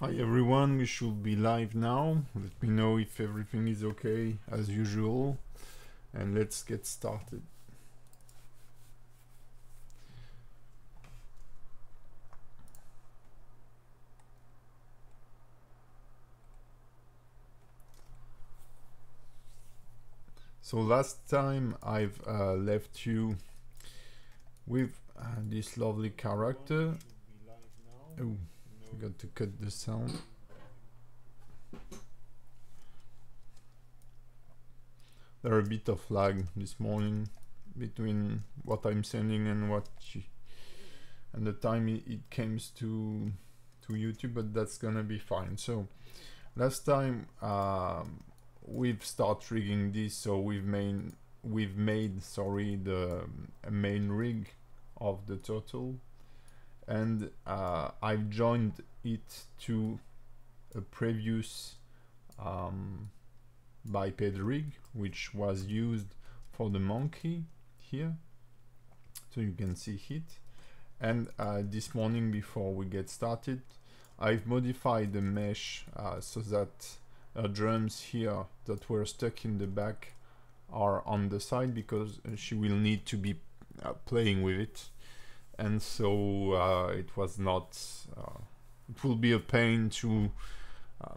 Hi everyone, we should be live now. Let me know if everything is okay as usual, and let's get started. So last time I've left you with this lovely character. Oh, I got to cut the sound. There are a bit of lag this morning between what I'm sending and and the time it comes to YouTube, but that's gonna be fine. So last time we've started rigging this, so we've made the main rig of the turtle, and I've joined it to a previous biped rig which was used for the monkey here, so you can see it. And this morning, before we get started, I've modified the mesh so that drums here that were stuck in the back are on the side, because she will need to be playing with it, and so it was not it will be a pain to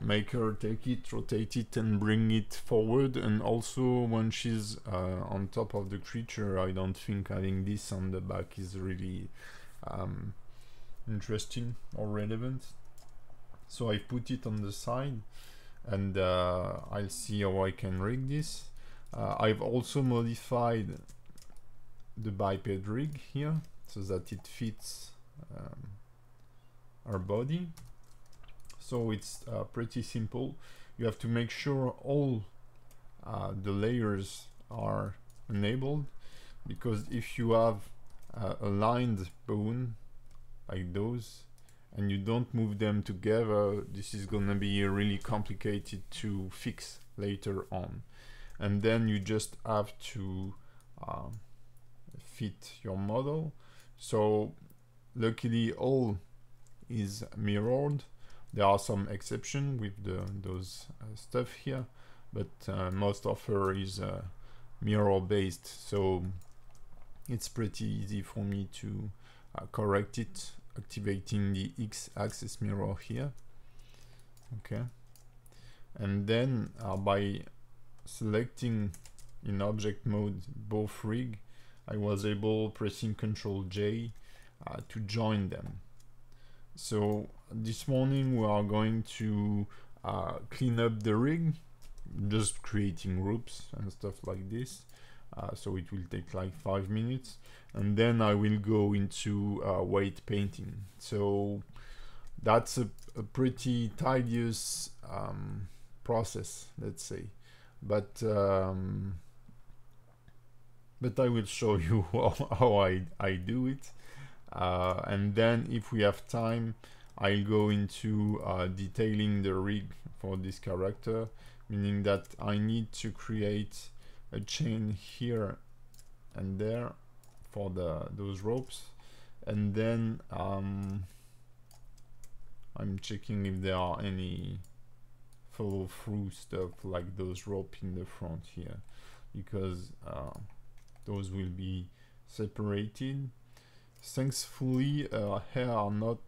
make her take it, rotate it, and bring it forward. And also when she's on top of the creature, I don't think having this on the back is really interesting or relevant. So I put it on the side, and I'll see how I can rig this. I've also modified the biped rig here so that it fits our body. So it's pretty simple. You have to make sure all the layers are enabled, because if you have a lined bone like those and you don't move them together, this is gonna be really complicated to fix later on. And then you just have to fit your model. So luckily all is mirrored. There are some exceptions with those stuff here, but most of her is mirror based, so it's pretty easy for me to correct it, activating the X-axis mirror here. Okay, and then by selecting in object mode both rig, I was able, pressing Ctrl J, to join them. So this morning we are going to clean up the rig, just creating groups and stuff like this. So it will take like 5 minutes, and then I will go into weight painting. So that's a pretty tedious process, let's say, but I will show you how I do it. And then if we have time, I'll go into detailing the rig for this character, meaning that I need to create a chain here and there for those ropes, and then I'm checking if there are any follow through stuff like those rope in the front here, because those will be separated. Thankfully hair are not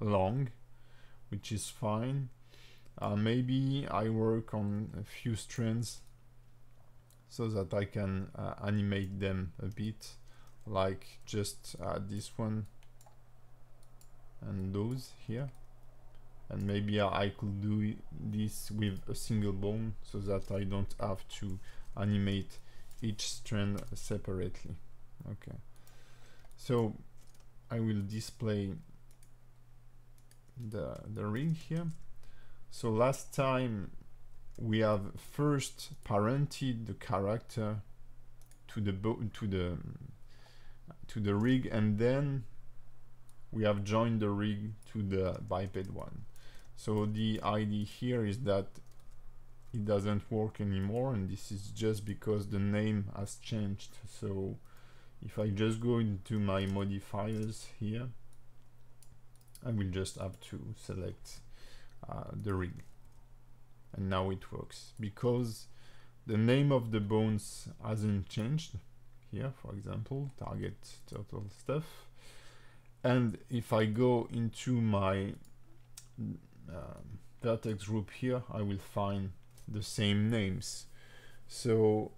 long, which is fine. Maybe I work on a few strands so that I can animate them a bit, like just this one and those here. And maybe I could do this with a single bone so that I don't have to animate each strand separately. Okay, so I will display the rig here. So last time we have first parented the character to the rig, and then we have joined the rig to the biped one. So the idea here is that it doesn't work anymore, and this is just because the name has changed. So if I just go into my modifiers here, I will just have to select the rig. And now it works because the name of the bones hasn't changed here, for example, target turtle stuff. And if I go into my vertex group here, I will find the same names. So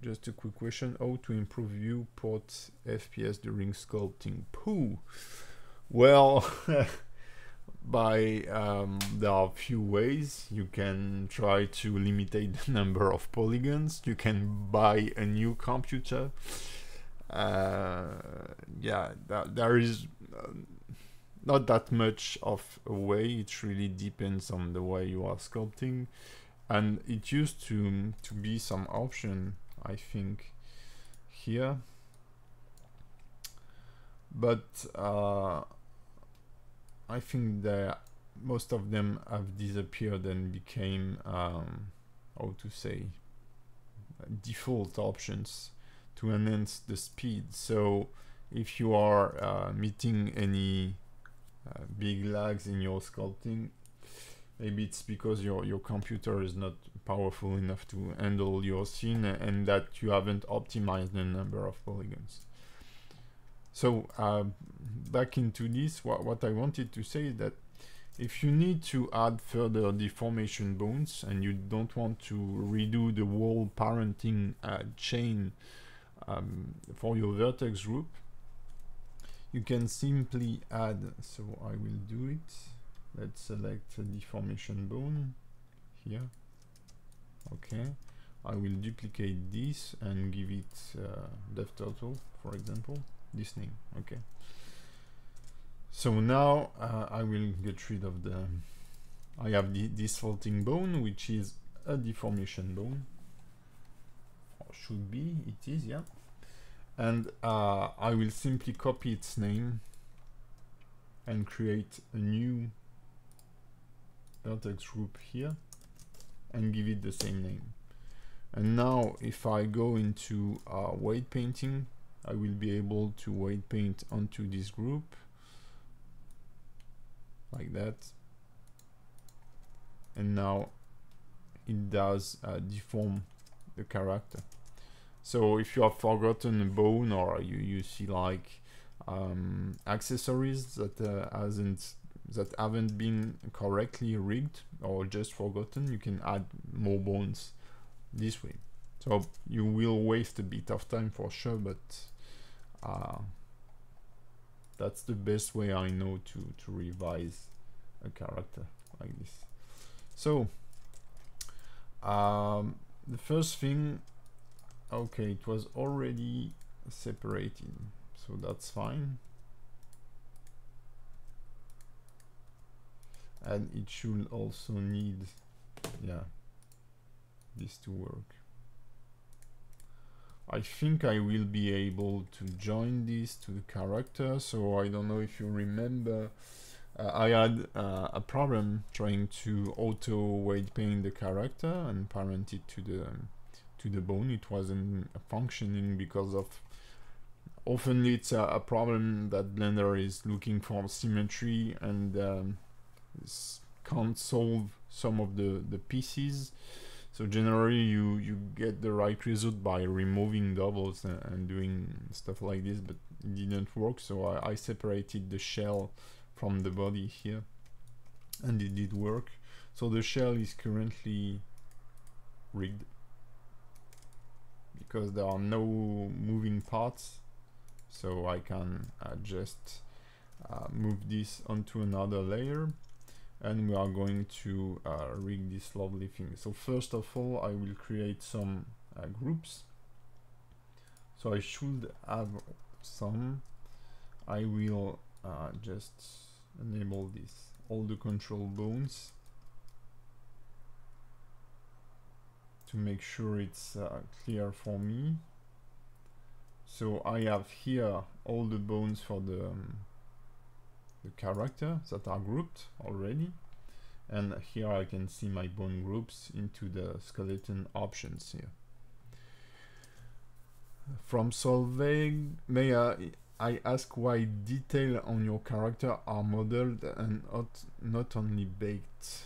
just a quick question: how to improve viewport FPS during sculpting? Pooh. Well, there are a few ways. You can try to limit the number of polygons. You can buy a new computer. Yeah, there is not that much of a way. It really depends on the way you are sculpting, and it used to be some option, I think, here, but I think that most of them have disappeared and became how to say, default options to enhance the speed. So if you are meeting any big lags in your sculpting, maybe it's because your computer is not powerful enough to handle your scene and that you haven't optimized the number of polygons. So back into this, what I wanted to say is that if you need to add further deformation bones and you don't want to redo the whole parenting chain for your vertex group, you can simply add, so I will do it. Let's select a deformation bone here. Okay, I will duplicate this and give it dev turtle, for example, this name. Okay, so now I will get rid of the, I have this floating bone, which is a deformation bone, or should be, it is, yeah. And I will simply copy its name and create a new vertex group here and give it the same name. And now if I go into weight painting, I will be able to weight paint onto this group like that, and now it does deform the character. So if you have forgotten a bone, or you see like accessories that haven't been correctly rigged or just forgotten, you can add more bones this way. So you will waste a bit of time for sure, but that's the best way I know to revise a character like this. So the first thing, okay, it was already separated, so that's fine. And it should also need, yeah, this to work. I think I will be able to join this to the character. So I don't know if you remember, I had a problem trying to auto weight paint the character and parent it to the bone. It wasn't functioning because of, often it's a problem that Blender is looking for symmetry and can't solve some of the pieces. So generally you get the right result by removing doubles and doing stuff like this, but it didn't work. So I separated the shell from the body here, and it did work. So the shell is currently rigged because there are no moving parts, so I can just move this onto another layer, and we are going to rig this lovely thing. So first of all, I will create some groups. So I should have some. I will just enable this, all the control bones, to make sure it's clear for me. So I have here all the bones for the character that are grouped already, and here I can see my bone groups into the skeleton options here. From Solveig, I ask why detail on your character are modeled and not only baked.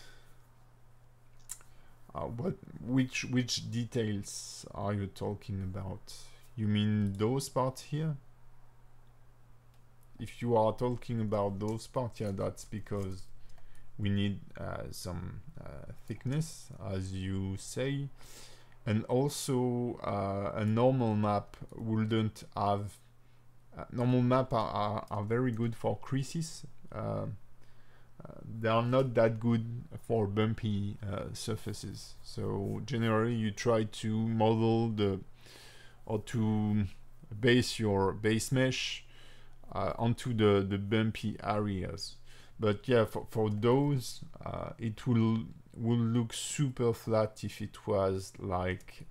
Which details are you talking about? You mean those parts here? If you are talking about those parts, yeah, that's because we need some thickness, as you say, and also a normal map wouldn't have. Normal map are very good for creases. They are not that good for bumpy surfaces. So generally, you try to model or to base your base mesh onto the bumpy areas. But yeah, for those, it will look super flat if it was like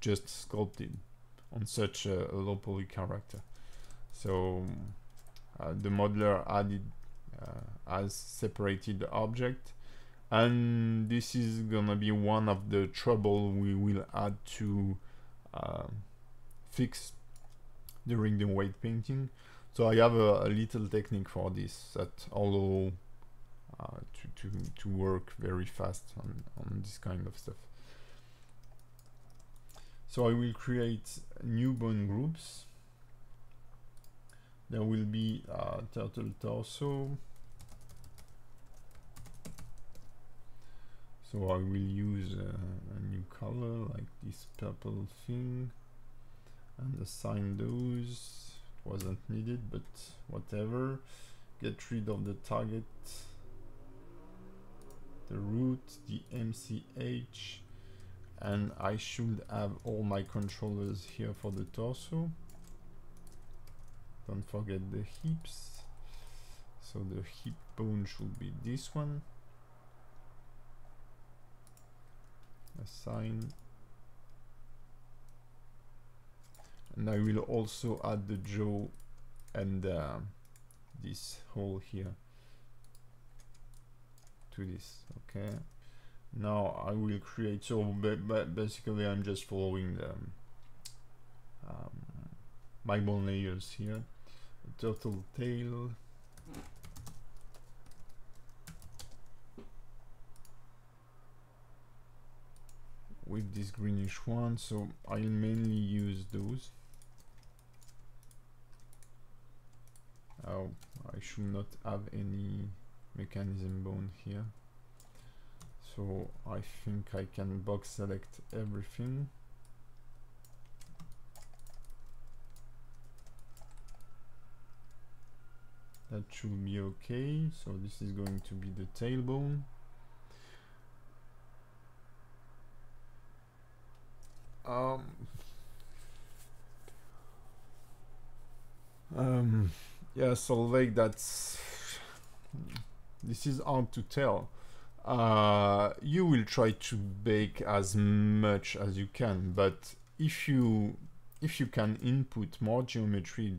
just sculpted on such a low poly character. So the modeler added as separated the object, and this is gonna be one of the trouble we will add to fix during the weight painting. So I have a little technique for this that allow to work very fast on this kind of stuff. So I will create new bone groups. There will be turtle torso. So I will use a new color like this purple thing and assign those. It wasn't needed, but whatever. Get rid of the target, the root, the MCH, and I should have all my controllers here for the torso. Don't forget the hips. So the hip bone should be this one. Assign. And I will also add the jaw and this hole here to this. Okay. Now I will create. So basically, I'm just following the my bone layers here. A turtle tail. With this greenish one, so I'll mainly use those. Oh, I should not have any mechanism bone here. So I think I can box select everything. That should be okay. So this is going to be the tailbone. Yeah, Solveig, this is hard to tell. You will try to bake as much as you can, but if you can input more geometry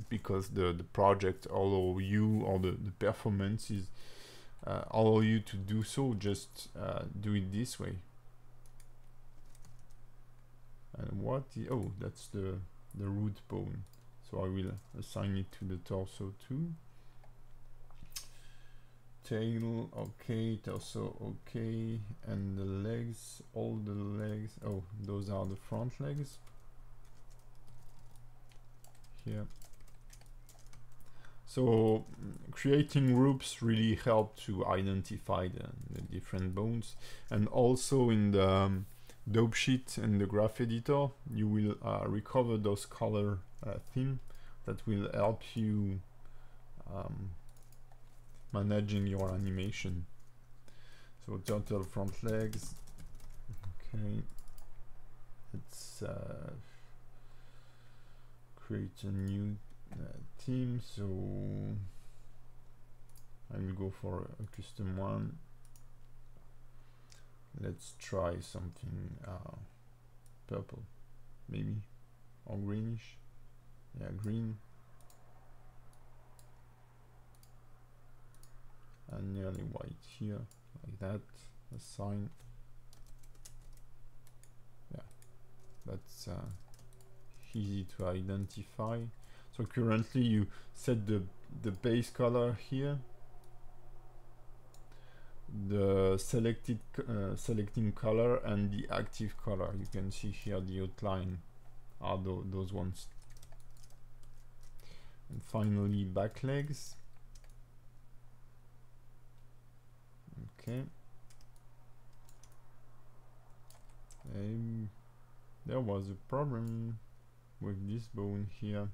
because the project allow you, or the performances allow you to do so, just do it this way. And what? Oh, that's the root bone. So I will assign it to the torso too. Tail, okay, torso, okay, and the legs, all the legs. Oh, those are the front legs. Here. So creating groups really help to identify the different bones, and also in the dope sheet and the graph editor, you will recover those color theme that will help you managing your animation. So turtle front legs. Okay, let's create a new theme. So I will go for a custom one. Let's try something purple, maybe, or greenish. Yeah, green. And nearly white here, like that. Assign. Yeah, that's easy to identify. So currently you set the base color here, the selecting color, and the active color. You can see here the outline are those ones. And finally back legs. Okay. There was a problem with this bone here.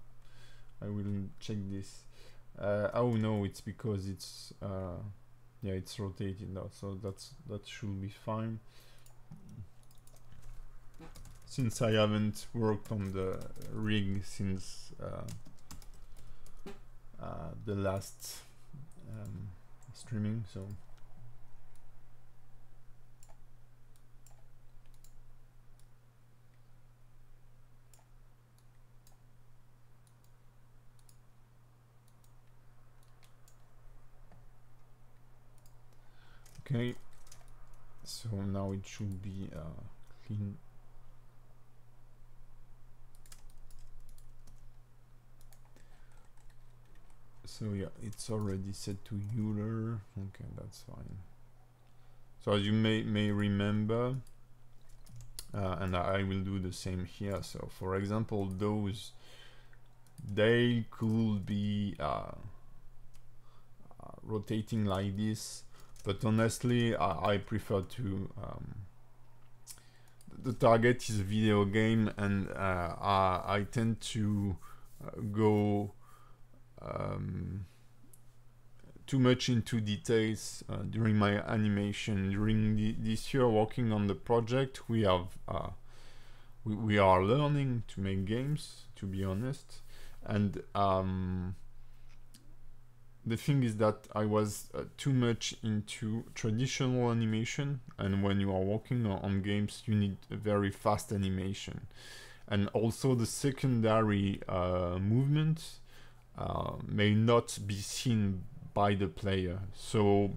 I will check this. Oh no, it's because it's yeah, it's rotated now, so that should be fine. Since I haven't worked on the rig since the last streaming, so okay. So now it should be clean. So yeah, it's already set to Euler. Okay, that's fine. So as you may remember, and I will do the same here. So for example, those, they could be rotating like this, but honestly I prefer to the target is a video game, and I tend to go too much into details during my animation. During this year working on the project, we have we are learning to make games, to be honest, and the thing is that I was too much into traditional animation, and when you are working on games you need a very fast animation, and also the secondary movements may not be seen by the player. So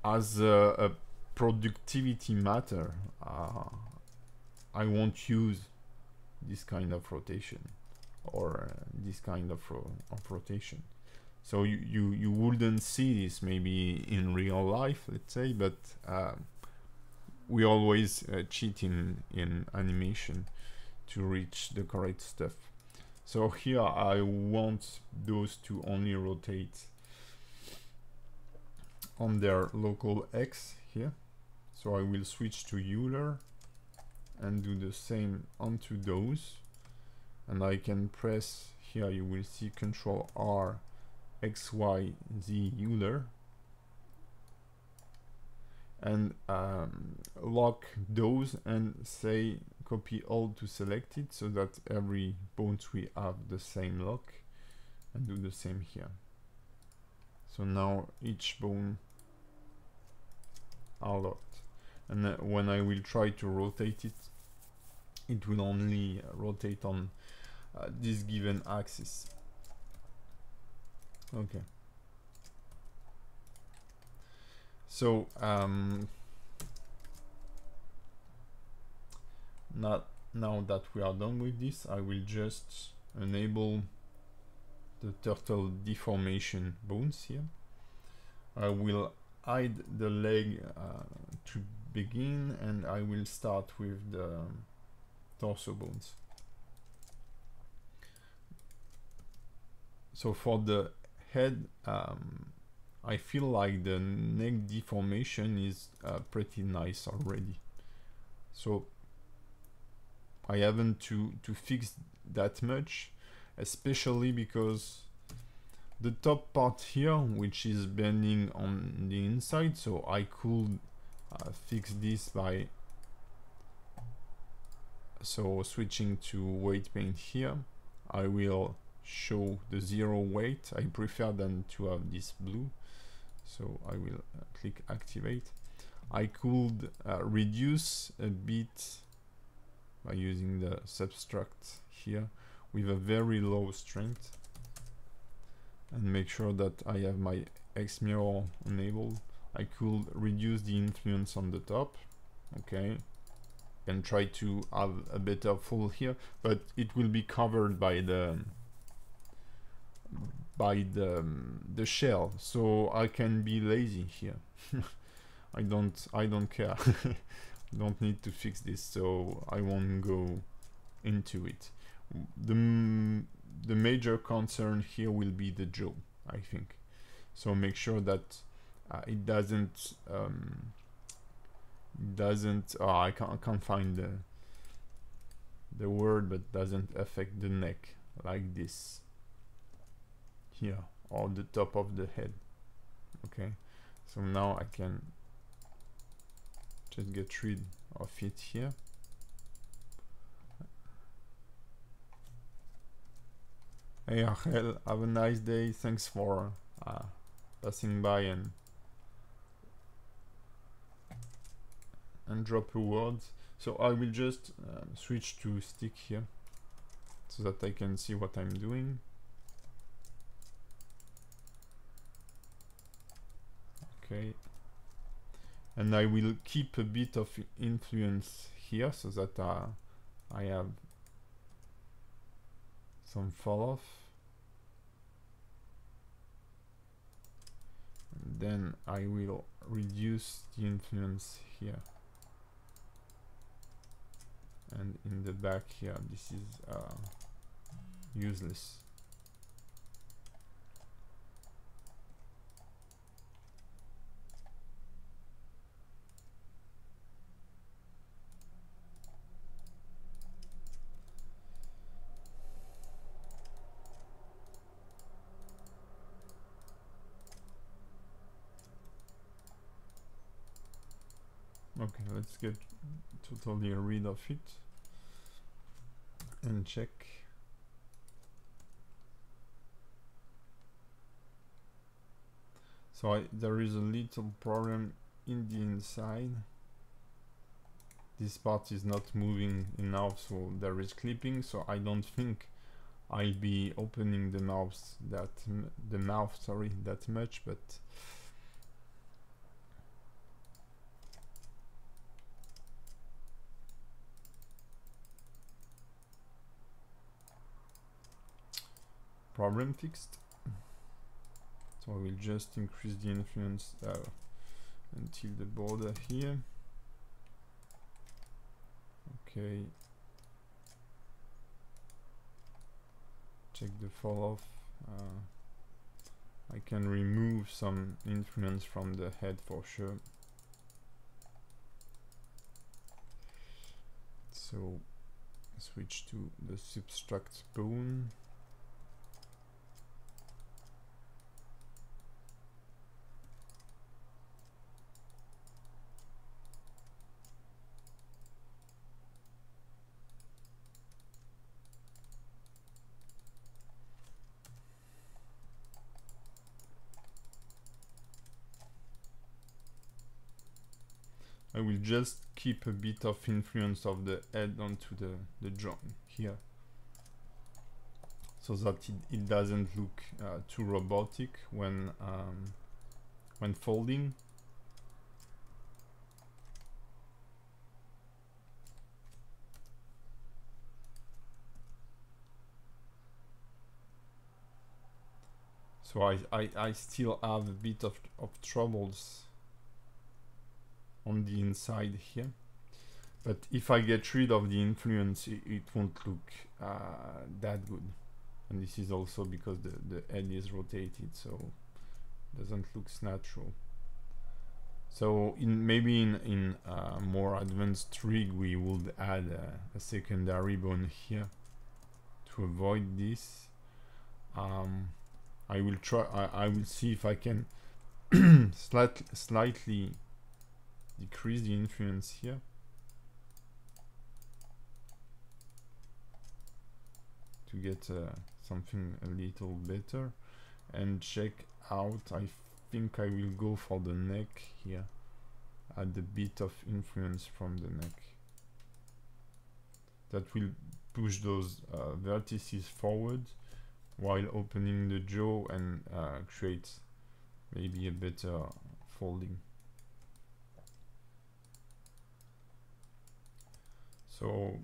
as a productivity matter, I won't use this kind of rotation, or this kind of rotation. So you wouldn't see this maybe in real life, let's say, but we always cheat in animation to reach the correct stuff. So here I want those to only rotate on their local X here. So I will switch to Euler and do the same onto those. And I can press here, you will see Control R, X, Y, Z, Euler. And lock those and say copy all to selected, so that every bones we have the same lock, and do the same here. So now each bone are locked, and when I will try to rotate it, it will only rotate on this given axis. Okay. So now that we are done with this, I will just enable the turtle deformation bones here. I will hide the leg to begin, and I will start with the Tarsal Bones. So for the head, I feel like the neck deformation is pretty nice already. So I haven't to fix that much, especially because the top part here, which is bending on the inside, so I could fix this by switching to weight paint here. I will show the 0 weight. I prefer than to have this blue, so I will click activate. I could reduce a bit by using the subtract here with a very low strength, and make sure that I have my X mirror enabled. I could reduce the influence on the top. Okay, can try to have a better fold here, but it will be covered by the shell, so I can be lazy here. I don't care. Don't need to fix this, so I won't go into it. The major concern here will be the jaw, I think. So make sure that it doesn't I can't find the word, but doesn't affect the neck like this here, or the top of the head. Okay, so now I can just get rid of it here. Hey Rachel, have a nice day. Thanks for passing by and drop a word. So I will just switch to stick here so that I can see what I'm doing. Okay, and I will keep a bit of influence here so that I have some fall off, and then I will reduce the influence here, and in the back here this is useless. Okay, let's get totally rid of it and check. So there is a little problem in the inside. This part is not moving enough, so there is clipping, so I don't think I'll be opening the mouth that much, but problem fixed. So I will just increase the influence until the border here. Okay, check the fall off. I can remove some influence from the head for sure. So switch to the subtract bone. I will just keep a bit of influence of the head onto the joint here, so that it doesn't look too robotic when folding. So I still have a bit of troubles on the inside here, but if I get rid of the influence, it won't look that good. And this is also because the head is rotated, so it doesn't look natural. So maybe in more advanced rig we would add a secondary bone here to avoid this. I will try. I will see if I can slightly decrease the influence here. To get something a little better, and check out. I think I will go for the neck here. Add a bit of influence from the neck. That will push those vertices forward while opening the jaw and create maybe a better folding. So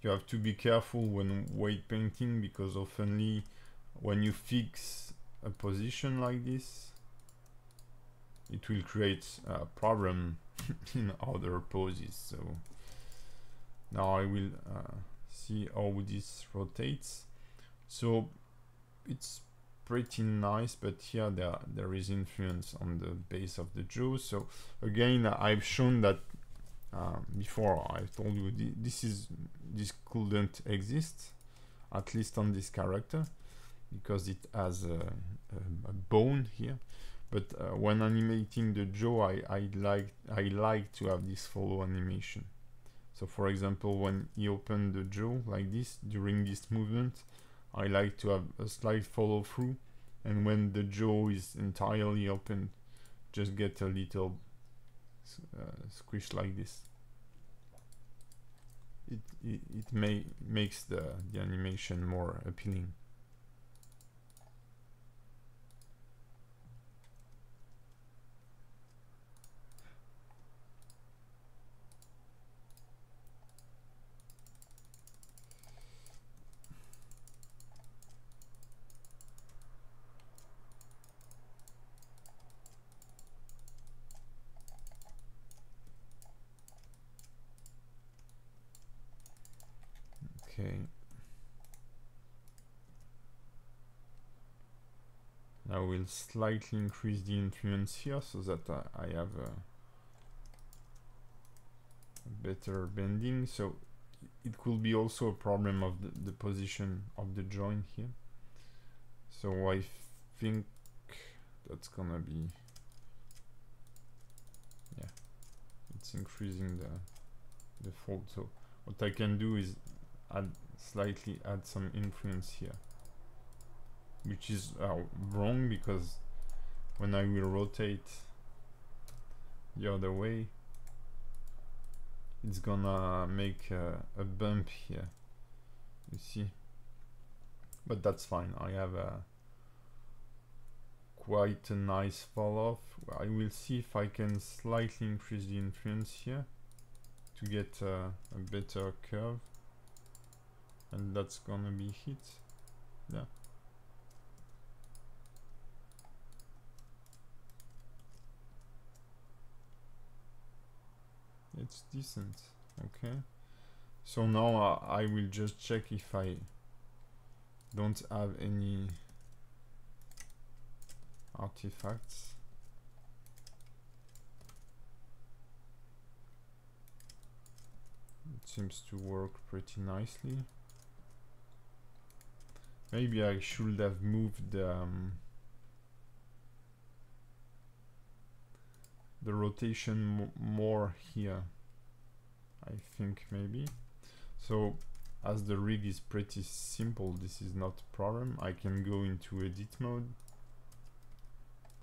you have to be careful when weight painting, because oftenly when you fix a position like this, it will create a problem in other poses. So now I will see how this rotates. So it's pretty nice, but here there is influence on the base of the jaw. So again, I've shown that before. I told you this couldn't exist, at least on this character, because it has a bone here. But when animating the jaw, I like to have this follow animation. So for example, when he opened the jaw like this during this movement, I like to have a slight follow through, and when the jaw is entirely open, just get a little squish like this. It makes the animation more appealing. Okay. I will slightly increase the influence here so that I have a better bending. So it could be also a problem of the position of the joint here. So I think that's gonna be, yeah, it's increasing the fold. So what I can do is slightly add some influence here, which is wrong, because when I will rotate the other way, it's gonna make a bump here, you see. But that's fine. I have quite a nice fall off. I will see if I can slightly increase the influence here to get a better curve, and that's gonna be hit. Yeah. It's decent. Okay. So now I will just check if I don't have any artifacts. It seems to work pretty nicely. Maybe I should have moved the rotation more here, I think, maybe. So as the rig is pretty simple, this is not a problem. I can go into edit mode,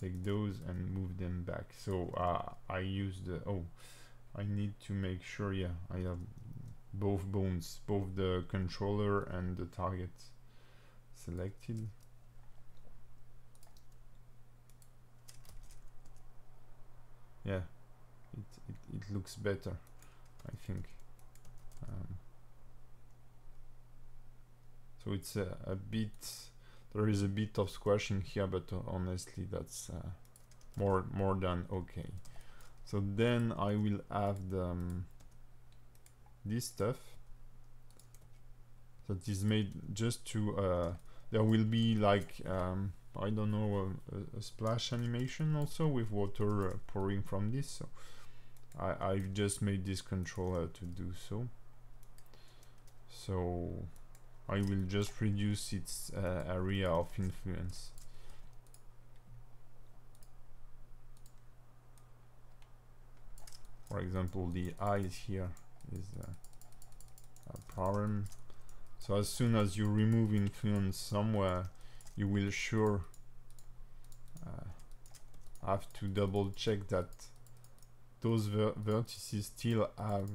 take those and move them back. So I use the, I need to make sure, yeah, I have both bones, both the controller and the target selected. Yeah, it looks better, I think. So it's a bit, there is a bit of squashing here, but honestly that's more than okay. So then I will have the this stuff that is made just to there will be like I don't know, a splash animation also with water pouring from this. So I've just made this controller to do so. So I will just reduce its area of influence. For example, the eyes here is a problem. So as soon as you remove influence somewhere, you will sure have to double check that those vertices still have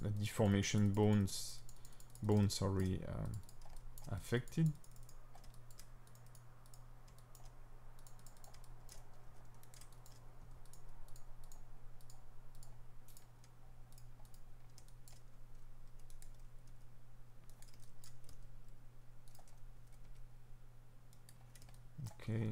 the deformation bones affected. Okay.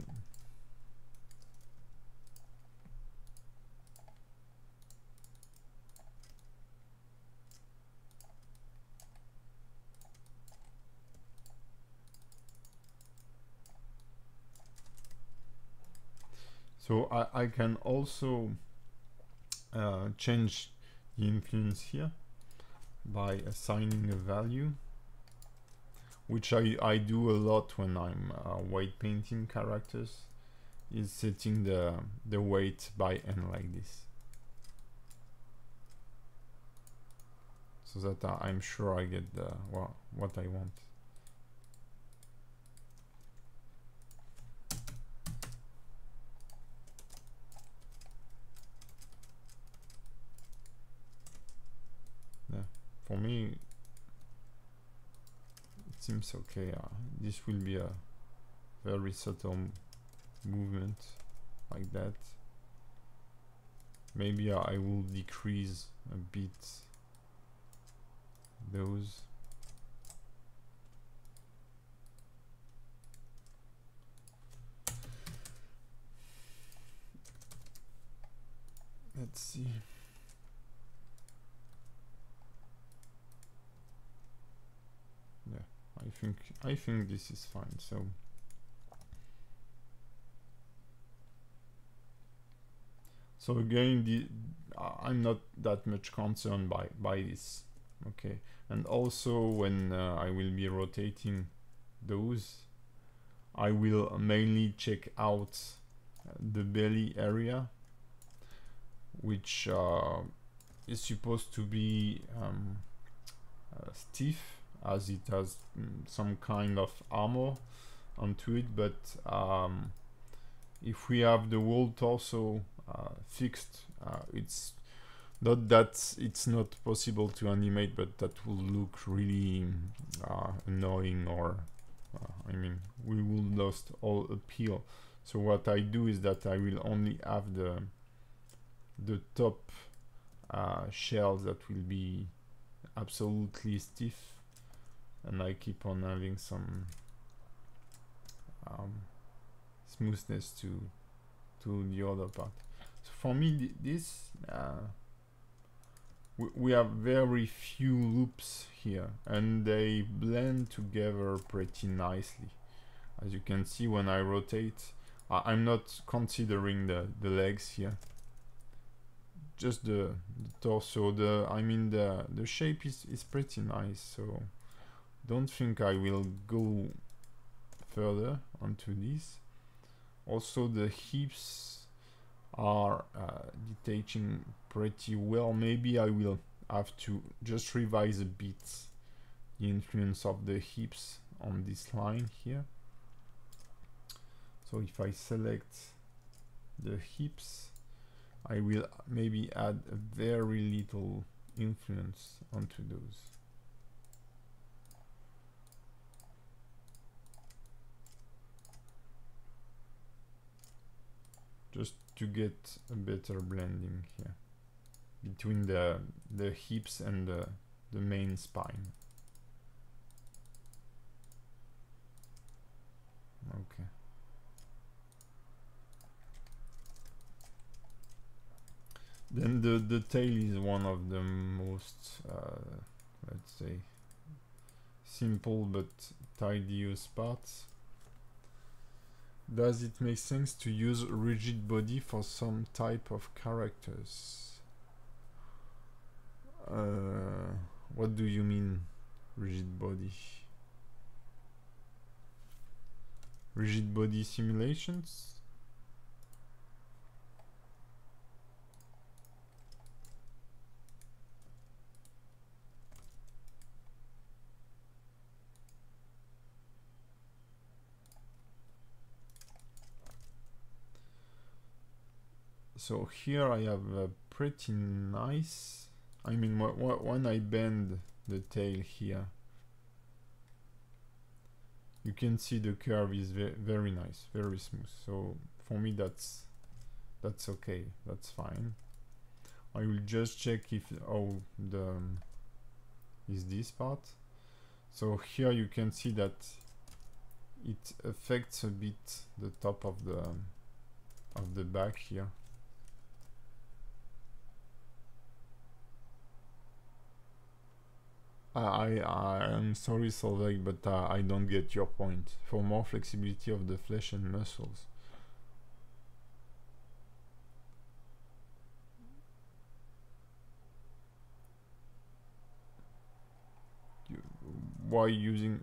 So I can also change the influence here by assigning a value, which I do a lot when I'm weight painting characters, is setting the weight by n like this, so that I'm sure I get what I want. Yeah, for me it seems okay. This will be a very subtle movement like that. Maybe I will decrease a bit those. Let's see. Yeah, I think this is fine. So again, I'm not that much concerned by this. Okay, and also when I will be rotating those, I will mainly check out the belly area, which is supposed to be stiff, as it has some kind of armor onto it, but if we have the whole torso fixed, it's not that it's not possible to animate, but that will look really annoying, or I mean, we will lost all appeal. So what I do is that I will only have the top shells that will be absolutely stiff, and I keep on having some smoothness to the other part. So for me, this we have very few loops here, and they blend together pretty nicely. As you can see, when I rotate, I'm not considering the legs here, just the torso. The shape is pretty nice, so don't think I will go further onto this. Also, the hips are detaching pretty well. Maybe I will have to just revise a bit the influence of the hips on this line here. So if I select the hips, I will maybe add a very little influence onto those. Just to get a better blending here between the hips and the main spine. Okay. Then the tail is one of the most let's say simple but tidiest parts. Does it make sense to use rigid body for some type of characters? What do you mean, rigid body? Rigid body simulations? So here I have a pretty nice, I mean, when I bend the tail here, you can see the curve is very nice, very smooth. So for me that's okay, that's fine. I will just check if is this part. So here you can see that it affects a bit the top of the back here. I'm sorry, Solveig, but I don't get your point. For more flexibility of the flesh and muscles. Why using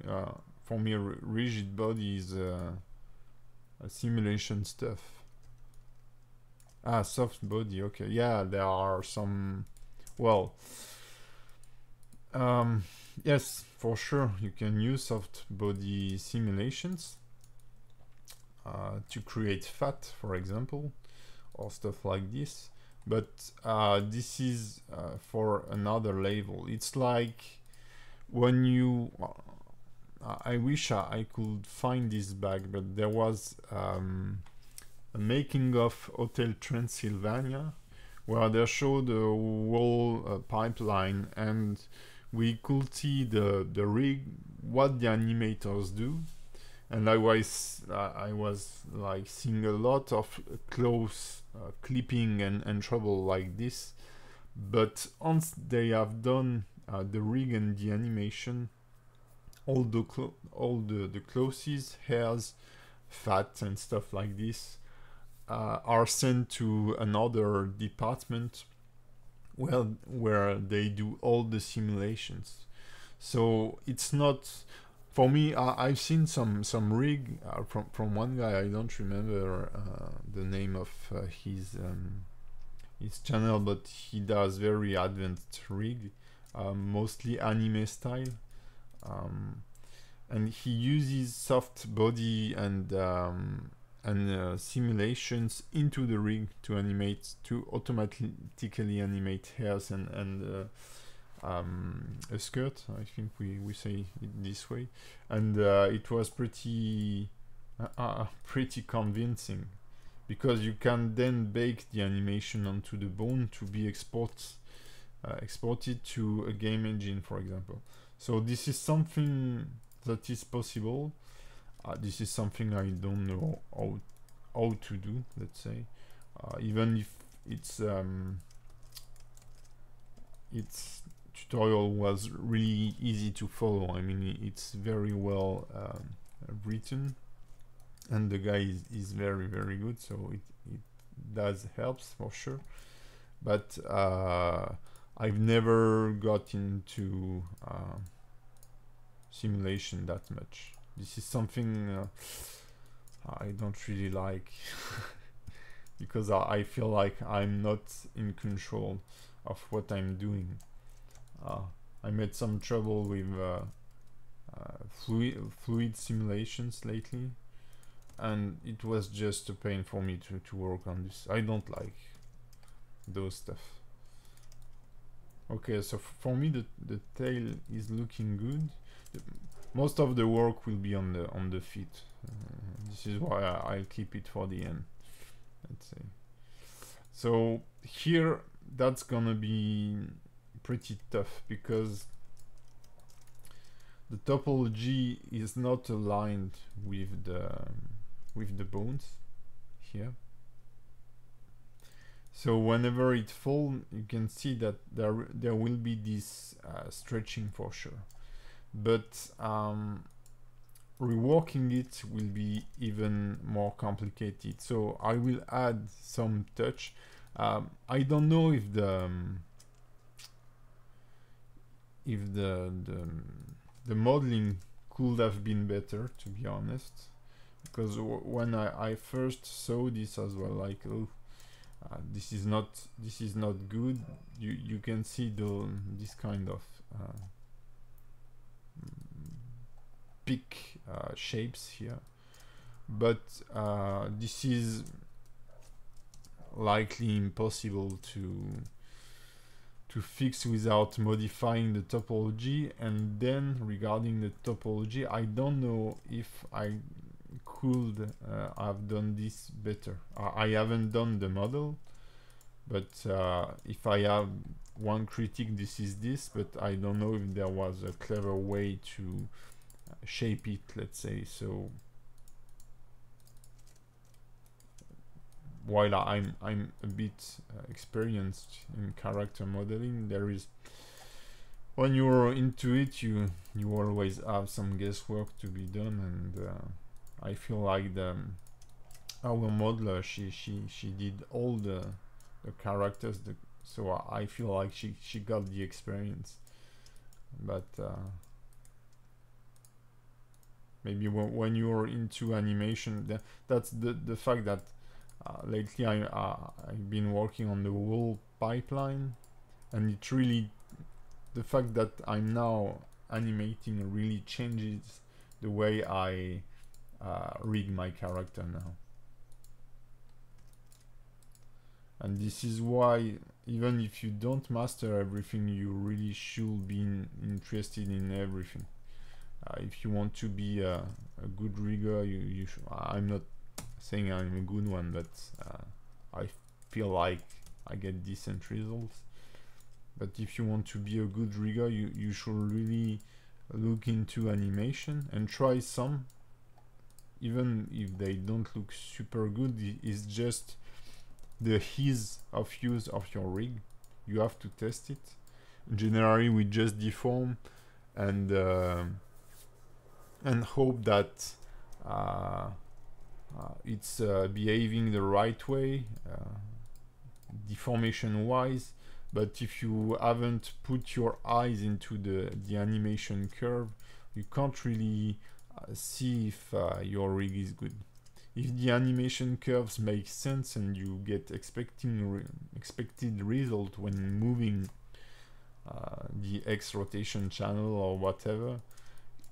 for me rigid body is a simulation stuff. Ah, soft body. Okay, yeah, there are some. Well, yes, for sure, you can use soft body simulations to create fat, for example, or stuff like this. But this is for another level. It's like when you I wish I could find this bag, but there was a making of Hotel Transylvania where they showed the whole pipeline, and we could see the rig, what the animators do, and I was like seeing a lot of close clipping and trouble like this. But once they have done the rig and the animation, all the clothes, hairs, fat and stuff like this are sent to another department where they do all the simulations. So it's not, for me, I've seen some rig from one guy. I don't remember the name of his channel, but he does very advanced rig, mostly anime style, and he uses soft body and simulations into the rig to animate, to automatically animate hairs and a skirt. I think we say it this way, and it was pretty convincing, because you can then bake the animation onto the bone to be exported to a game engine, for example. So this is something that is possible. This is something I don't know how to do, let's say, even if its tutorial was really easy to follow. I mean, it's very well written, and the guy is very good, so it does helps for sure. But I've never got into simulation that much. This is something I don't really like because I feel like I'm not in control of what I'm doing. I made some trouble with fluid simulations lately, and it was just a pain for me to work on this. I don't like those stuff. Okay, so for me the tail is looking good. Most of the work will be on the feet. This is why I'll keep it for the end, let's say. So here that's gonna be pretty tough, because the topology is not aligned with the bones here. So whenever it falls, you can see that there will be this stretching for sure. But reworking it will be even more complicated. So I will add some touch. I don't know if the modeling could have been better, to be honest, because when I first saw this as well, like, oh, this is not good. You can see this kind of peak shapes here, but this is likely impossible to fix without modifying the topology. And then regarding the topology, I don't know if I could have done this better. I haven't done the model, but if I have one critique, this is this, but I don't know if there was a clever way to shape it, let's say. So while I'm a bit experienced in character modeling, there is, when you're into it, you always have some guesswork to be done, and I feel like our modeler, she did all the characters, so I feel like she got the experience. But maybe when you're into animation, that's the fact that lately I've been working on the whole pipeline, and it really, the fact that I'm now animating really changes the way I rig my character now. And this is why, even if you don't master everything, you really should be interested in everything. If you want to be a good rigger, you should. I'm not saying I'm a good one, but I feel like I get decent results. But if you want to be a good rigger, you should really look into animation and try some, even if they don't look super good. It's just the ease of use of your rig. You have to test it. Generally, we just deform and hope that it's behaving the right way, deformation wise. But if you haven't put your eyes into the animation curve, you can't really see if your rig is good. If the animation curves make sense and you get expected result when moving the X rotation channel or whatever,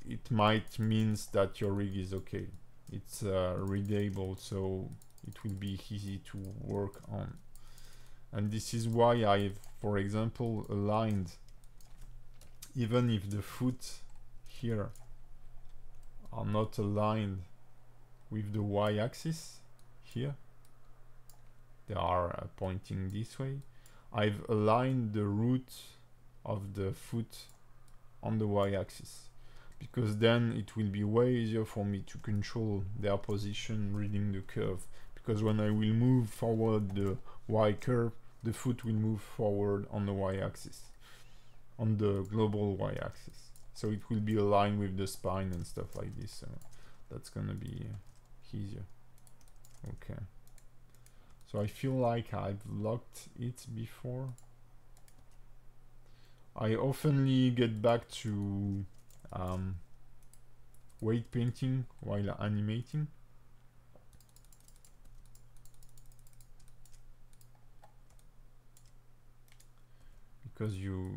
it might means that your rig is okay. It's readable, so it will be easy to work on. And this is why I've, for example, aligned, even if the foot here are not aligned with the y-axis here, they are pointing this way, I've aligned the root of the foot on the y-axis, because then it will be way easier for me to control their position reading the curve, because when I will move forward the y curve, the foot will move forward on the y-axis, on the global y-axis, so it will be aligned with the spine and stuff like this. So that's gonna be easier. Okay, so I feel like I've locked it before. I oftenly get back to weight painting while animating, because you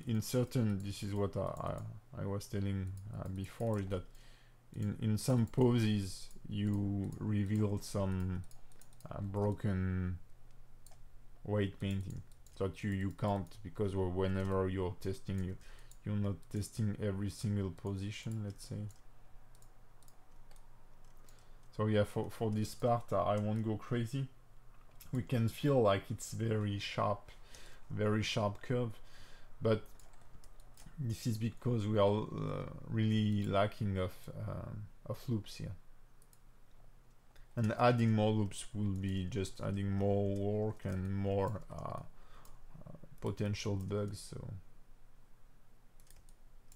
in certain, this is what I was telling before, is that in some poses you reveal some broken weight painting that you can't, because whenever you're testing, you're not testing every single position, let's say. So yeah, for this part I won't go crazy. We can feel like it's very sharp curve, but this is because we are really lacking of loops here, and adding more loops will be just adding more work and more potential bugs, so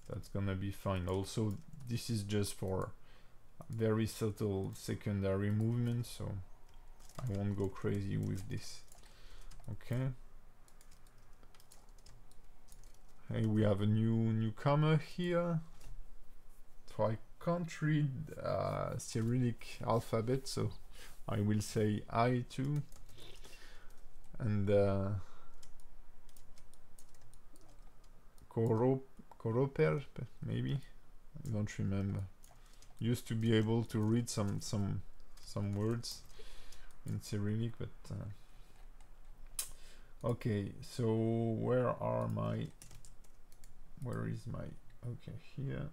that's gonna be fine. Also, this is just for very subtle secondary movement, so I won't go crazy with this. Okay. Hey, we have a newcomer here. So I can't read Cyrillic alphabet, so I will say I too. And Koroper, maybe, I don't remember. Used to be able to read some words in Cyrillic, but okay. So where is my, okay, here.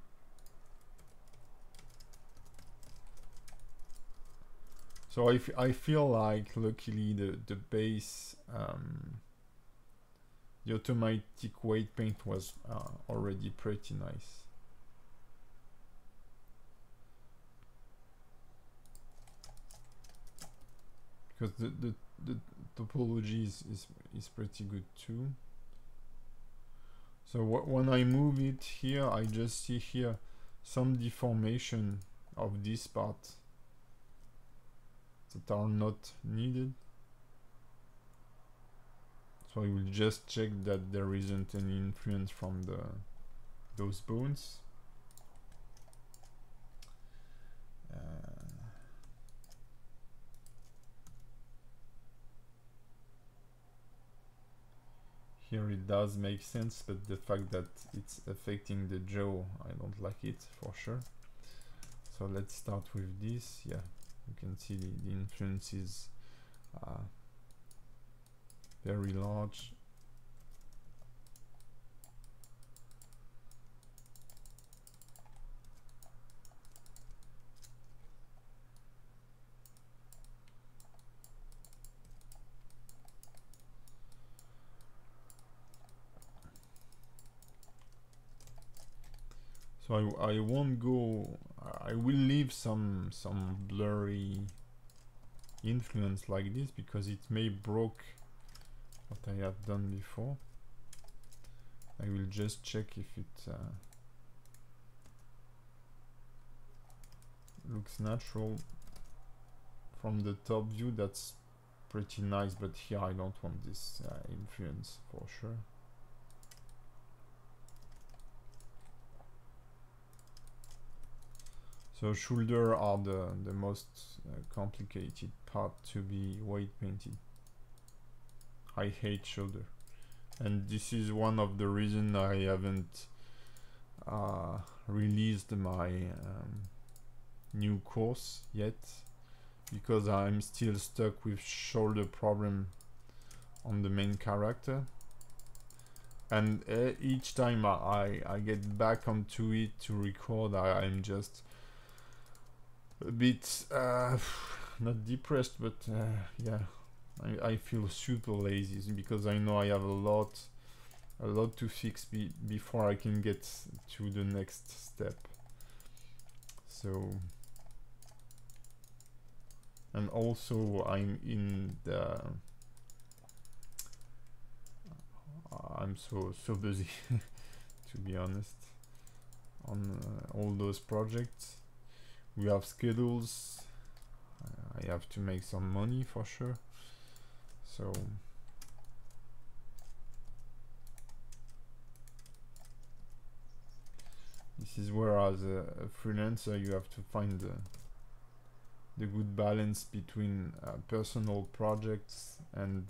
So I feel like luckily the base, the automatic weight paint was already pretty nice. because the topology is pretty good too. So when I move it here, I just see here some deformation of this part that are not needed. So I will just check that there isn't any influence from those bones. Here it does make sense, but the fact that it's affecting the jaw, I don't like it for sure. So let's start with this. Yeah, you can see the influence is very large. So I won't go, I will leave some blurry influence like this because it may broke what I have done before. I will just check if it looks natural from the top view. That's pretty nice, but here I don't want this influence for sure. So shoulder are the most complicated part to be weight painted. I hate shoulder, and this is one of the reasons I haven't released my new course yet, because I'm still stuck with shoulder problem on the main character. And each time I get back onto it to record, I'm just a bit not depressed, but yeah, I feel super lazy because I know I have a lot to fix before I can get to the next step. So, and also I'm in the I'm so busy to be honest on all those projects. We have schedules. I have to make some money for sure. So this is where, as a freelancer, you have to find the good balance between personal projects and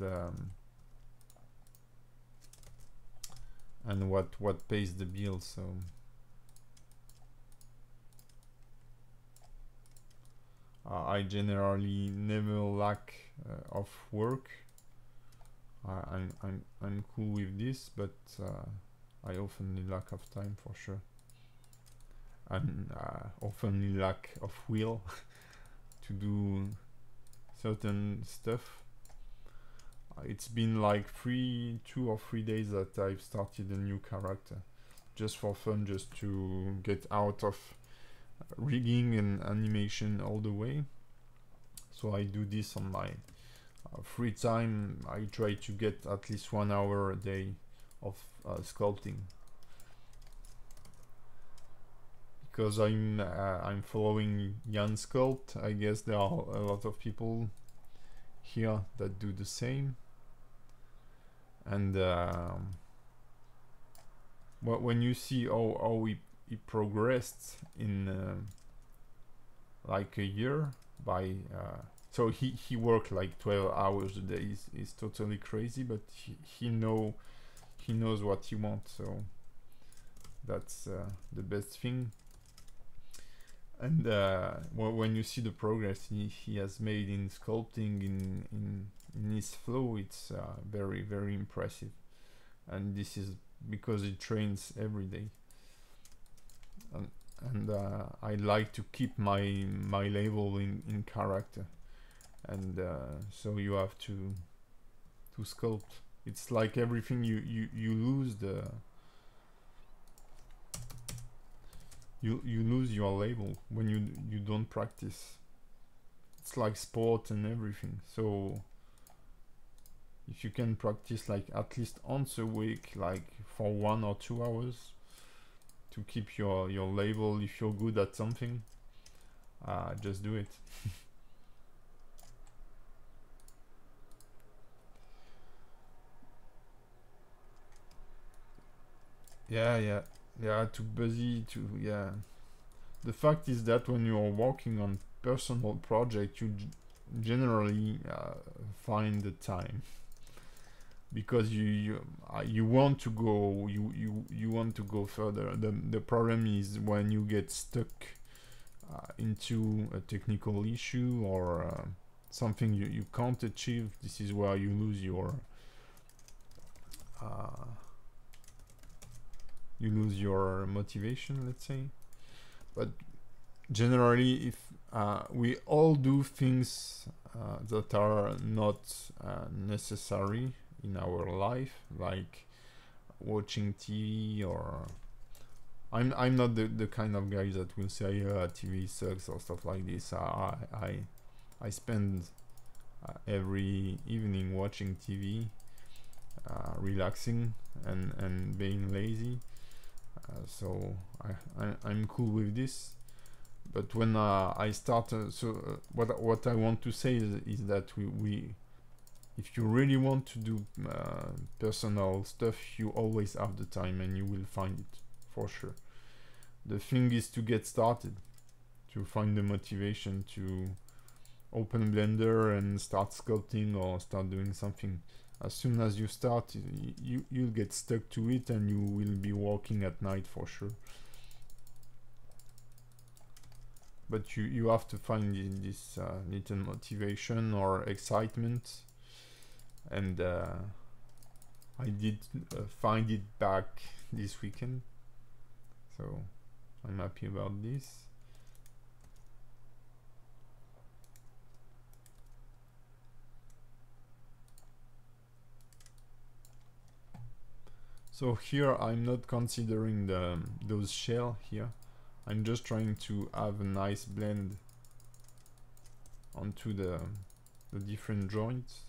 what pays the bills. So I generally never lack of work. I'm cool with this, but I often lack of time for sure, and often lack of will to do certain stuff. It's been like 2 or 3 days that I've started a new character just for fun, just to get out of rigging and animation all the way. So I do this on my free time. I try to get at least 1 hour a day of sculpting, because I'm following Jan Sculpt. I guess there are a lot of people here that do the same, and when you see how he progressed in like a year by so he worked like 12 hours a day. He's totally crazy, but he knows what he wants, so that's the best thing. And when you see the progress he has made in sculpting, in his flow, it's very, very impressive. And this is because he trains every day. And I like to keep my level in character, and so you have to sculpt. It's like everything, you lose you lose your label when you don't practice. it's like sport and everything. So if you can practice like at least once a week, like for 1 or 2 hours, to keep your level, if you're good at something, just do it. Yeah, too busy to, yeah. The fact is that when you're working on personal project, you generally find the time, because you want to go, you want to go further. The problem is when you get stuck into a technical issue, or something you can't achieve. This is where you lose your motivation, let's say. But generally, if we all do things that are not necessary in our life, like watching TV, or I'm not the kind of guy that will say, yeah, TV sucks or stuff like this. I spend every evening watching TV, relaxing and being lazy. So I'm cool with this. But when I start, what I want to say is that we if you really want to do personal stuff, you always have the time, and you will find it for sure. The thing is to get started, to find the motivation to open Blender and start sculpting or start doing something. As soon as you start, you'll get stuck to it, and you will be working at night for sure. But you have to find this little motivation or excitement, and I did find it back this weekend, so I'm happy about this. So here I'm not considering those shell here. I'm just trying to have a nice blend onto the different joints.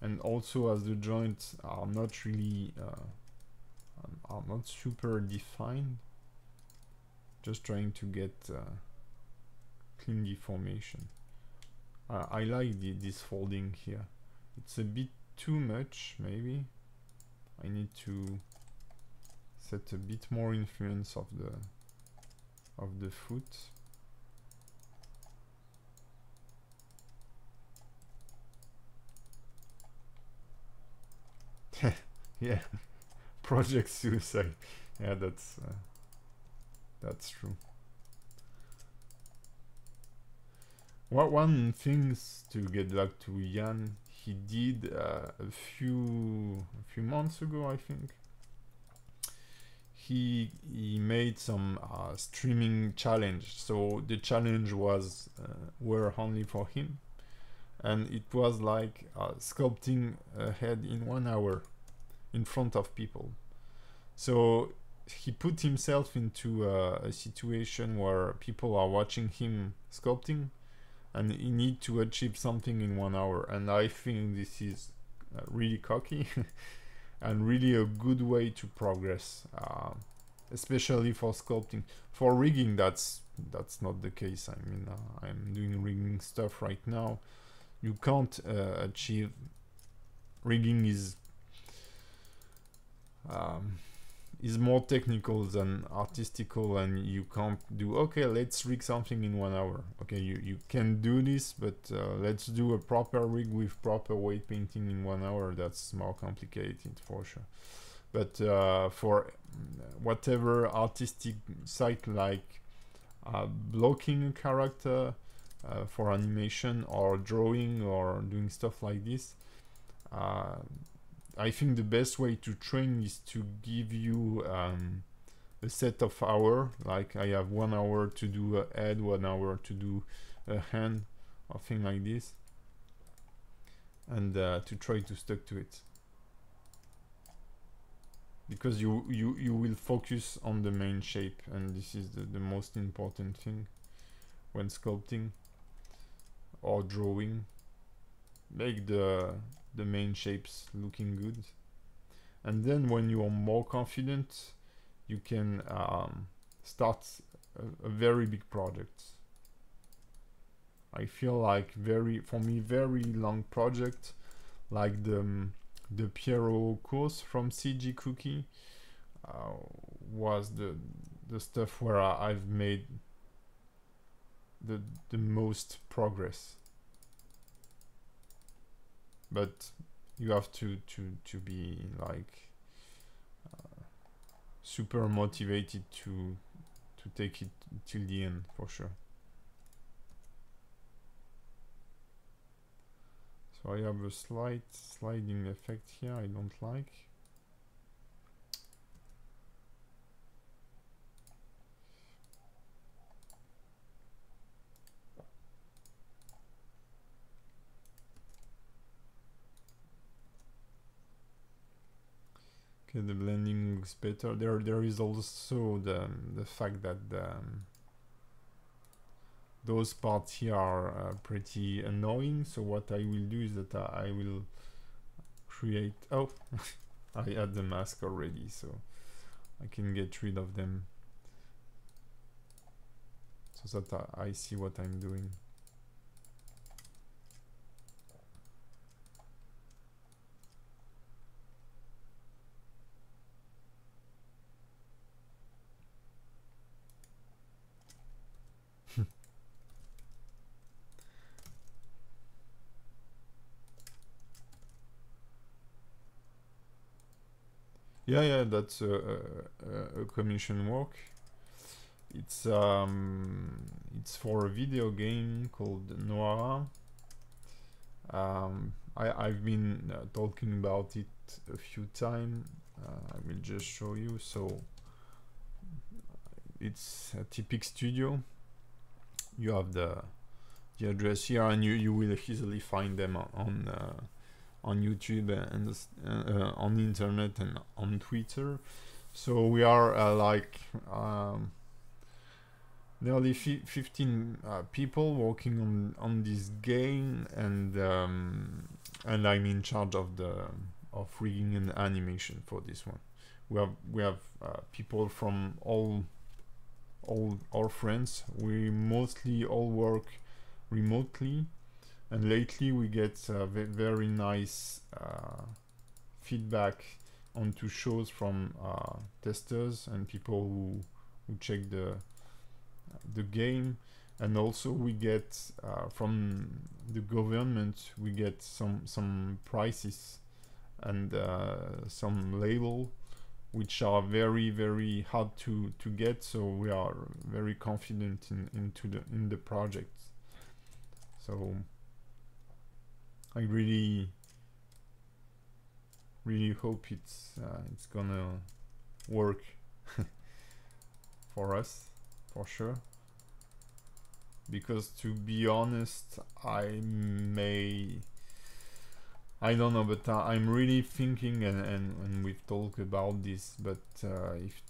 And also, as the joints are not really are not super defined, just trying to get clean deformation. I like this folding here. It's a bit too much, maybe. I need to set a bit more influence of the foot. Yeah, project suicide. Yeah, that's true. One things to get back to Jan, he did a few months ago, I think. He made some streaming challenge. So the challenge was were only for him, and it was like sculpting a head in 1 hour in front of people. So he put himself into a situation where people are watching him sculpting, and he need to achieve something in 1 hour. And I think this is really cocky and really a good way to progress, especially for sculpting. For rigging, that's not the case. I mean, I'm doing rigging stuff right now. You can't achieve rigging is more technical than artistical, and you can't do, okay, let's rig something in 1 hour. Okay, you can do this, but let's do a proper rig with proper weight painting in 1 hour. That's more complicated for sure. But for whatever artistic site, like blocking a character for animation, or drawing, or doing stuff like this, I think the best way to train is to give you a set of hours. Like I have 1 hour to do a head, 1 hour to do a hand, or thing like this, and to try to stick to it, because you will focus on the main shape, and this is the most important thing when sculpting. or drawing, make the main shapes looking good, and then when you are more confident, you can start a very big project. I feel like for me very long project, like the Pierrick course from CG Cookie was the stuff where I've made the most progress. But you have to be like super motivated to take it till the end, for sure. So I have a slight sliding effect here I don't like. Okay, the blending looks better. There is also the fact that those parts here are pretty annoying. So what I will do is that I will create... Oh, I had the mask already, so I can get rid of them, so that I see what I'm doing. Yeah, that's a commission work. It's for a video game called NOARA. I've been talking about it a few times. I will just show you. So it's a Typic Studio. You have the address here, and you will easily find them on YouTube and on the internet and on Twitter. So we are like nearly 15 people working on this game, and I'm in charge of rigging and animation for this one. We have people from all our friends. We mostly all work remotely, and lately we get very nice feedback onto shows from testers and people who check the game, and also we get from the government we get some prizes and some label which are very hard to get, so we are very confident in the project. So I really hope it's gonna work for us, for sure, because to be honest, I don't know, but I'm really thinking, and we've talked about this, but if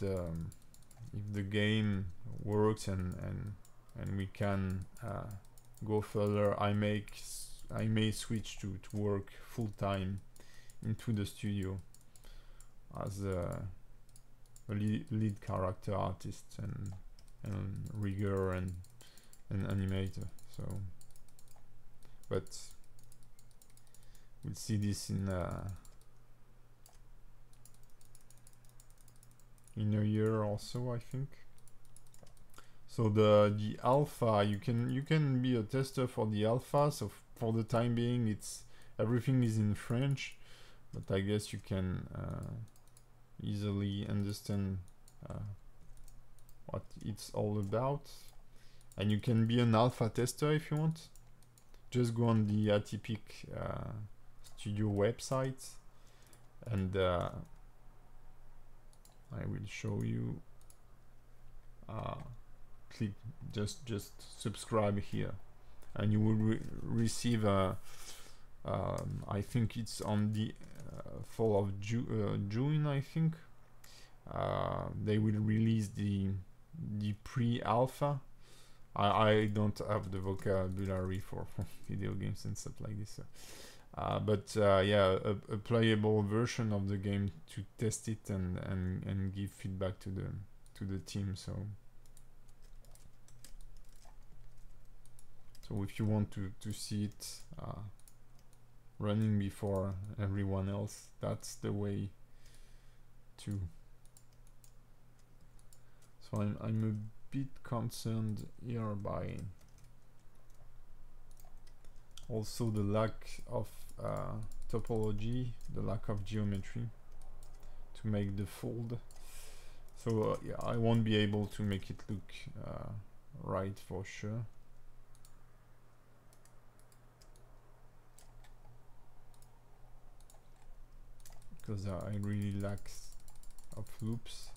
the game works and we can go further, I may switch to work full time into the studio as a lead character artist and rigger and animator. So, but we'll see this in a year or so, I think. So the alpha, you can be a tester for the alpha. So for the time being, everything is in French, but I guess you can easily understand what it's all about, and you can be an alpha tester if you want. Just go on the Atypic Studio website, and I will show you. Click just subscribe here, and you will receive I think it's on the 4th of June, I think. They will release the pre-alpha I don't have the vocabulary for video games and stuff like this. But yeah, a playable version of the game to test it and give feedback to the team. So if you want to see it running before everyone else, that's the way to. So I'm a bit concerned here by also the lack of topology, the lack of geometry to make the fold. So yeah, I won't be able to make it look right for sure. Because I really lack of loops.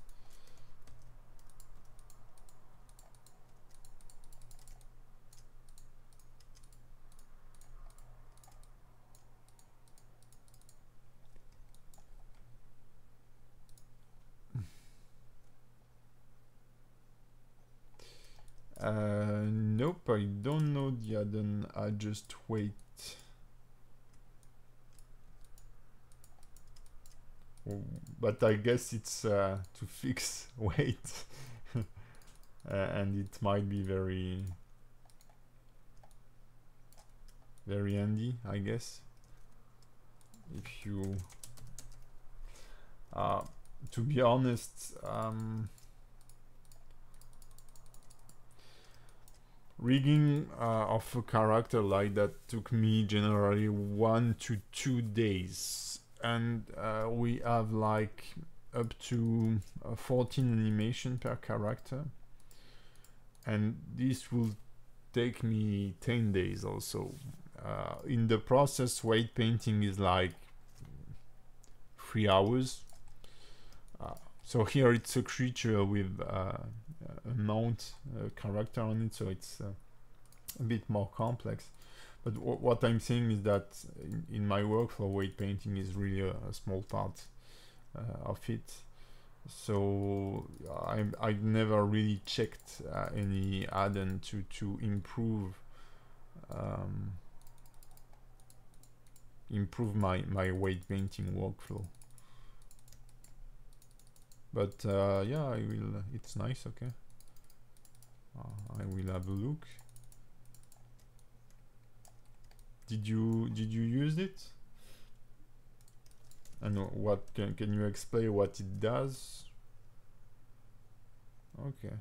Nope, I don't know the add-on. I just wait. But I guess it's to fix weight. And it might be very handy, I guess, if you to be honest, rigging of a character like that took me generally 1 to 2 days, and we have like up to 14 animation per character, and this will take me 10 days also. In the process, weight painting is like 3 hours. So here it's a creature with a mount character on it, so it's a bit more complex. But what I'm saying is that in my workflow, weight painting is really a small part of it. So I've never really checked any add-on to improve my weight painting workflow. But yeah, I will. It's nice. Okay, I will have a look. Did you use it? And what can you explain what it does? Okay,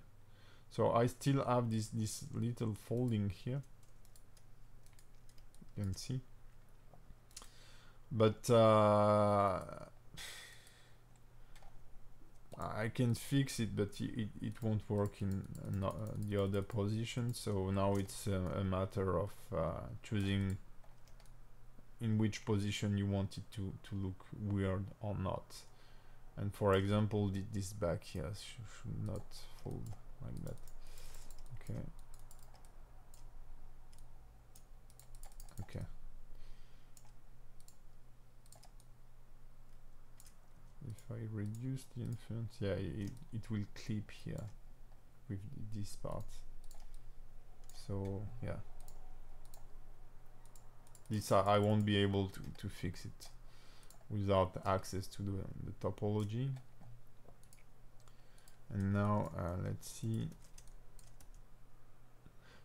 so I still have this little folding here. You can see, but I can fix it, but it won't work in the other position. So now it's a matter of choosing in which position you want it to look weird or not. And for example, this back here should not fold like that. Okay. Okay. If I reduce the influence, yeah, it will clip here with this part. So yeah, this I won't be able to fix it without access to the topology. And now let's see.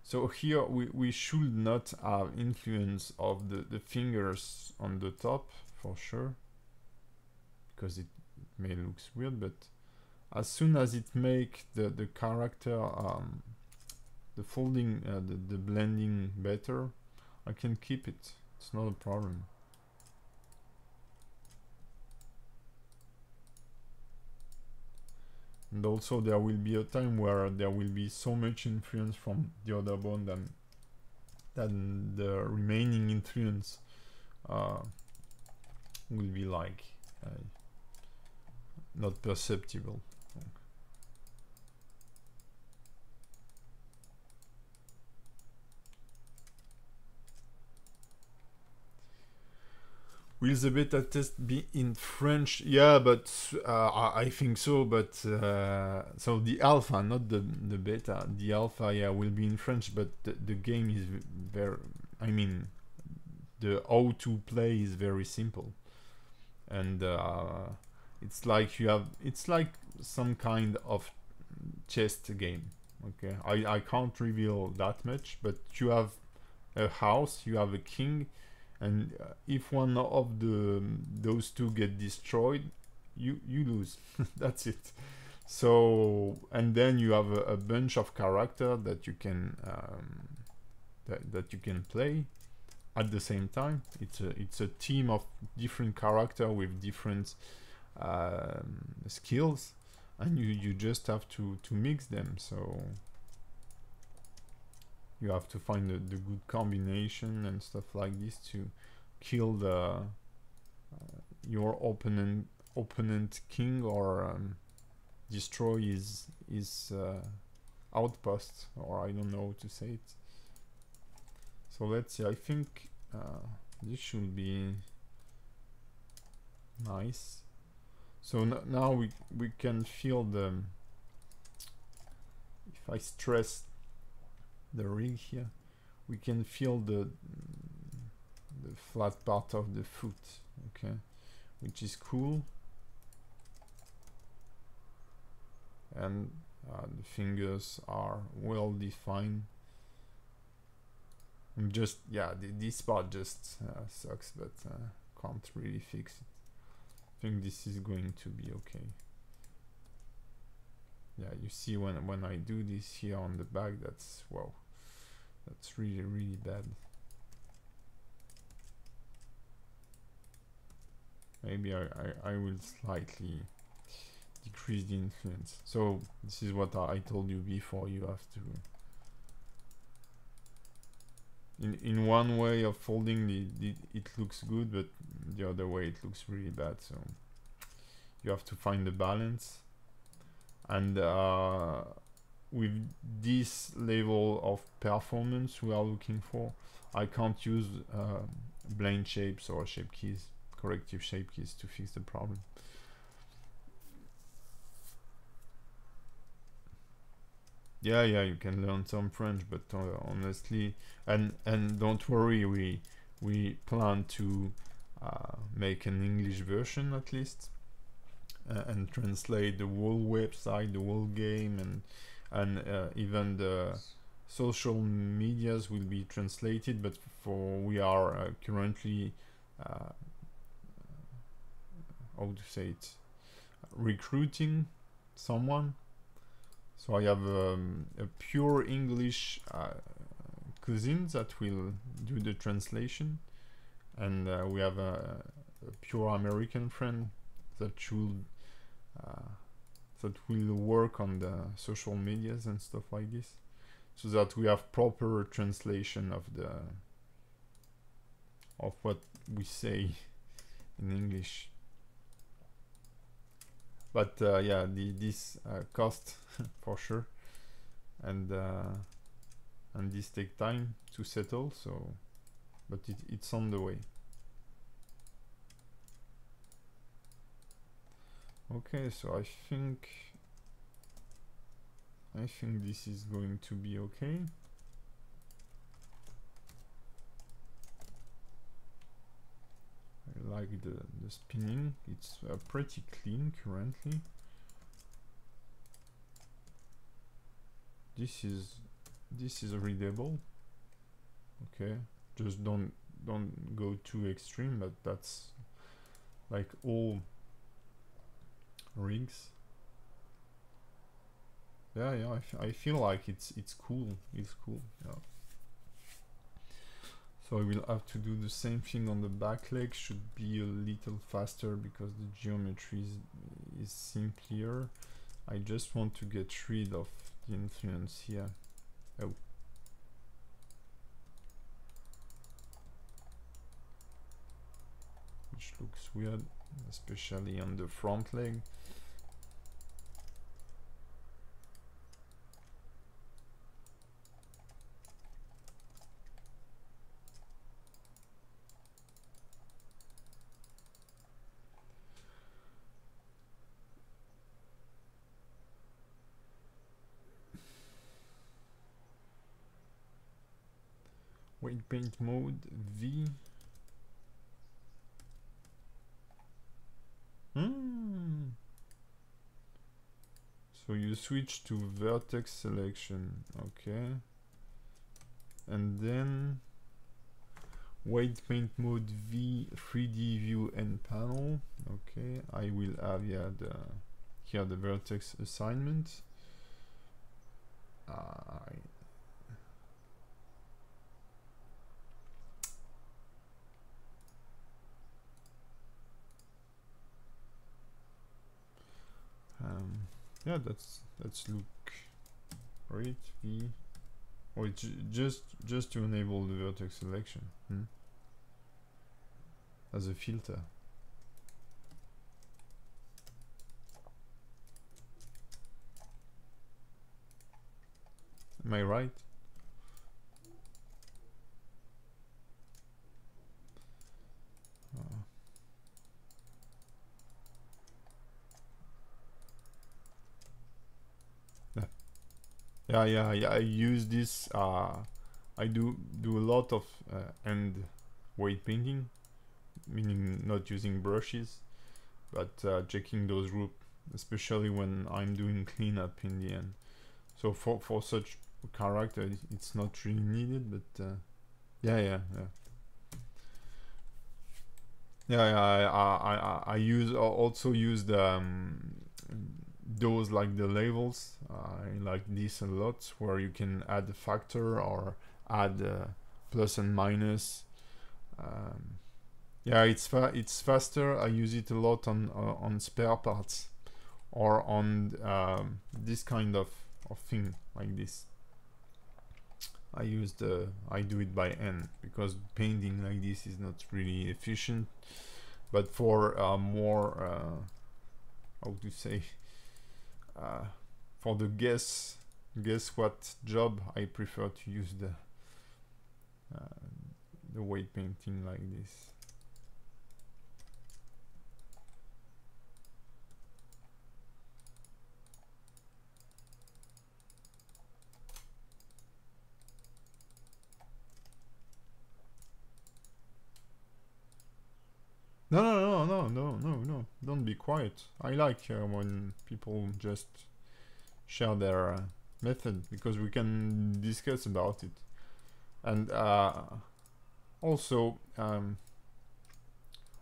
So here we should not have influence of the fingers on the top for sure, because it may look weird, but as soon as it make the character the folding the blending better, I can keep it. It's not a problem. And also there will be a time where there will be so much influence from the other bone than the remaining influence will be like not perceptible. Will the beta test be in French? Yeah, but I think so. But so the alpha, not the beta. The alpha, yeah, will be in French. But the game is very. I mean, the how to play is very simple, and it's like you have. It's like some kind of chess game. Okay, I can't reveal that much, but you have a house, you have a king, and if one of those two get destroyed, you lose. That's it. So, and then you have a bunch of character that you can that you can play at the same time. It's a team of different character with different skills, and you just have to mix them. So you have to find the good combination and stuff like this to kill the your opponent king, or destroy his outpost, or I don't know how to say it. So let's see. I think this should be nice. So now we can feel the, if I stress the rig here, we can feel the flat part of the foot, okay, which is cool. And the fingers are well defined. I'm just, yeah, this part just sucks, but can't really fix it. I think this is going to be okay. Yeah, you see when I do this here on the back, that's, wow, that's really bad. Maybe I will slightly decrease the influence. So this is what I told you before. You have to, in one way of folding it looks good, but the other way it looks really bad. So you have to find the balance. And with this level of performance we are looking for, I can't use blend shapes or shape keys, corrective shape keys, to fix the problem. Yeah, you can learn some French, but honestly, and don't worry, we plan to make an English version at least, and translate the whole website, the whole game, and even the social medias will be translated. But we are currently how to say it, recruiting someone. So I have a pure English cousin that will do the translation, and we have a pure American friend that should that will work on the social medias and stuff like this, so that we have proper translation of what we say in English. But yeah, this cost for sure, and this take time to settle. So, but it's on the way. Okay, so I think this is going to be okay. I like the spinning. It's pretty clean currently. This is readable. Okay, just don't go too extreme, but that's like all rigs. Yeah, I feel like it's cool. It's cool. Yeah. So I will have to do the same thing on the back leg. Should be a little faster because the geometry is simpler. I just want to get rid of the influence here. Oh. Which looks weird, especially on the front leg. Weight paint mode V. So you switch to vertex selection, okay, and then weight paint mode V, 3D view and panel. Okay, I will have here the vertex assignment. Yeah, let's look right V. Oh, it's just to enable the vertex selection as a filter. Am I right? Yeah, I use this. I do a lot of end weight painting, meaning not using brushes, but checking those groups, especially when I'm doing cleanup in the end. So for such character, it's not really needed, but yeah. I also use the those like the labels. I like this a lot, where you can add a factor or add plus and minus. Yeah, it's faster. I use it a lot on spare parts or on this kind of thing like this. I do it by hand because painting like this is not really efficient. But for more how to say, for the guess what job, I prefer to use the weight painting like this. No, don't be quiet. I like when people just share their method, because we can discuss about it. And also, I'm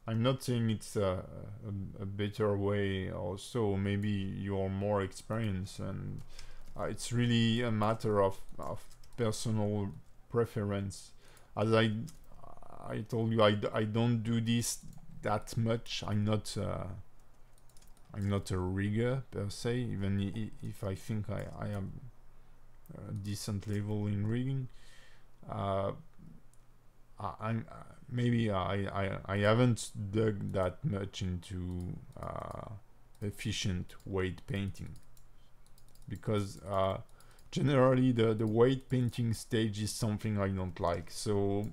not saying it's a better way, or so. Maybe you're more experienced, and it's really a matter of personal preference. As I told you, I don't do this that much. I'm not a rigger per se, even if I think I am a decent level in rigging. Maybe I haven't dug that much into efficient weight painting, because generally the weight painting stage is something I don't like. So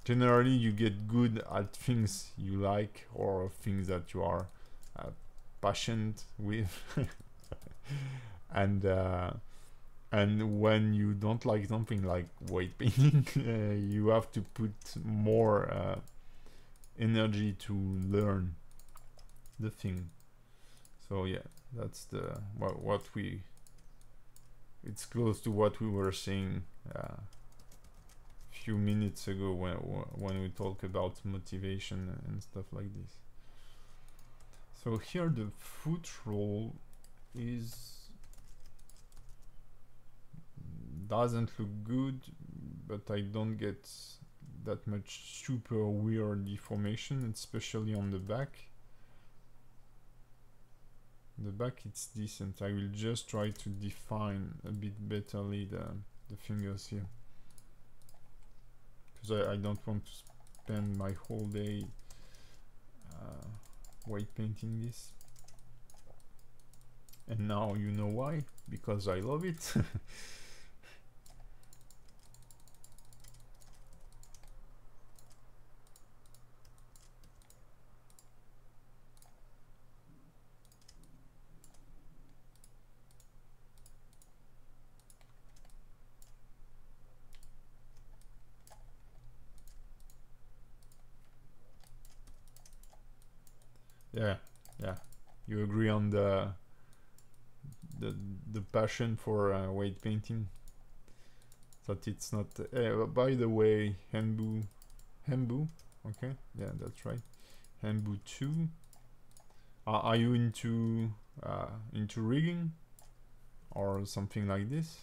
generally you get good at things you like, or things that you are passionate with. And when you don't like something like weight painting, you have to put more energy to learn the thing. So yeah, that's what we, it's close to what we were saying few minutes ago when we talk about motivation and stuff like this. So here the foot roll doesn't look good, but I don't get that much super weird deformation, especially on the back. The back it's decent. I will just try to define a bit betterly the fingers here, because I don't want to spend my whole day white painting this. And now you know why, because I love it. Yeah, yeah. You agree on the passion for weight painting. That it's not. By the way, Hembu, okay, yeah, that's right. Hembu 2. Are you into rigging or something like this?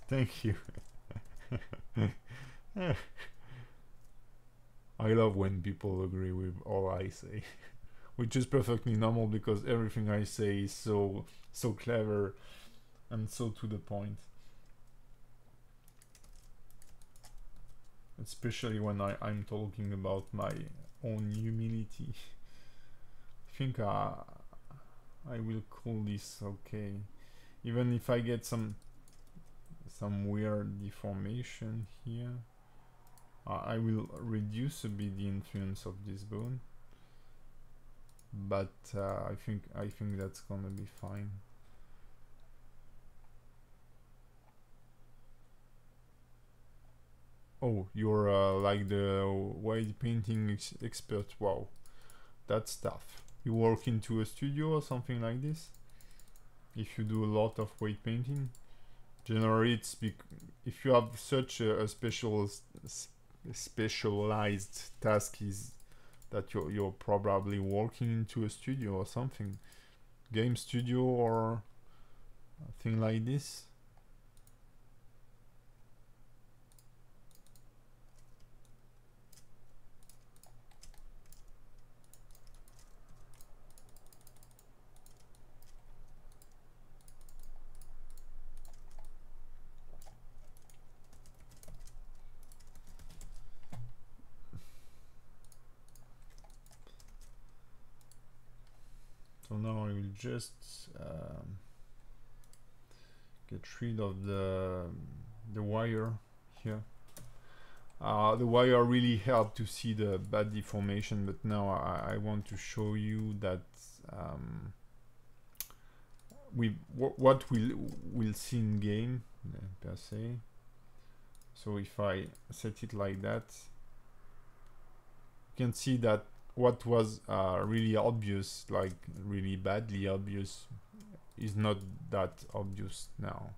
Thank you. I love when people agree with all I say, which is perfectly normal because everything I say is so clever and so to the point. Especially when I'm talking about my own humility. I think I will call this okay. Even if I get some weird deformation here, I will reduce a bit the influence of this bone, but I think that's gonna be fine. Oh, you're like the weight painting expert. Wow, that's tough. You work into a studio or something like this? If you do a lot of weight painting, generally it's if you have such a specialized task, is that you're probably working into a studio or something, game studio or a thing like this. So now I will just get rid of the wire here. The wire really helped to see the bad deformation, but now I want to show you that what we'll see in game per se. So if I set it like that, you can see that what was really obvious, like really badly obvious, is not that obvious now.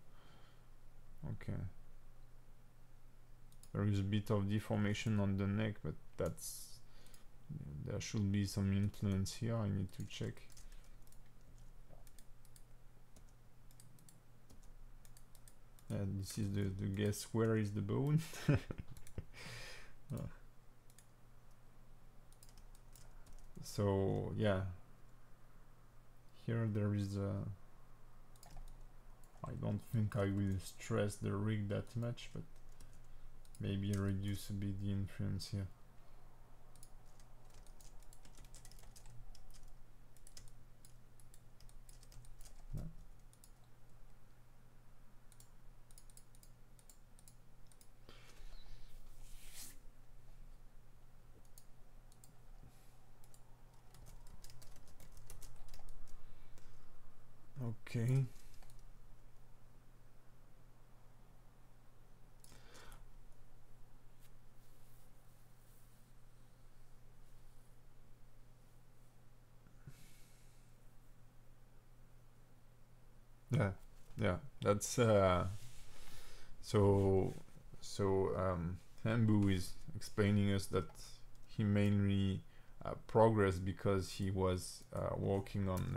Okay. There is a bit of deformation on the neck, but there should be some influence here. I need to check. This is the guess where is the bone. So yeah, here there is I don't think I will stress the rig that much, but maybe reduce a bit the influence here. No. Okay. Yeah, that's so Hambu is explaining us that he mainly progressed because he was working on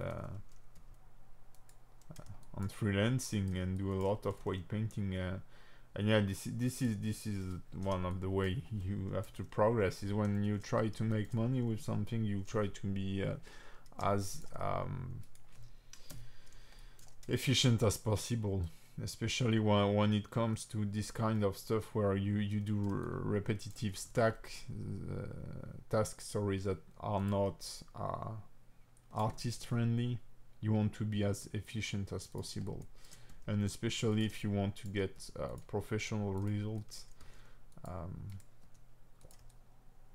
freelancing and do a lot of weight painting, and yeah, this is one of the way you have to progress, is when you try to make money with something, you try to be as efficient as possible, especially when it comes to this kind of stuff where you do repetitive tasks, sorry, that are not artist friendly, you want to be as efficient as possible, and especially if you want to get professional results,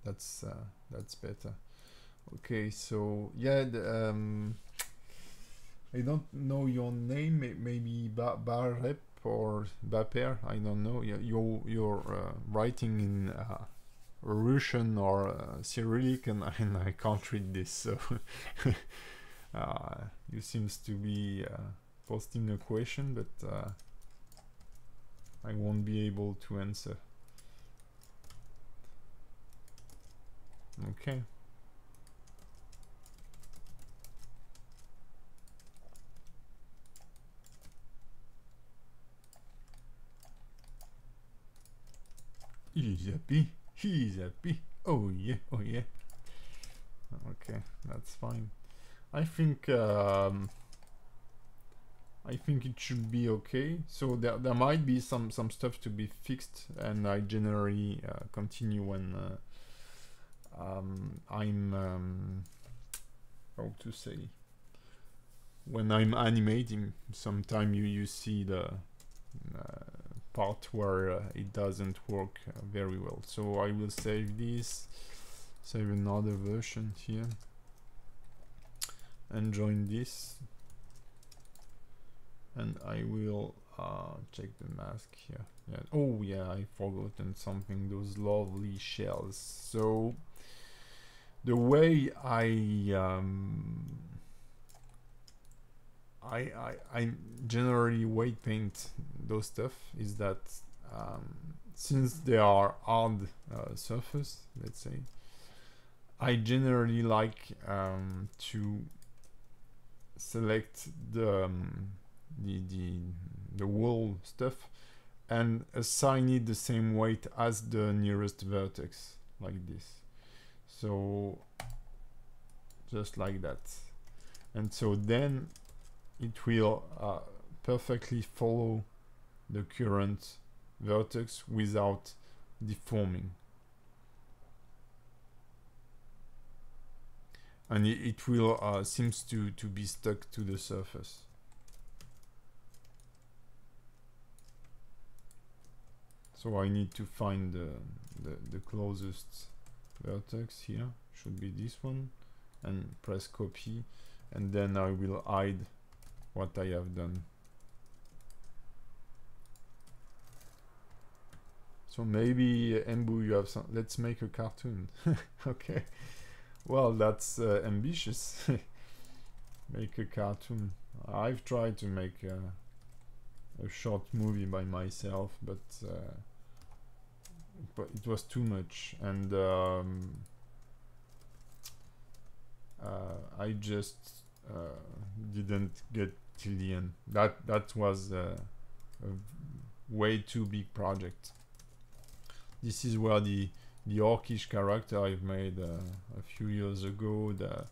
that's better. Okay, so yeah, I don't know your name, maybe Barep or Baper, I don't know. You're writing in Russian or Cyrillic, and I can't read this, so you seems to be posting a question, but I won't be able to answer. Okay. He's happy. Oh yeah, oh yeah. Okay, that's fine. I think it should be okay. So there might be some stuff to be fixed, and I generally continue when I'm how to say, when I'm animating. Sometime you see the part where it doesn't work very well. So I will save this, save another version here, and join this, and I will check the mask here. Yeah. Oh yeah, I forgotten something, those lovely shells. So the way I generally weight paint those stuff is that since they are hard surface, let's say, I generally like to select the wall stuff and assign it the same weight as the nearest vertex, like this. So just like that, and so then it will perfectly follow the current vertex without deforming, and it will seems to be stuck to the surface. So I need to find the closest vertex here, should be this one, and press copy, and then I will hide what I have done. So maybe Embu, you have some. Let's make a cartoon. Okay, well, that's ambitious. Make a cartoon. I've tried to make a short movie by myself, but it was too much, and I just didn't get till the end. That was a way too big project. This is where the orcish character I've made a few years ago, the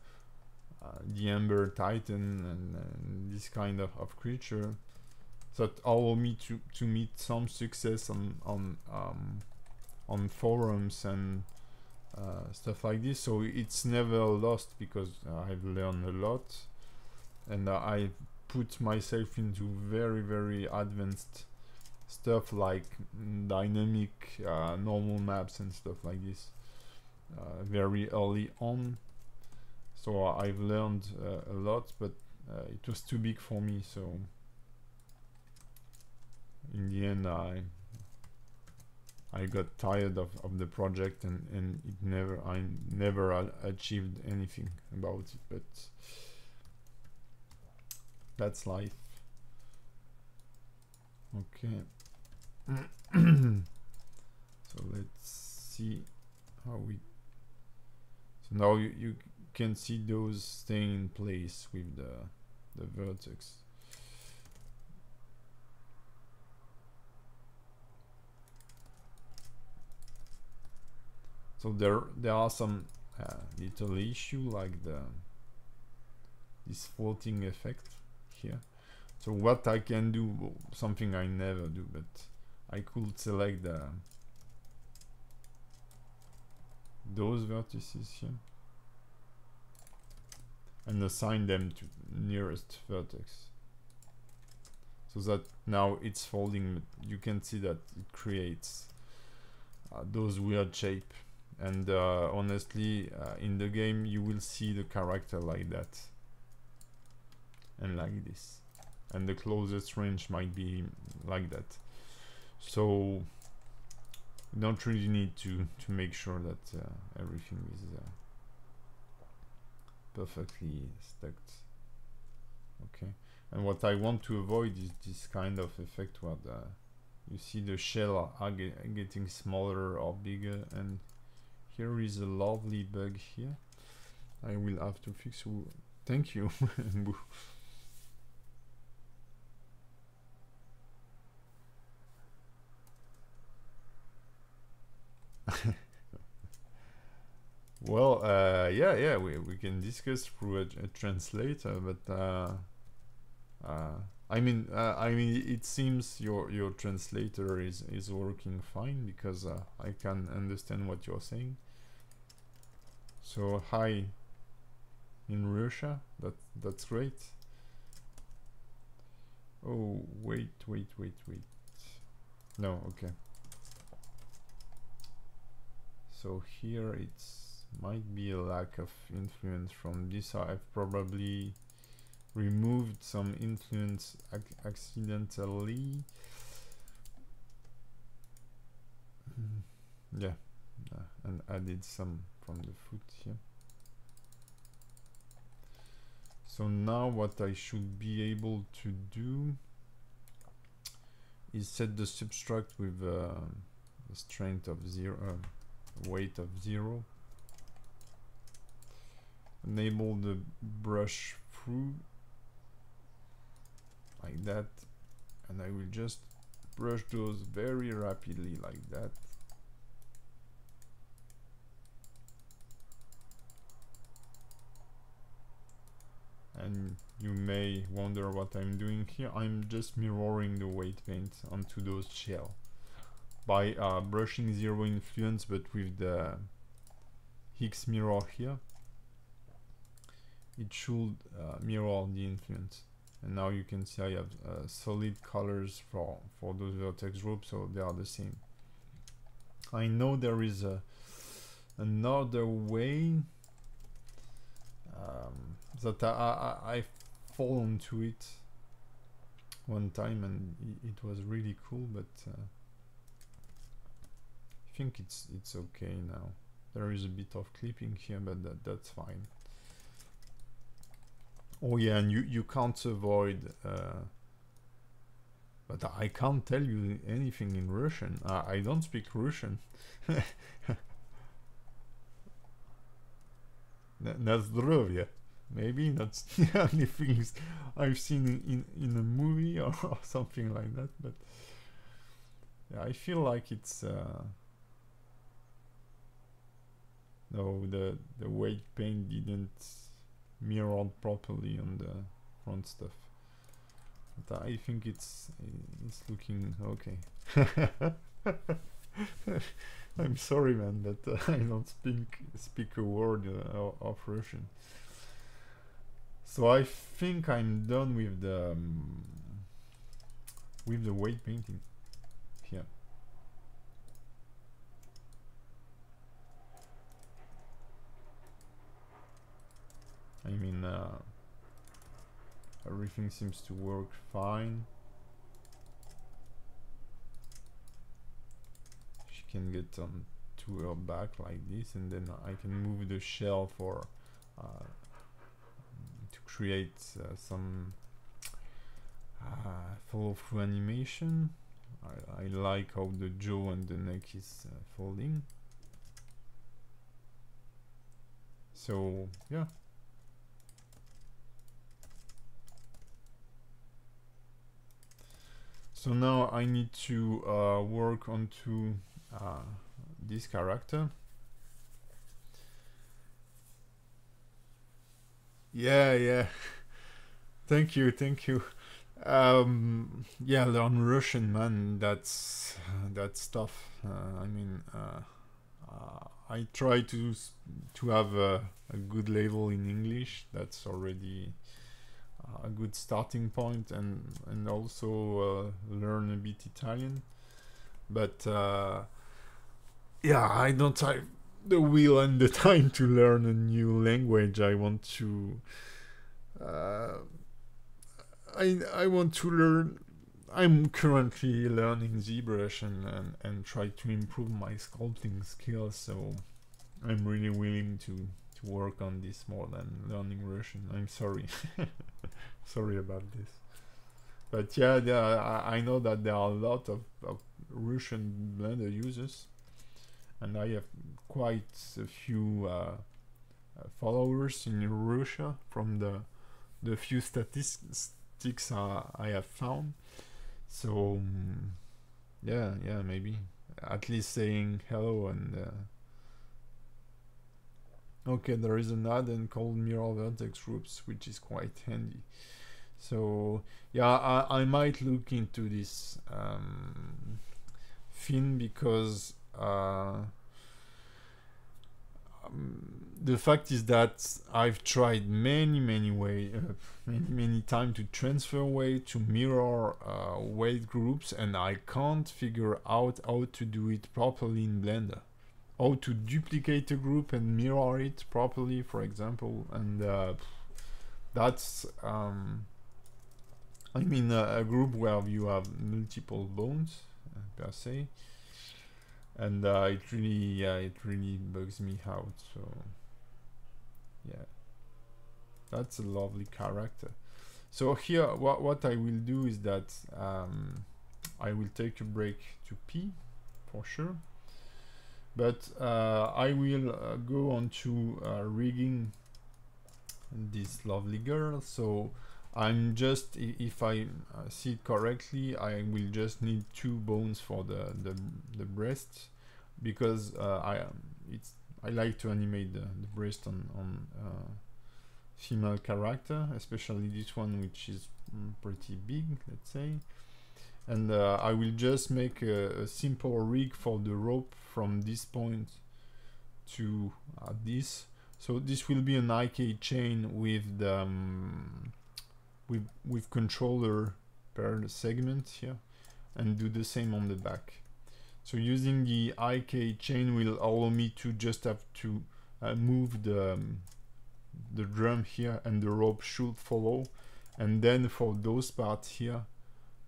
Ember Titan, and this kind of creature, that allowed me to meet some success on forums and stuff like this. So it's never lost, because I've learned a lot, and I put myself into very advanced stuff like dynamic normal maps and stuff like this very early on. So I've learned a lot, but it was too big for me, so in the end I got tired of the project, and I never achieved anything about it, but that's life. Okay. So let's see how we. So now you can see those staying in place with the vertex. So there are some little issue, like this floating effect here. So what I can do, something I never do, but I could select those vertices here, and assign them to nearest vertex. So that now it's folding. You can see that it creates those weird shape. And honestly, in the game you will see the character like that and like this, and the closest range might be like that. So you don't really need to make sure that everything is perfectly stacked. Okay, and what I want to avoid is this kind of effect where you see the shell are getting smaller or bigger, and here is a lovely bug here. I will have to fix. Thank you. Well, yeah, we can discuss through a translator, but I mean, it seems your translator is working fine, because I can understand what you're saying. So hi in Russia, that's great. Oh, wait. No, okay. So here it's might be a lack of influence from this. I've probably removed some influence accidentally. Yeah, and added some from the foot here. So now what I should be able to do is set the subtract with a strength of 0, weight of 0. Enable the brush through like that, and I will just brush those very rapidly like that. And you may wonder what I'm doing here. I'm just mirroring the weight paint onto those shell by brushing 0 influence, but with the Higgs mirror here it should mirror the influence. And now you can see I have solid colors for those vertex groups, so they are the same. I know there is another way that I fall into it one time, and it was really cool, but I think it's okay now. There is a bit of clipping here, but that's fine. Oh yeah, and you can't avoid but I can't tell you anything in Russian. I don't speak Russian. Na zdrowie. Maybe that's the only things I've seen in a movie or something like that, but yeah, I feel like it's no, the weight paint didn't mirror properly on the front stuff, but I think it's looking okay. I'm sorry, man, but I don't speak a word of Russian. So I think I'm done with the weight painting here. I mean, everything seems to work fine. She can get to her back like this, and then I can move the shell for to create some follow-through animation. I like how the jaw and the neck is folding. So yeah. So now I need to work onto this character. Yeah. Thank you. Yeah, learn Russian, man. That's tough. I mean, I try to have a good level in English. That's already a good starting point, and also learn a bit Italian. But yeah, I don't have the will and the time to learn a new language. I want to I want to learn. I'm currently learning ZBrush and try to improve my sculpting skills, so I'm really willing to work on this more than learning Russian. I'm sorry. Sorry about this. But yeah, I know that there are a lot of Russian Blender users, and I have quite a few followers in Russia from the few statistics I have found. So yeah, maybe at least saying hello. And okay, there is an add-in called Mirror Vertex Groups, which is quite handy. So yeah, I might look into this thing, because the fact is that I've tried many times to transfer weight to mirror weight groups, and I can't figure out how to do it properly in Blender. How to duplicate a group and mirror it properly, for example, and that's I mean a group where you have multiple bones per se, and it really bugs me out. So yeah, that's a lovely character. So here what I will do is that I will take a break to pee for sure, but I will go on to rigging this lovely girl. So I'm just, if I see it correctly, I will just need 2 bones for the breast, because I like to animate the breast on female character, especially this one, which is pretty big, let's say. And I will just make a simple rig for the rope from this point to this. So this will be an IK chain with the with controller per segment here, and do the same on the back. So using the IK chain will allow me to just have to move the drum here, and the rope should follow. And then for those parts here,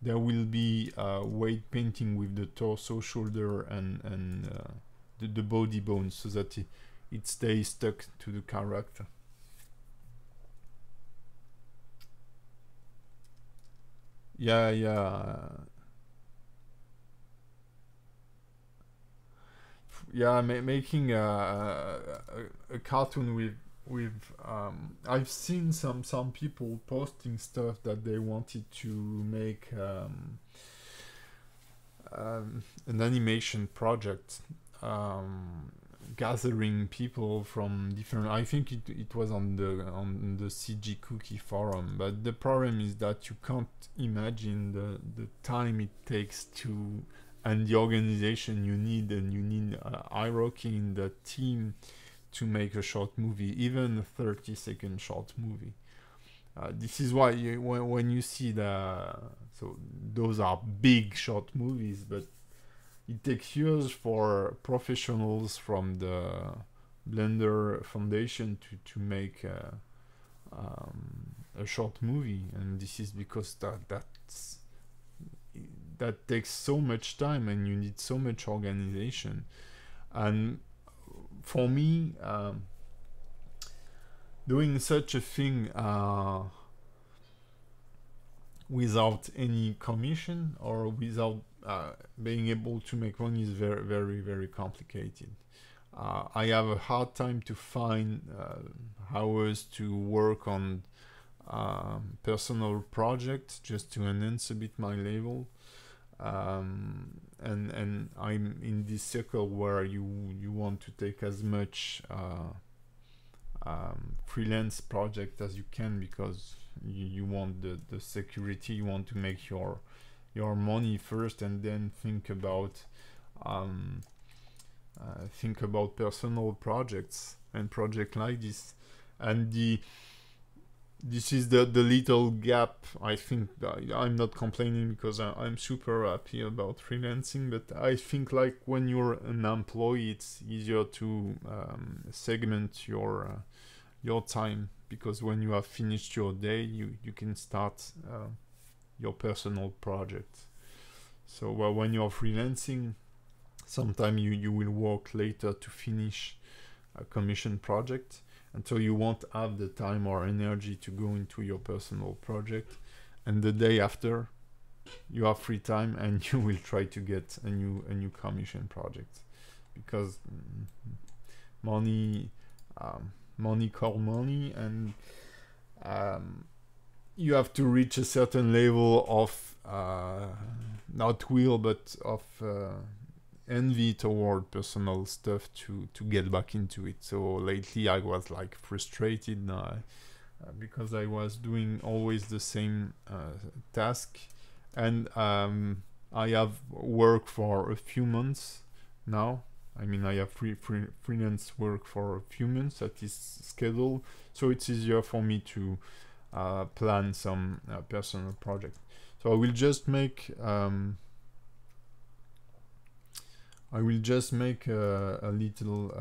there will be weight painting with the torso, shoulder, and the body bones, so that it stays stuck to the character. Making a cartoon with I've seen some people posting stuff that they wanted to make an animation project, gathering people from different, I think it was on the CG Cookie forum, but the problem is that you can't imagine the time it takes to, and the organization you need, and you need hierarchy in the team to make a short movie, even a 30-second short movie. This is why when you see so those are big short movies, but it takes years for professionals from the Blender Foundation to make a short movie, and this is because that takes so much time, and you need so much organization. And for me, doing such a thing without any commission or without being able to make money is very complicated. I have a hard time to find hours to work on personal projects just to enhance a bit my level. And I'm in this circle where you want to take as much freelance project as you can, because you want the security, you want to make your money first, and then think about think about personal projects and project like this. And this is the little gap. I think I'm not complaining because I'm super happy about freelancing, but I think like when you're an employee, it's easier to segment your time, because when you have finished your day, you can start your personal project. So when you're freelancing, sometimes you will work later to finish a commission project, and so you won't have the time or energy to go into your personal project, and the day after you have free time and you will try to get a new commission project, because money call money, and you have to reach a certain level of not will but of envy toward personal stuff to get back into it. So lately I was like frustrated because I was doing always the same task, and I have work for a few months now. I mean, I have freelance work for a few months that is scheduled, so it's easier for me to plan some personal project. So I will just make a little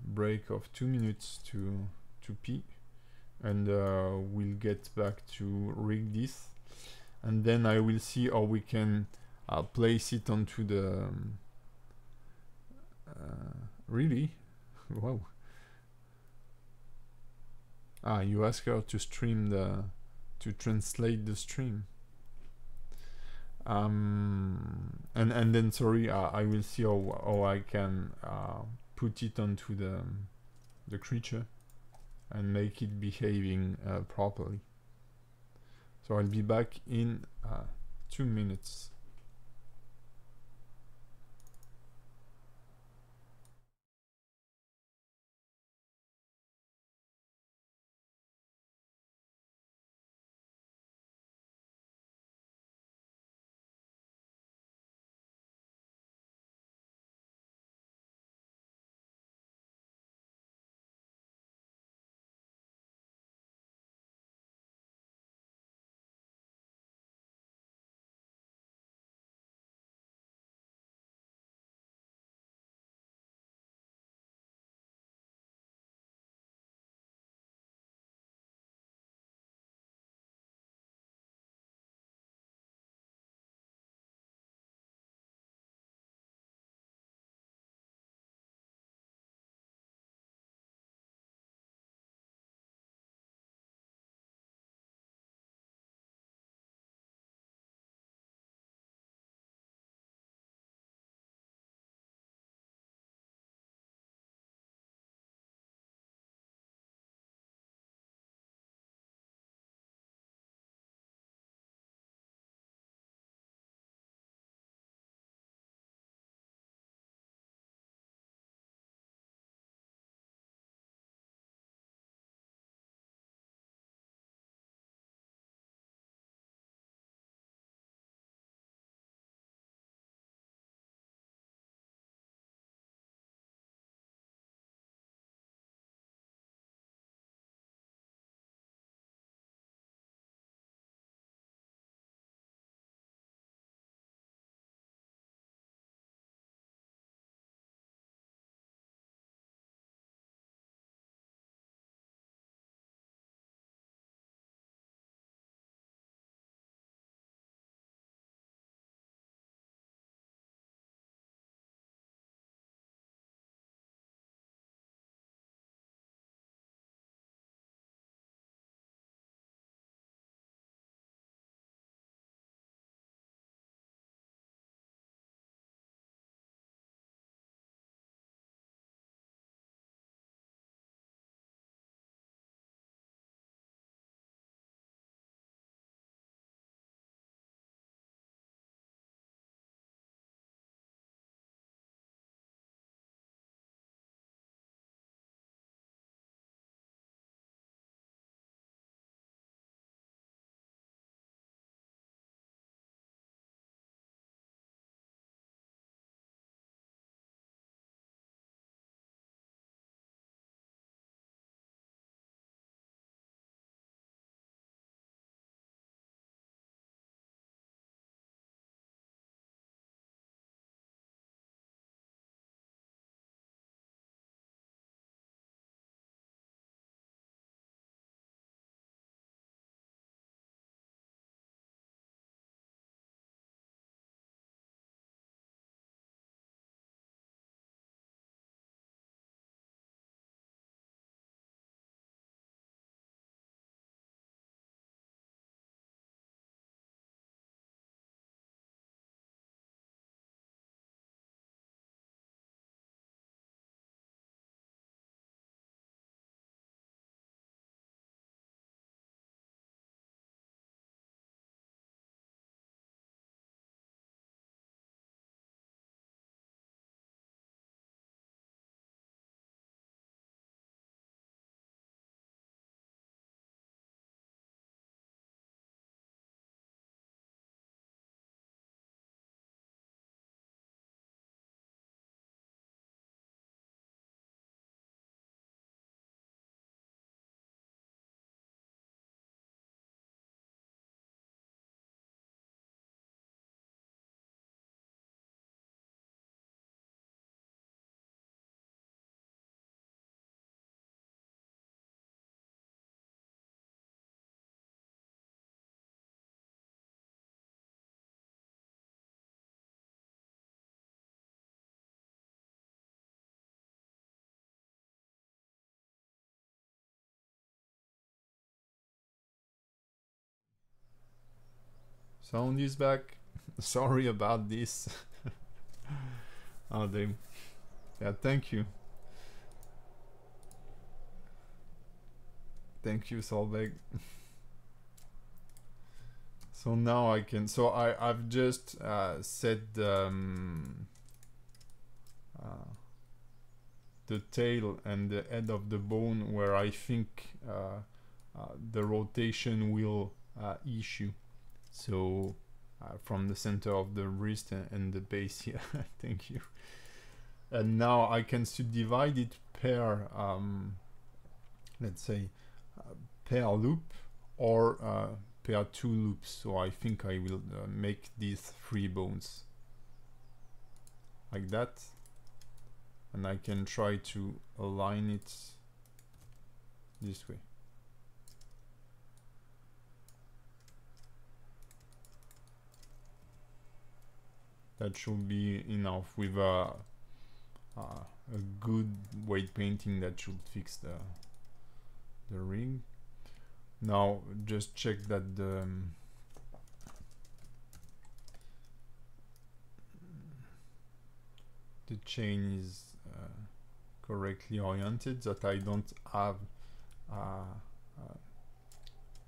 break of 2 minutes to pee, and we'll get back to rig this, and then I will see how we can place it onto the really. Wow. You ask her to stream to translate the stream. And then sorry, I will see how I can put it onto the creature and make it behaving properly. So I'll be back in 2 minutes. Sound is back. Sorry about this. Oh, damn. Yeah, thank you. Thank you, Solveig. So now I can. So I've just set the tail and the head of the bone where I think the rotation will issue. So from the center of the wrist and the base here. Thank you. And now I can subdivide it per, let's say, per loop or per 2 loops. So I think I will make these 3 bones like that. And I can try to align it this way. That should be enough with a good weight painting that should fix the ring. Now just check that the chain is correctly oriented, that I don't have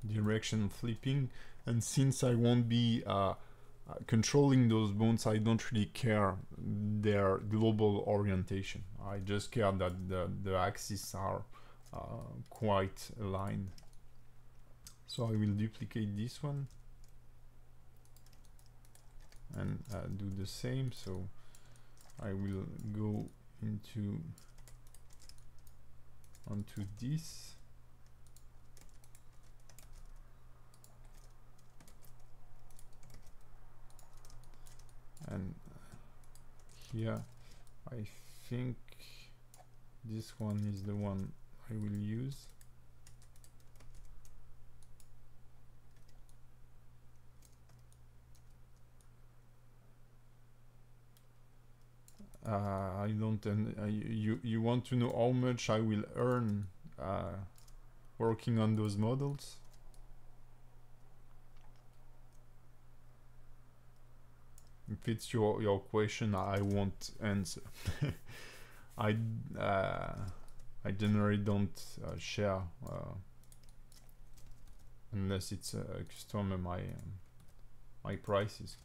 direction flipping, and since I won't be controlling those bones, I don't really care their global orientation. I just care that the axes are quite aligned. So I will duplicate this one and do the same. So I will go onto this. And here I think this one is the one I will use. I don't, you want to know how much I will earn working on those models? If it's your question, I won't answer. I generally don't share unless it's a customer my prices.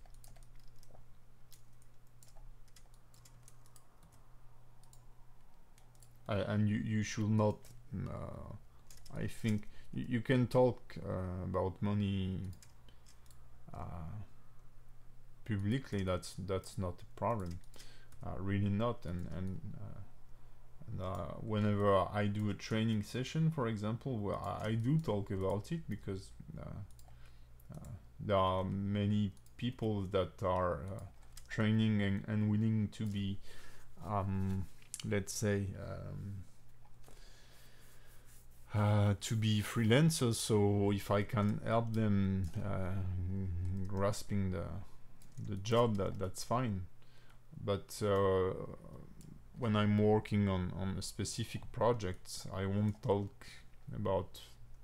And you should not. I think you can talk about money publicly. That's not a problem, really not. And whenever I do a training session, for example, where I do talk about it, because there are many people that are training and willing to be, let's say, to be freelancers. So if I can help them grasping the job, that's fine. But when I'm working on a specific project, I won't talk about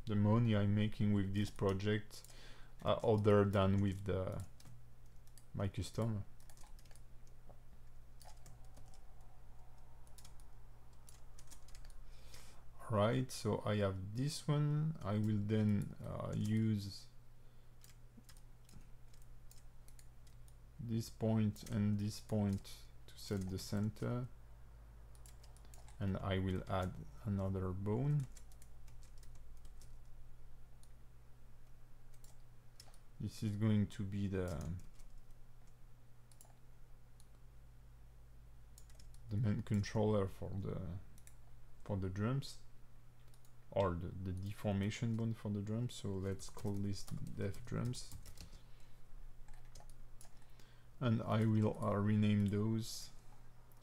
the money I'm making with this project other than with my customer. Right, so I have this one. I will then use this point and this point to set the center, and I will add another bone. This is going to be the main controller for the drums, or the deformation bone for the drums. So let's call this def drums, and I will rename those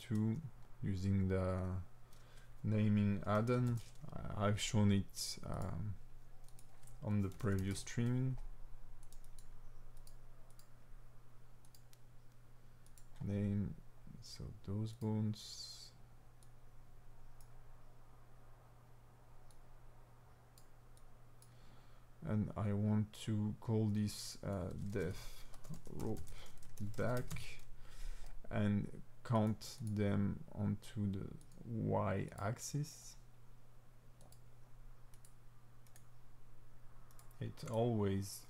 to using the naming add-on. I've shown it on the previous streaming. Name, so those bones. And I want to call this def rope back and count them onto the y-axis. It always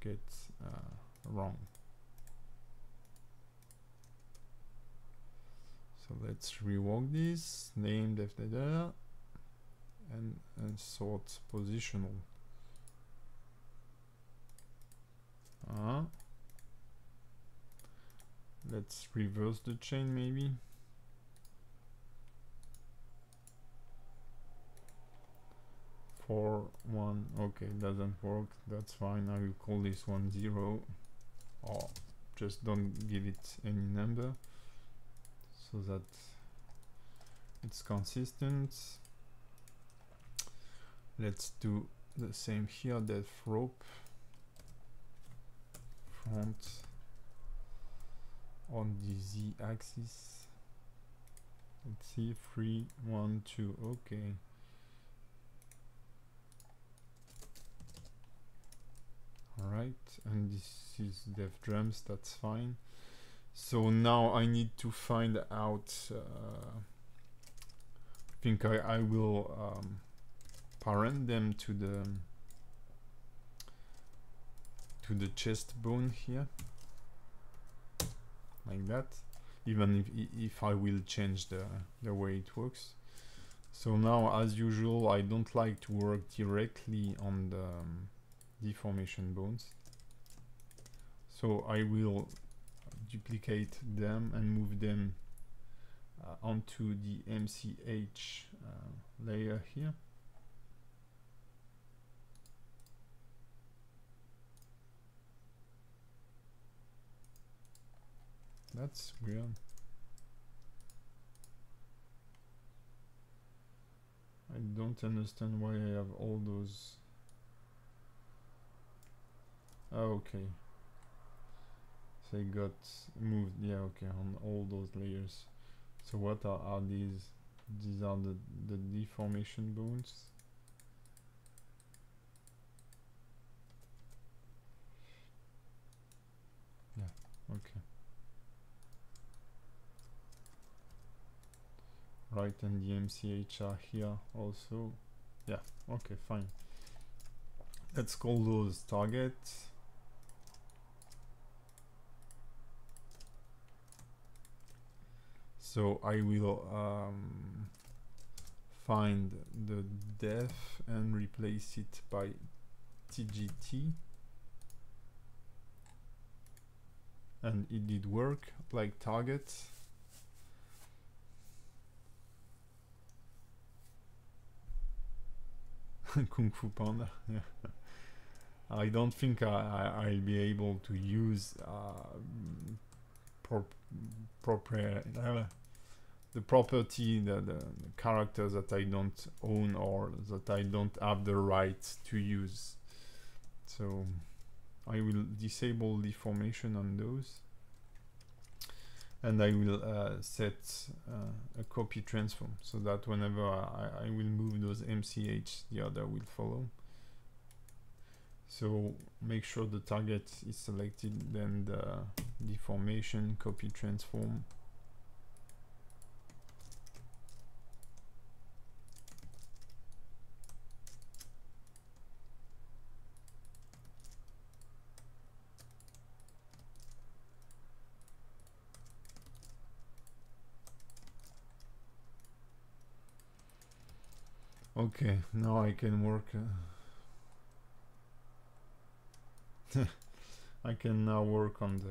gets wrong. So let's rework this, name def data, and sort positional. Let's reverse the chain maybe. For 1, okay, doesn't work, that's fine. I will call this one 0, or just don't give it any number so that it's consistent. Let's do the same here, def rope front on the z-axis. Let's see, 3, 1, 2, okay. Alright, and this is def drums, that's fine. So now I need to find out, I think I will parent them to the chest bone here, like that, even if I will change the way it works. So now, as usual, I don't like to work directly on the deformation bones, so I will duplicate them and move them onto the MCH layer here. That's weird. I don't understand why I have all those. Oh, okay. So it got moved, yeah, okay, on all those layers. So what are these? These are the deformation bones. Yeah, okay. Right, and the MCH are here also. Yeah, okay, fine. Let's call those targets. So I will find the def and replace it by TGT. And it did work, like targets. Kung Fu Panda, yeah. I don't think I'll be able to use the property, the characters that I don't own or that I don't have the right to use. So I will disable deformation on those, and I will set a copy transform so that whenever I will move those MCH, the other will follow. So make sure the target is selected, then the deformation, copy transform. Okay, now I can work. I can now work on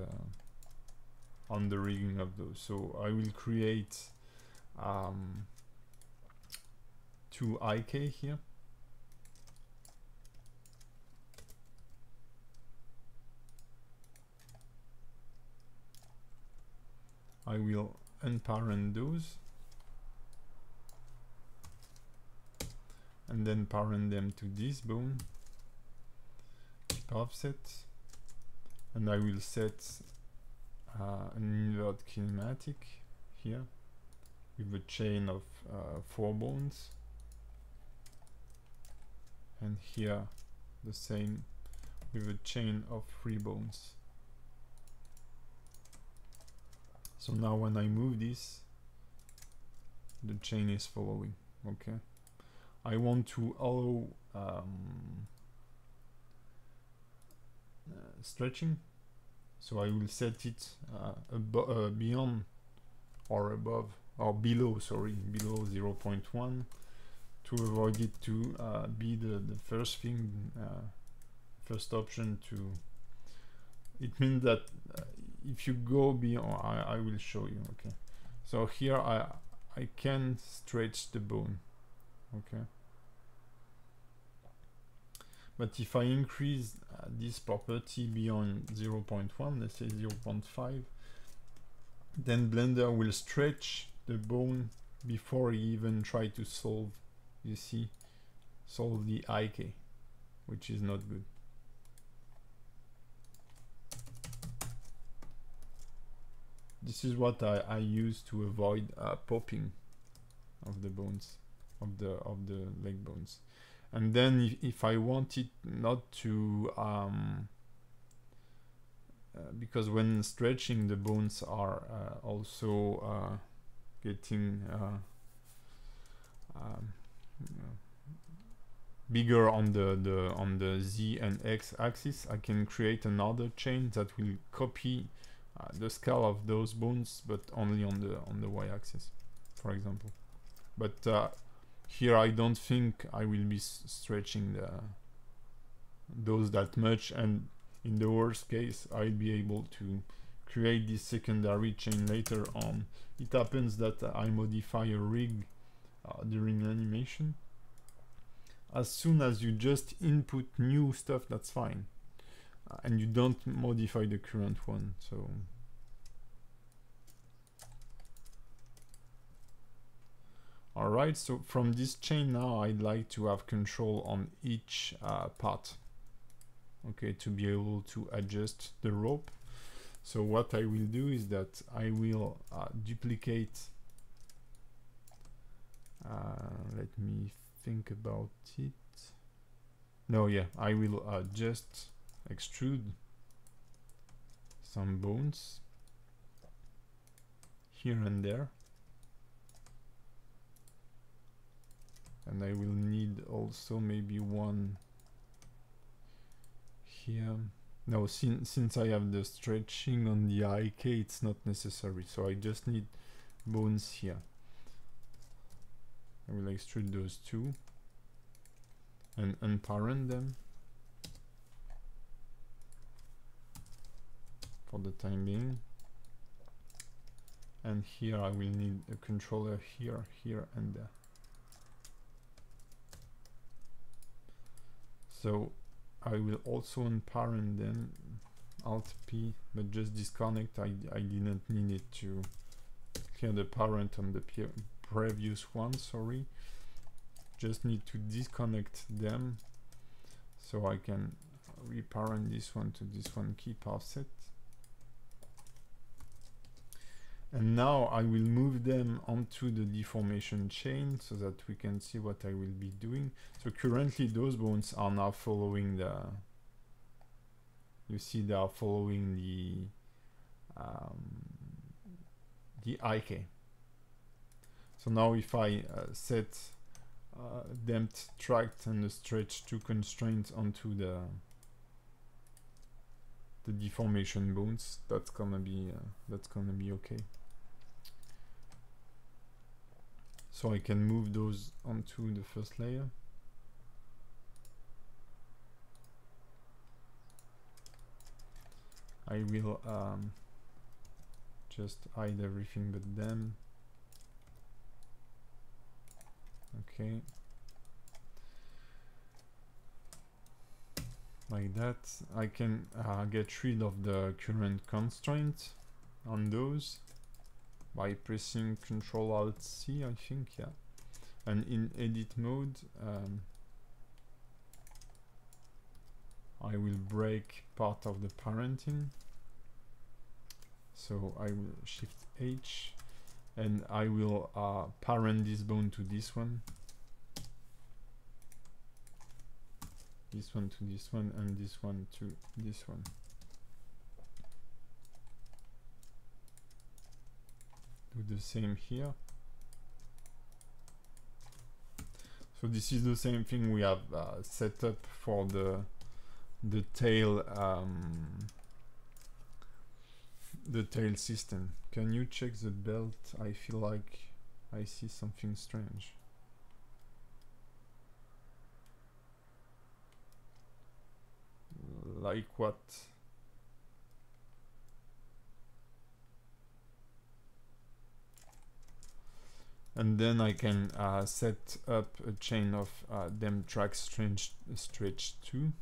the rigging of those. So I will create 2 IK here. I will unparent those and then parent them to this bone, keep offset, and I will set an invert kinematic here with a chain of 4 bones, and here the same with a chain of 3 bones. So now when I move this, the chain is following. Okay. I want to allow stretching, so I will set it beyond or above or below, sorry, below 0.1 to avoid it to be the first thing, first option to. It means that if you go beyond, I will show you. Okay, so here I can stretch the bone. Okay, but if I increase this property beyond 0.1, let's say 0.5, then Blender will stretch the bone before you even try to solve, you see, solve the IK, which is not good. This is what I use to avoid popping of the bones, of the leg bones. And then if I want it not to, because when stretching the bones are also getting bigger on the Z and X axis, I can create another chain that will copy the scale of those bones, but only on the Y axis, for example. But here I don't think I will be stretching those that much, and in the worst case I'll be able to create this secondary chain later on. It happens that I modify a rig during animation. As soon as you just input new stuff, that's fine, and you don't modify the current one. So alright, so from this chain now I'd like to have control on each part, okay, to be able to adjust the rope. So what I will do is that I will duplicate, let me think about it. No, yeah, I will just extrude some bones here and there, and I will need also maybe one here. No, since I have the stretching on the IK, it's not necessary, so I just need bones here. I will extrude those two and unparent them for the time being. And here I will need a controller here, here, and there. So I will also unparent them, Alt P, but just disconnect. I didn't need it to clear the parent on the previous one, sorry. Just need to disconnect them so I can reparent this one to this one, keep offset. And now I will move them onto the deformation chain so that we can see what I will be doing. So currently those bones are now following the, you see they are following the IK. So now if I set depth, tract, and the stretch to constraints onto the deformation bones, that's gonna be okay. So I can move those onto the first layer. I will just hide everything but them. Okay. Like that. I can get rid of the current constraint on those by pressing Ctrl Alt C, I think, yeah. And in edit mode, I will break part of the parenting. So I will Shift H, and I will parent this bone to this one. this one to this one, and this one to this one. Do the same here. So this is the same thing we have set up for the tail system. Can you check the belt? I feel like I see something strange. Like what? And then I can set up a chain of them track stretch 2.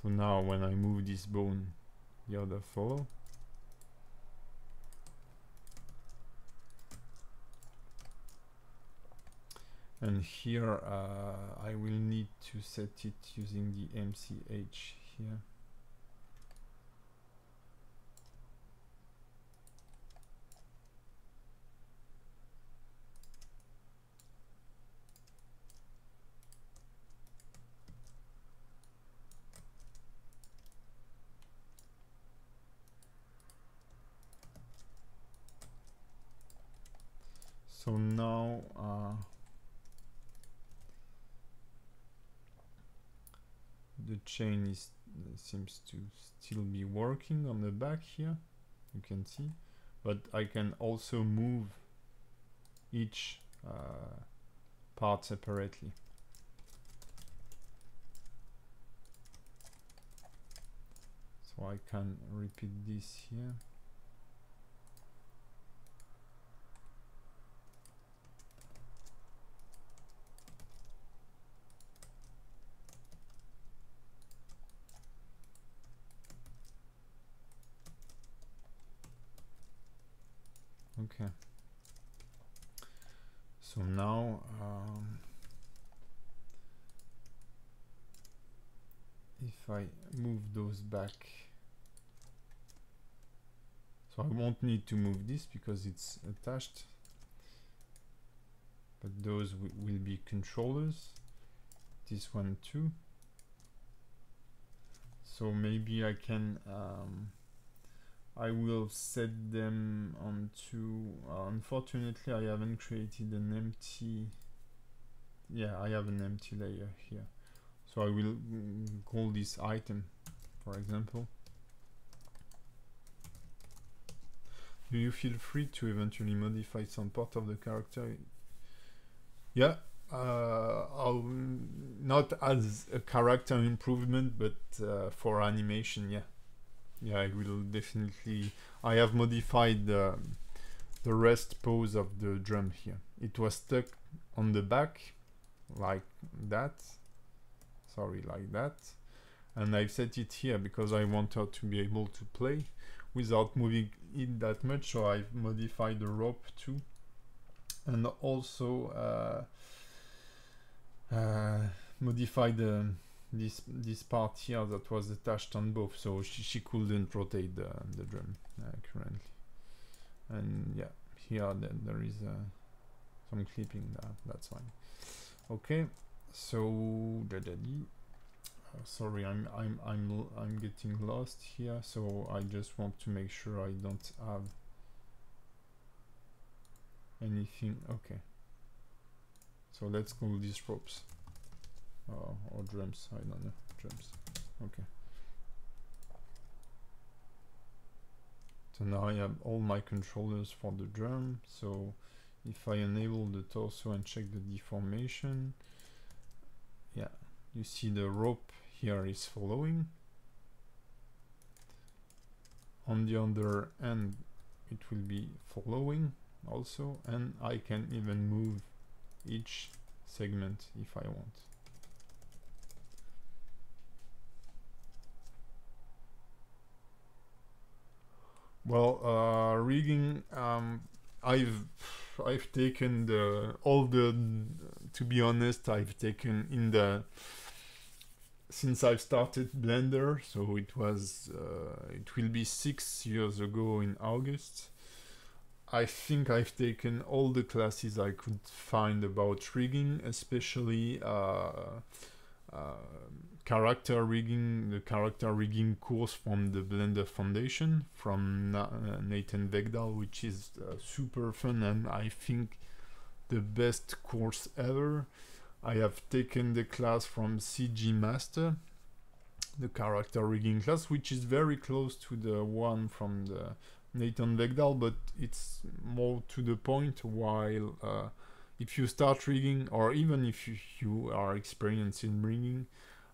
So now when I move this bone, the other follow. And here I will need to set it using the MCH here. So now the chain seems to still be working on the back here, you can see, but I can also move each part separately. So I can repeat this here. Okay. So now if I move those back, so I won't need to move this because it's attached, but those will be controllers, this one too. So maybe I can I will set them onto unfortunately I haven't created an empty, yeah, I have an empty layer here, so I will call this item, for example. Do you feel free to eventually modify some part of the character? Yeah, I'll not as a character improvement, but for animation, yeah. Yeah, I will definitely. I have modified the rest pose of the drum here. It was stuck on the back, like that. Sorry, like that. And I've set it here because I want her to be able to play without moving it that much. So I've modified the rope too, and also modified the. This part here that was attached on both, so she couldn't rotate the drum currently. And yeah, here then there is some clipping there. That's fine. Okay, so sorry, I'm getting lost here. So I just want to make sure I don't have anything. Okay, so let's call these ropes. Or drums, I don't know, drums. Okay. So now I have all my controllers for the drum. So if I enable the torso and check the deformation, yeah, you see the rope here is following. On the other end, it will be following also, and I can even move each segment if I want. Well, rigging, I've taken to be honest, I've taken since I've started Blender, so it will be 6 years ago in August. I think I've taken all the classes I could find about rigging, especially character rigging, the character rigging course from the Blender Foundation from Nathan Vegdal, which is super fun and I think the best course ever. I have taken the class from CG Master, the character rigging class, which is very close to the one from the Nathan Vegdal, but it's more to the point. While if you start rigging, or even if you are experienced in rigging,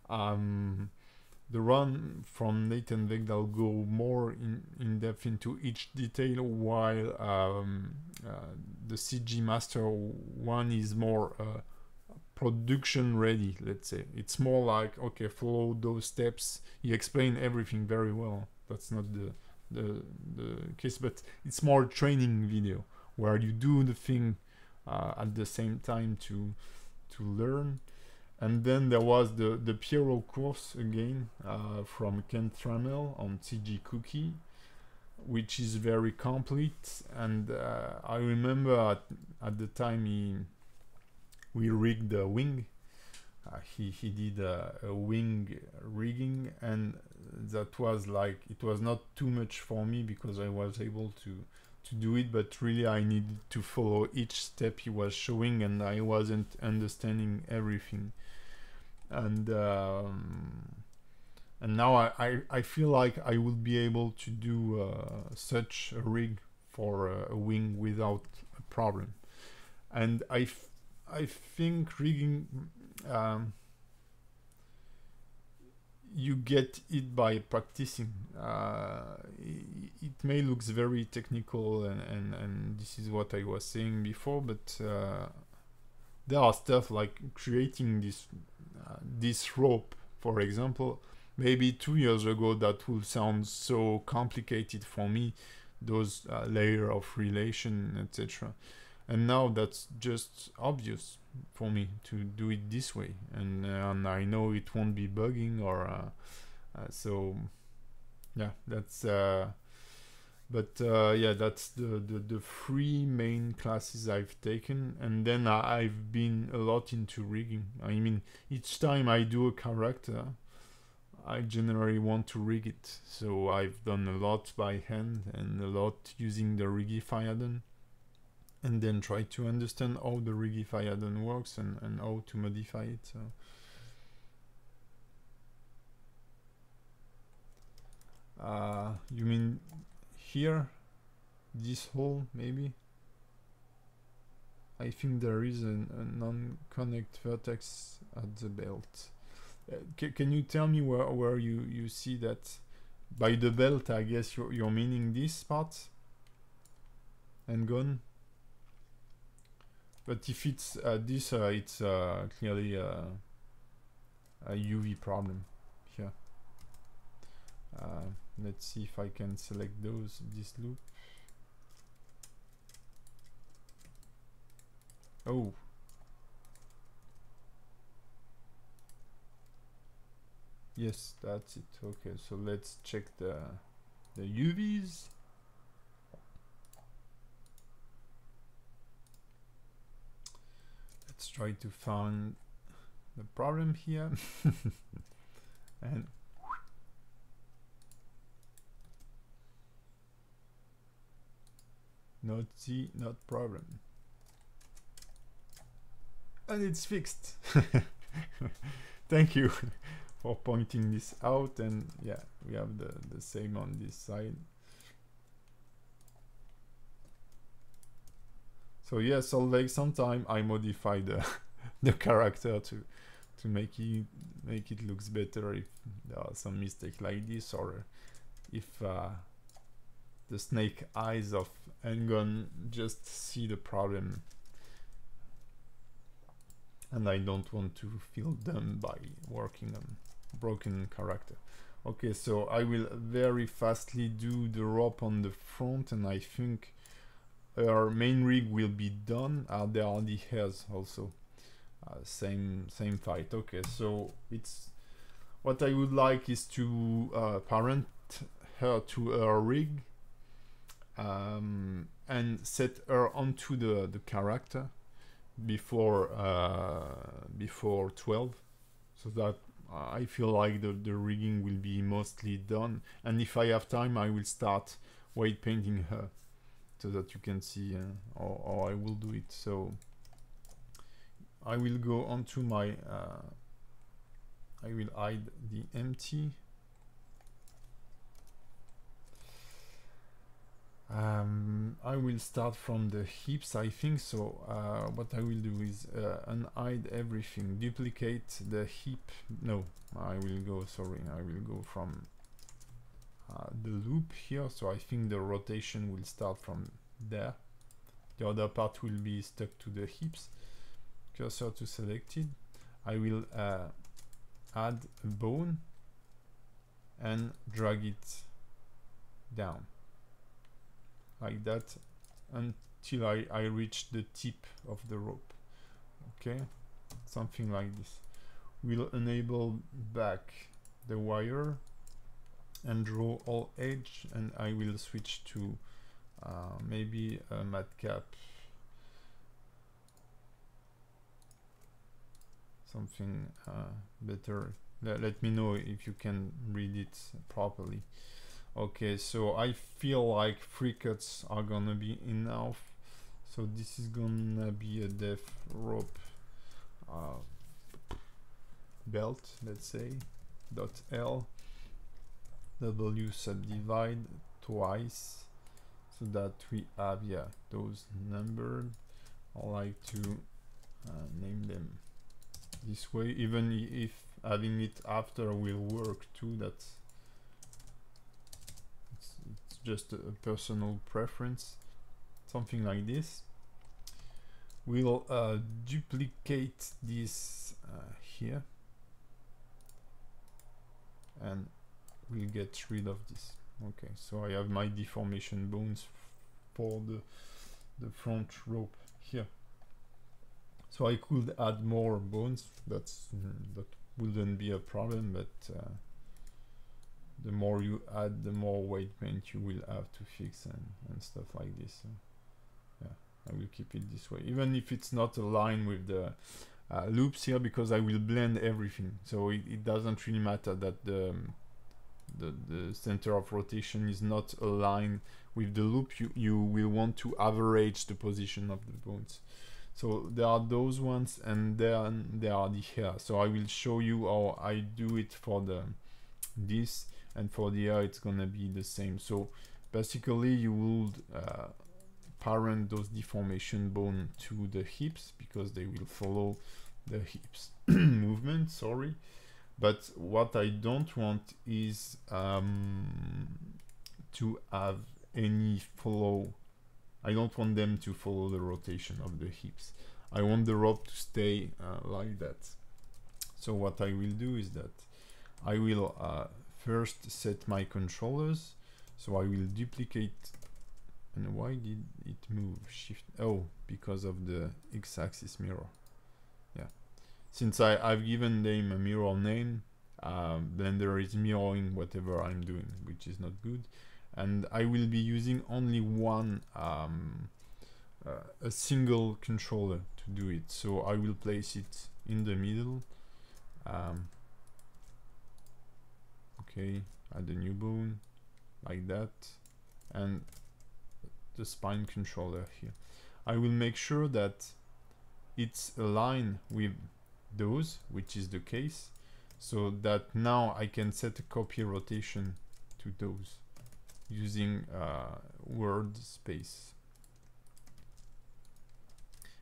the run from Nathan Vegdal go more in depth into each detail, while the CG Master one is more production ready, let's say. It's more like, okay, follow those steps. He explained everything very well. That's not the case, but it's more training video where you do the thing at the same time to learn. And then there was the Pierrick course again from Ken Trammell on CG Cookie, which is very complete. And I remember at the time we rigged a wing. He did a wing rigging, and that was like, it was not too much for me because I was able to do it, but really I needed to follow each step he was showing and I wasn't understanding everything. And now I feel like I will be able to do such a rig for a wing without a problem. And I think rigging, you get it by practicing. It may look very technical, and this is what I was saying before, but there are stuff like creating this rope, for example. Maybe 2 years ago that would sound so complicated for me, those layer of relation, etc. And now that's just obvious for me to do it this way, and I know it won't be bugging or so yeah, that's but yeah, that's the three main classes I've taken. And then I've been a lot into rigging. I mean, each time I do a character, I generally want to rig it, so I've done a lot by hand and a lot using the Rigify add-on, and then try to understand how the Rigify add-on works and how to modify it. So you mean here, this hole maybe? I think there is a non-connect vertex at the belt. Can you tell me where you see that? By the belt, I guess you're meaning this part and gone. But if it's this, it's clearly a UV problem here. Let's see if I can select this loop. Oh. Yes, that's it. Okay, so let's check the UVs. Let's try to find the problem here. And not problem. And it's fixed. Thank you for pointing this out. And yeah, we have the same on this side. So yeah, so like sometime I modify the character to make it looks better if there are some mistakes like this, or if the snake eyes of Ngon just see the problem and I don't want to feel dumb by working on broken character. Okay, so I will very fastly do the rope on the front, and I think our main rig will be done. There are the hairs also. Same fight. Okay, so it's what I would like is to parent her to her rig, and set her onto the character before 12, so that I feel like the rigging will be mostly done, and if I have time I will start weight painting her, so that you can see how I will do it. So I will go onto my I will hide the empty. I will start from the hips, I think. So what I will do is unhide everything, duplicate the hip. No, I will go, sorry, I will go from the loop here. So I think the rotation will start from there. The other part will be stuck to the hips. Cursor to selected. I will add a bone and drag it down like that until I reach the tip of the rope. Okay, something like this. We'll enable back the wire and draw all edge, and I will switch to maybe a madcap, something better. Let me know if you can read it properly. Okay, so I feel like 3 cuts are gonna be enough. So this is gonna be a depth rope belt, let's say, .L, W subdivide twice, so that we have, yeah, those numbered. I like to name them this way, even if having it after will work too. That's it's just a personal preference, something like this. We'll duplicate this here, and we'll get rid of this. Okay, so I have my deformation bones for the front rope here. So I could add more bones. That wouldn't be a problem, but the more you add, the more weight paint you will have to fix and stuff like this. So, yeah, I will keep it this way, even if it's not aligned with the loops here, because I will blend everything. So it doesn't really matter that the center of rotation is not aligned with the loop. You will want to average the position of the bones. So there are those ones, and then there are the hair. So I will show you how I do it for this, and for the hair it's gonna be the same. So basically you would parent those deformation bone to the hips, because they will follow the hips movement, sorry. But what I don't want is to have any follow. I don't want them to follow the rotation of the hips. I want the rope to stay like that. So what I will do is that I will first set my controllers. So I will duplicate. And why did it move? Shift. Oh, because of the x-axis mirror. Yeah. Since I've given them a mirror name, Blender is mirroring whatever I'm doing, which is not good. And I will be using only one, a single controller to do it. So I will place it in the middle. Okay, add a new bone, like that. And the spine controller here. I will make sure that it's aligned with those, which is the case, so that now I can set a copy rotation to those using word space.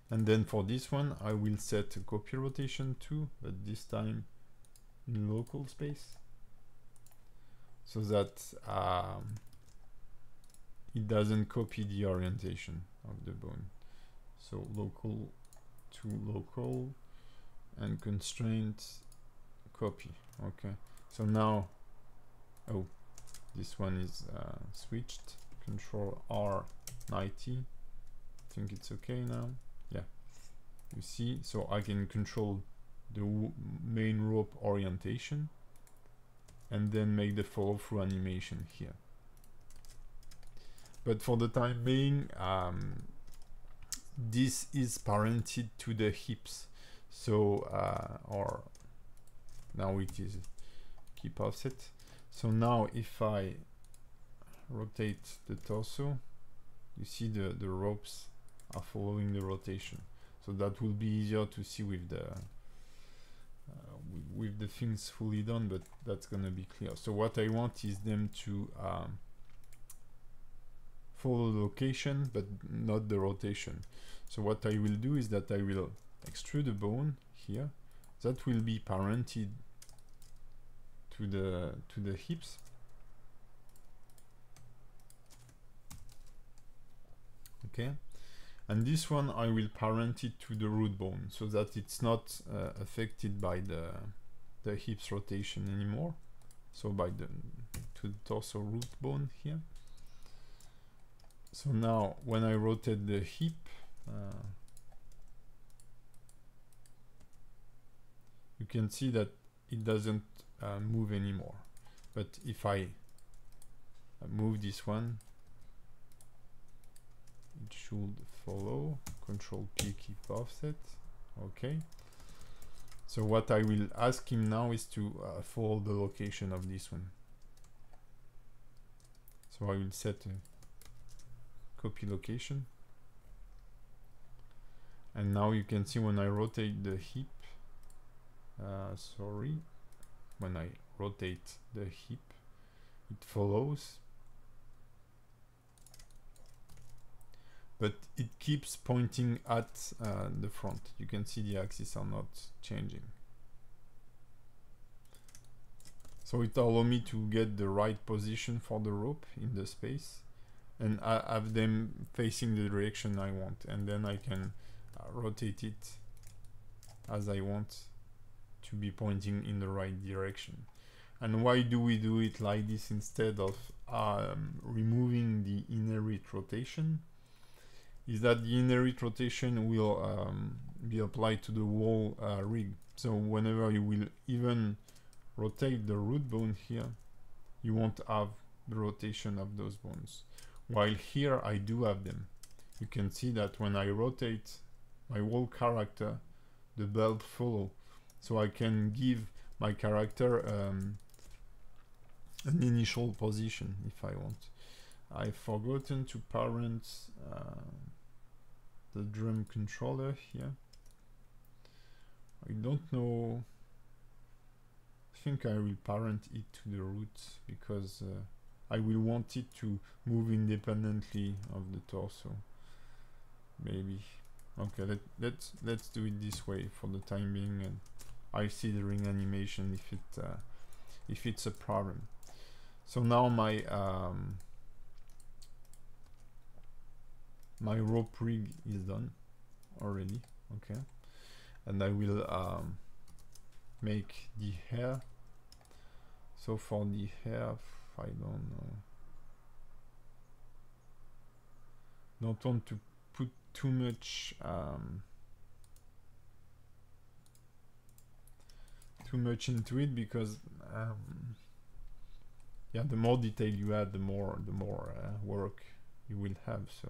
And then for this one I will set a copy rotation too, but this time in local space, so that it doesn't copy the orientation of the bone. So local to local, and constraint copy. Okay, so now, oh, this one is switched. Control R90. I think it's okay now. Yeah, you see, so I can control the main rope orientation and then make the follow through animation here. but for the time being, this is parented to the hips. So or now it is keep offset. So now if I rotate the torso, you see the ropes are following the rotation. So that will be easier to see with the things fully done, but that's gonna be clear. So what I want is them to follow the location but not the rotation. So what I will do is that I will extrude a bone here that will be parented to the hips. Okay, and this one I will parent it to the root bone so that it's not affected by the hips rotation anymore. So by to the torso root bone here. So now when I rotate the hip, you can see that it doesn't move anymore. But if I move this one, it should follow. Control P, keep offset. Okay. So what I will ask him now is to follow the location of this one. So I will set a copy location. And now you can see when I rotate the hip, when I rotate the hip, it follows. But it keeps pointing at the front. You can see the axes are not changing. So it allows me to get the right position for the rope in the space and I have them facing the direction I want, and then I can rotate it as I want to be pointing in the right direction. And why do we do it like this instead of removing the inherit rotation? Is that the inherit rotation will be applied to the whole rig. So whenever you will even rotate the root bone here, you won't have the rotation of those bones. While here I do have them. You can see that when I rotate my whole character, the belt follow. So I can give my character an initial position if I want. I've forgotten to parent the drum controller here. I don't know. I think I will parent it to the root because I will want it to move independently of the torso. Maybe. Okay, let's do it this way for the time being, and I'll see the ring animation if it's a problem. So now my my rope rig is done already. Okay, and I will make the hair. So for the hair, I don't know, don't want to put too much into it because yeah, the more detail you add, the more work you will have. So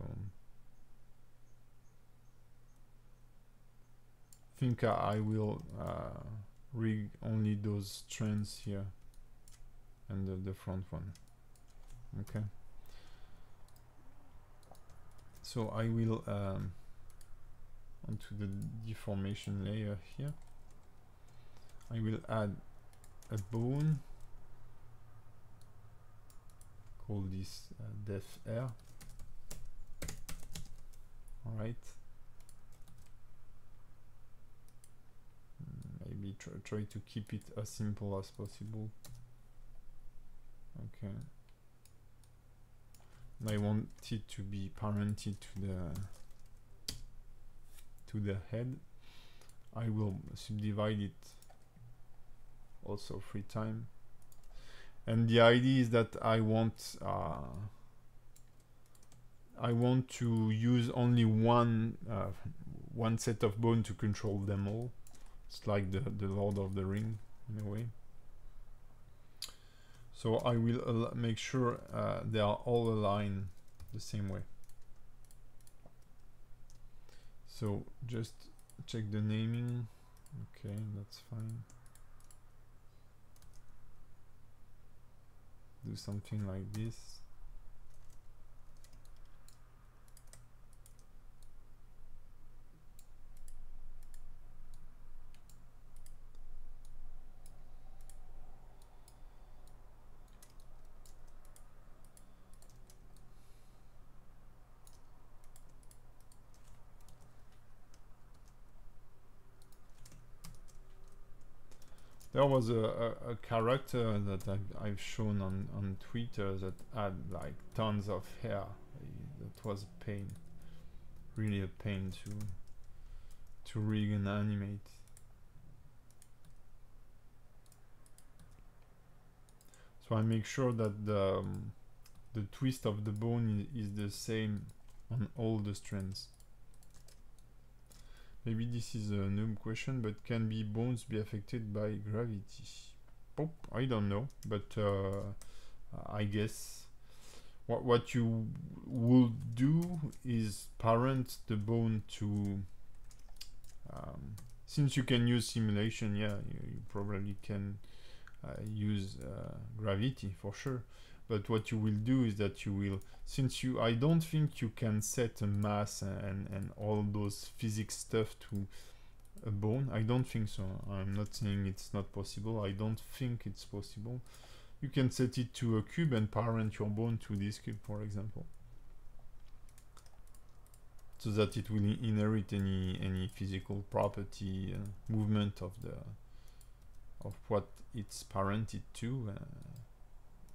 I think I will rig only those strands here and the front one. Okay, so I will onto the deformation layer here, I will add a bone, call this def air. All right, maybe try to keep it as simple as possible. Okay, and I want it to be parented to the head. I will subdivide it also 3 times, and the idea is that I want to use only one set of bone to control them all. It's like the Lord of the Ring in a way. So I will make sure they are all aligned the same way. So just check the naming. Okay, that's fine. Do something like this. There was a character that I've shown on Twitter that had like tons of hair. That was a pain, really a pain to rig and animate. So I make sure that the twist of the bone is the same on all the strands. Maybe this is a noob question, but can bones be affected by gravity? Oh, I don't know, but I guess what you would do is parent the bone to since you can use simulation, yeah, you probably can use gravity for sure. But what you will do is that you will, since I don't think you can set a mass and all those physics stuff to a bone. I don't think so. I'm not saying it's not possible. I don't think it's possible. You can set it to a cube and parent your bone to this cube, for example, so that it will inherit any physical property, movement of what it's parented to.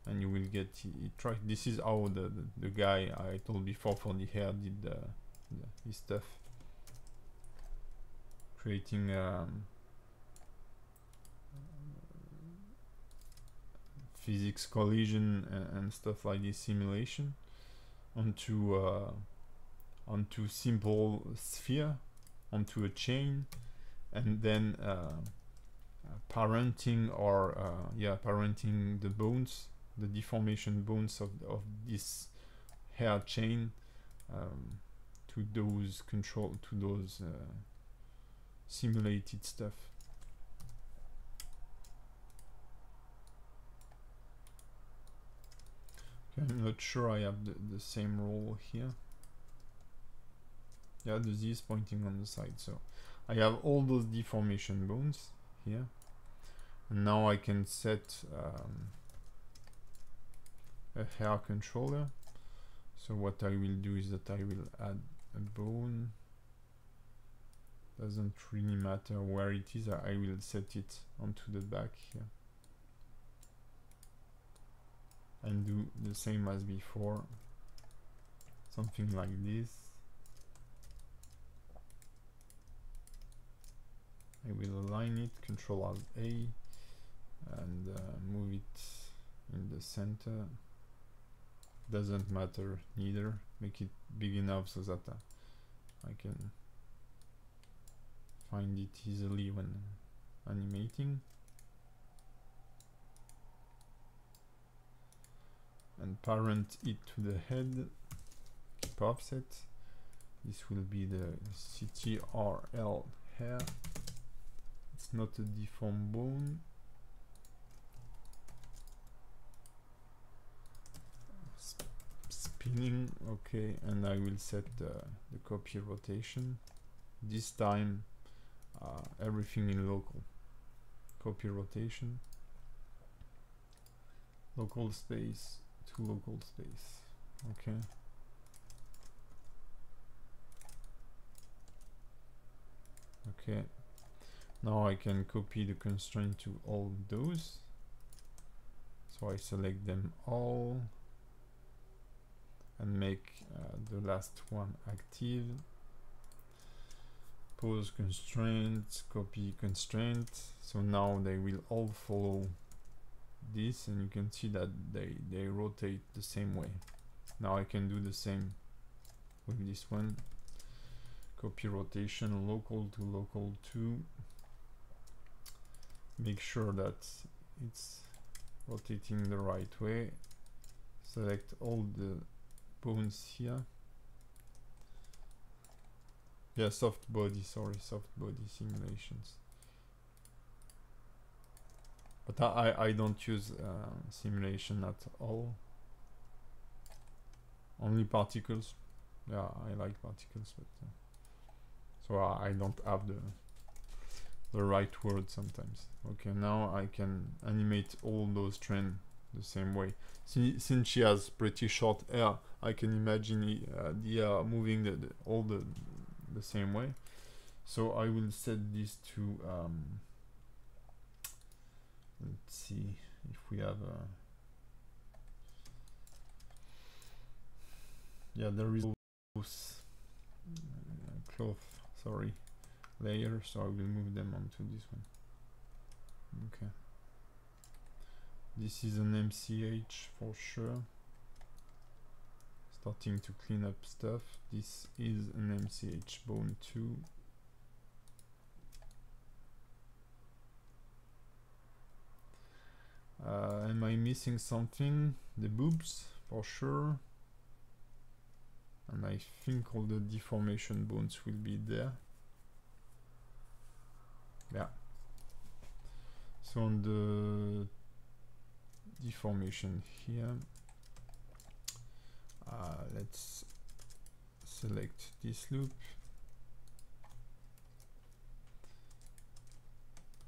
And you will get it right. This is how the guy I told before for the hair did his stuff, creating physics collision and stuff like this simulation onto simple sphere, onto a chain, and then parenting parenting the bones, the deformation bones of this hair chain to those simulated stuff. Okay, I'm not sure I have the same role here. Yeah, the Z is pointing on the side, so I have all those deformation bones here, and now I can set a hair controller. So what I will do is that I will add a bone. Doesn't really matter where it is. I will set it onto the back here and do the same as before, something like this. I will align it, Control Alt A, and move it in the center. Doesn't matter neither. Make it big enough so that I can find it easily when animating. And parent it to the head. Keep offset. This will be the CTRL hair. It's not a deformed bone. Spinning, okay, and I will set the copy rotation. This time everything in local. Copy rotation. Local space to local space. Okay. Okay. Now I can copy the constraint to all those. So I select them all and make the last one active. Pose constraint, copy constraint. So now they will all follow this, and you can see that they rotate the same way. Now I can do the same with this one. Copy rotation, local to local 2. Make sure that it's rotating the right way. Select all the bones here. Yeah, soft body, sorry, soft body simulations. But I don't use simulation at all. Only particles. Yeah, I like particles, but so I don't have the right word sometimes. Okay, now I can animate all those trends the same way. Since she has pretty short hair, I can imagine the hair moving all the same way. So I will set this to let's see if we have yeah, there is cloth, sorry, layer, so I will move them onto this one. Okay, this is an MCH for sure. Starting to clean up stuff. This is an MCH bone 2. Am I missing something? The boobs for sure. And I think all the deformation bones will be there. Yeah. So on the deformation here, let's select this loop,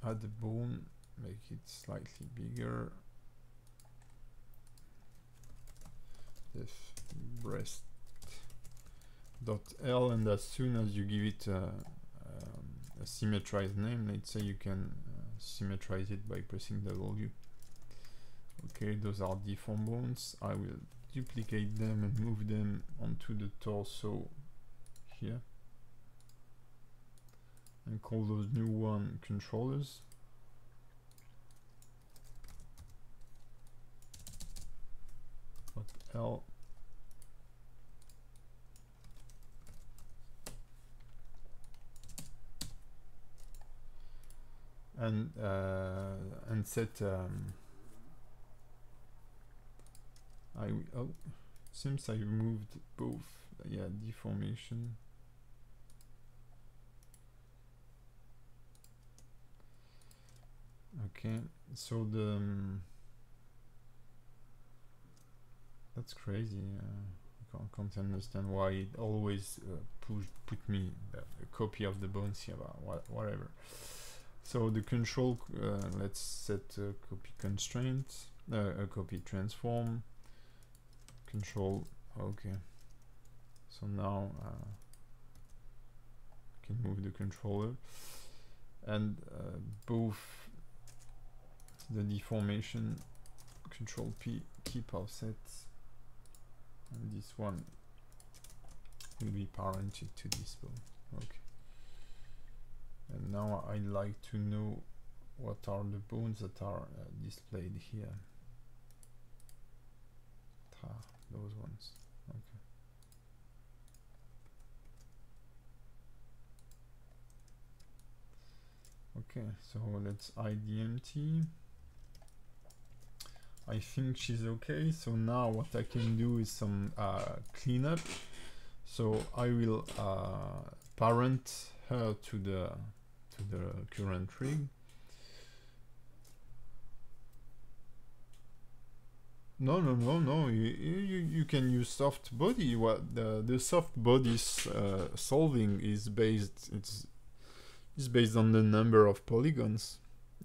add the bone, make it slightly bigger, def breast dot L, and as soon as you give it a symmetrized name, let's say you can symmetrize it by pressing W. Okay, those are deform bones. I will duplicate them and move them onto the torso here and call those new one controllers. L. And set oh, seems I removed both. Yeah, deformation. Okay, so the that's crazy. I can't understand why it always put me a copy of the bones here, but whatever. So the control, let's set a copy constraint, a copy transform, control, okay. So now I can move the controller, and both the deformation, control P, keep offset, and this one will be parented to this bone. Okay. And now I'd like to know what are the bones that are displayed here. Those ones. Okay. Okay, so let's IDMT. I think she's okay. So now what I can do is some cleanup. So I will parent her to the current rig. No. You can use soft body. What the soft bodies solving is based. It's based on the number of polygons.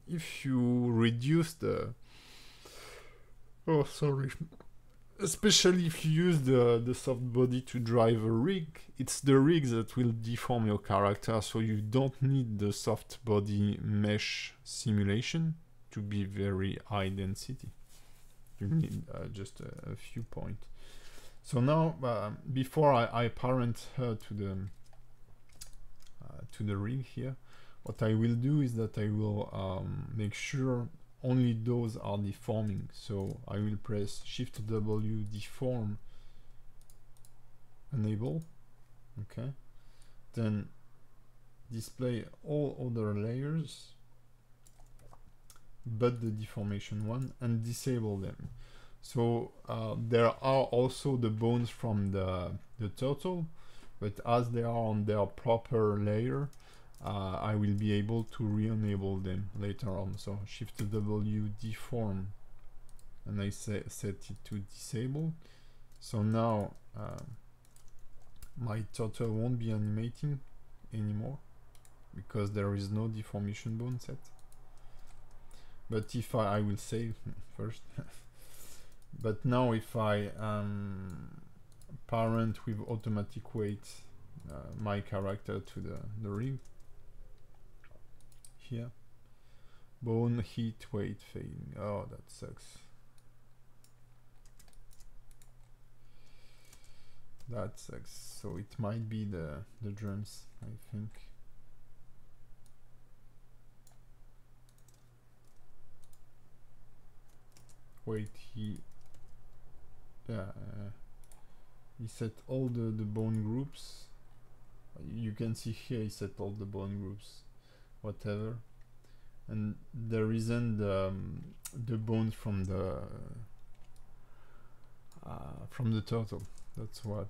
If you reduce the especially if you use the soft body to drive a rig, it's the rig that will deform your character, so you don't need the soft body mesh simulation to be very high density. You need just a few points. So now, before I parent her to the rig here, what I will do is that I will make sure only those are deforming. So I will press Shift W, deform, enable. Okay. Then display all other layers but the deformation one, and disable them. So there are also the bones from the turtle, but as they are on their proper layer, I will be able to re-enable them later on. So Shift W, deform, and I set it to disable. So now my turtle won't be animating anymore because there is no deformation bone set. But if I will save first. But now if I parent with automatic weight my character to the rig here, bone, heat, weight, fading. Oh, that sucks. That sucks. So it might be the drums, I think. Wait, he set all the bone groups. You can see here he set all the bone groups, whatever, and there isn't the bones from the turtle. That's what.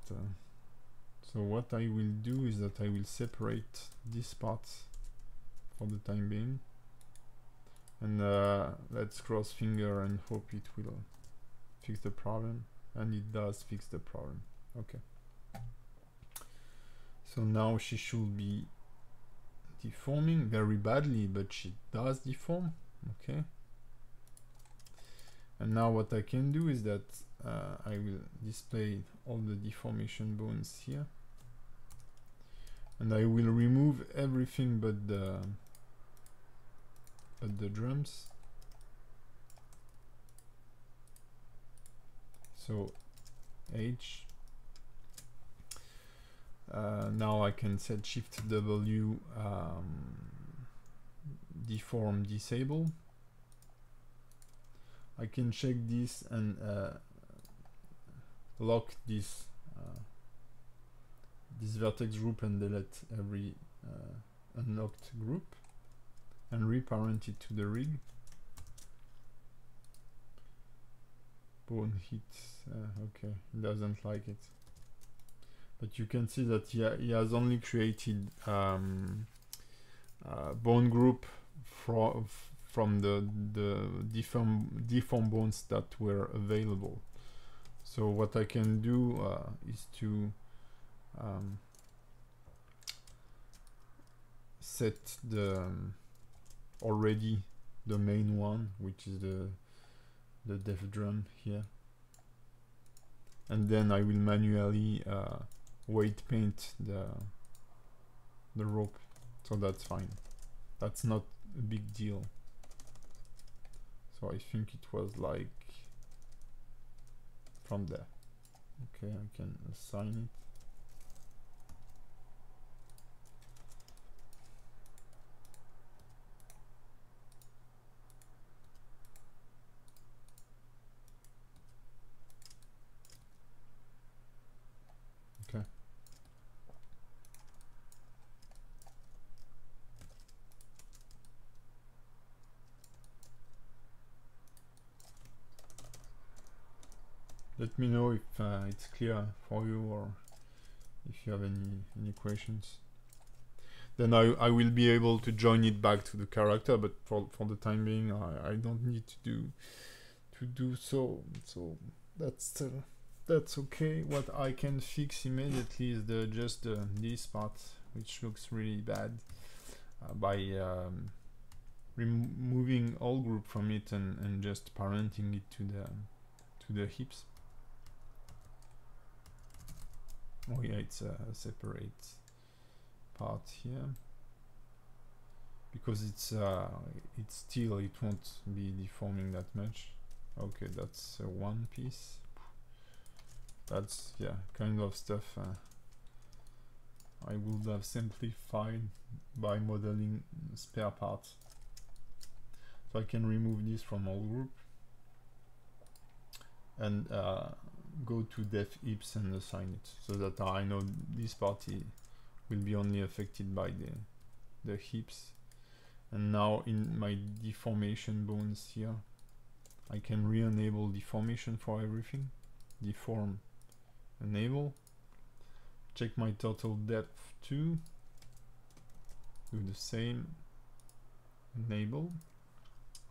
So what I will do is that I will separate this part for the time being, and let's cross finger and hope it will fix the problem. And it does fix the problem. Okay. So now she should be deforming very badly, but she does deform. Okay. And now what I can do is that I will display all the deformation bones here, and I will remove everything but the drums. So H. Now I can set Shift W, deform, disable. I can check this and lock this vertex group and delete every unlocked group, and reparent it to the rig. Bone hit. Okay, he doesn't like it. But you can see that he has only created bone group from the deform bones that were available. So what I can do is to set already the main one, which is the def drum here, and then I will manually weight paint the rope. So that's fine. That's not a big deal. So I think it was like from there. Okay, I can assign it. Okay. Let me know if it's clear for you, or if you have any questions. Then I will be able to join it back to the character, but for the time being I don't need to do so. So that's okay. What I can fix immediately is just this part, which looks really bad, by removing all group from it and just parenting it to the hips. Oh yeah, it's a separate part here, because it's still, it won't be deforming that much. Okay, that's one piece. That's, yeah, kind of stuff I would have simplified by modeling spare parts. So I can remove this from all group and go to def hips and assign it, so that I know this part will be only affected by the hips. And now in my deformation bones here, I can re-enable deformation for everything. Deform, enable. Check my total depth too. Do the same. Enable.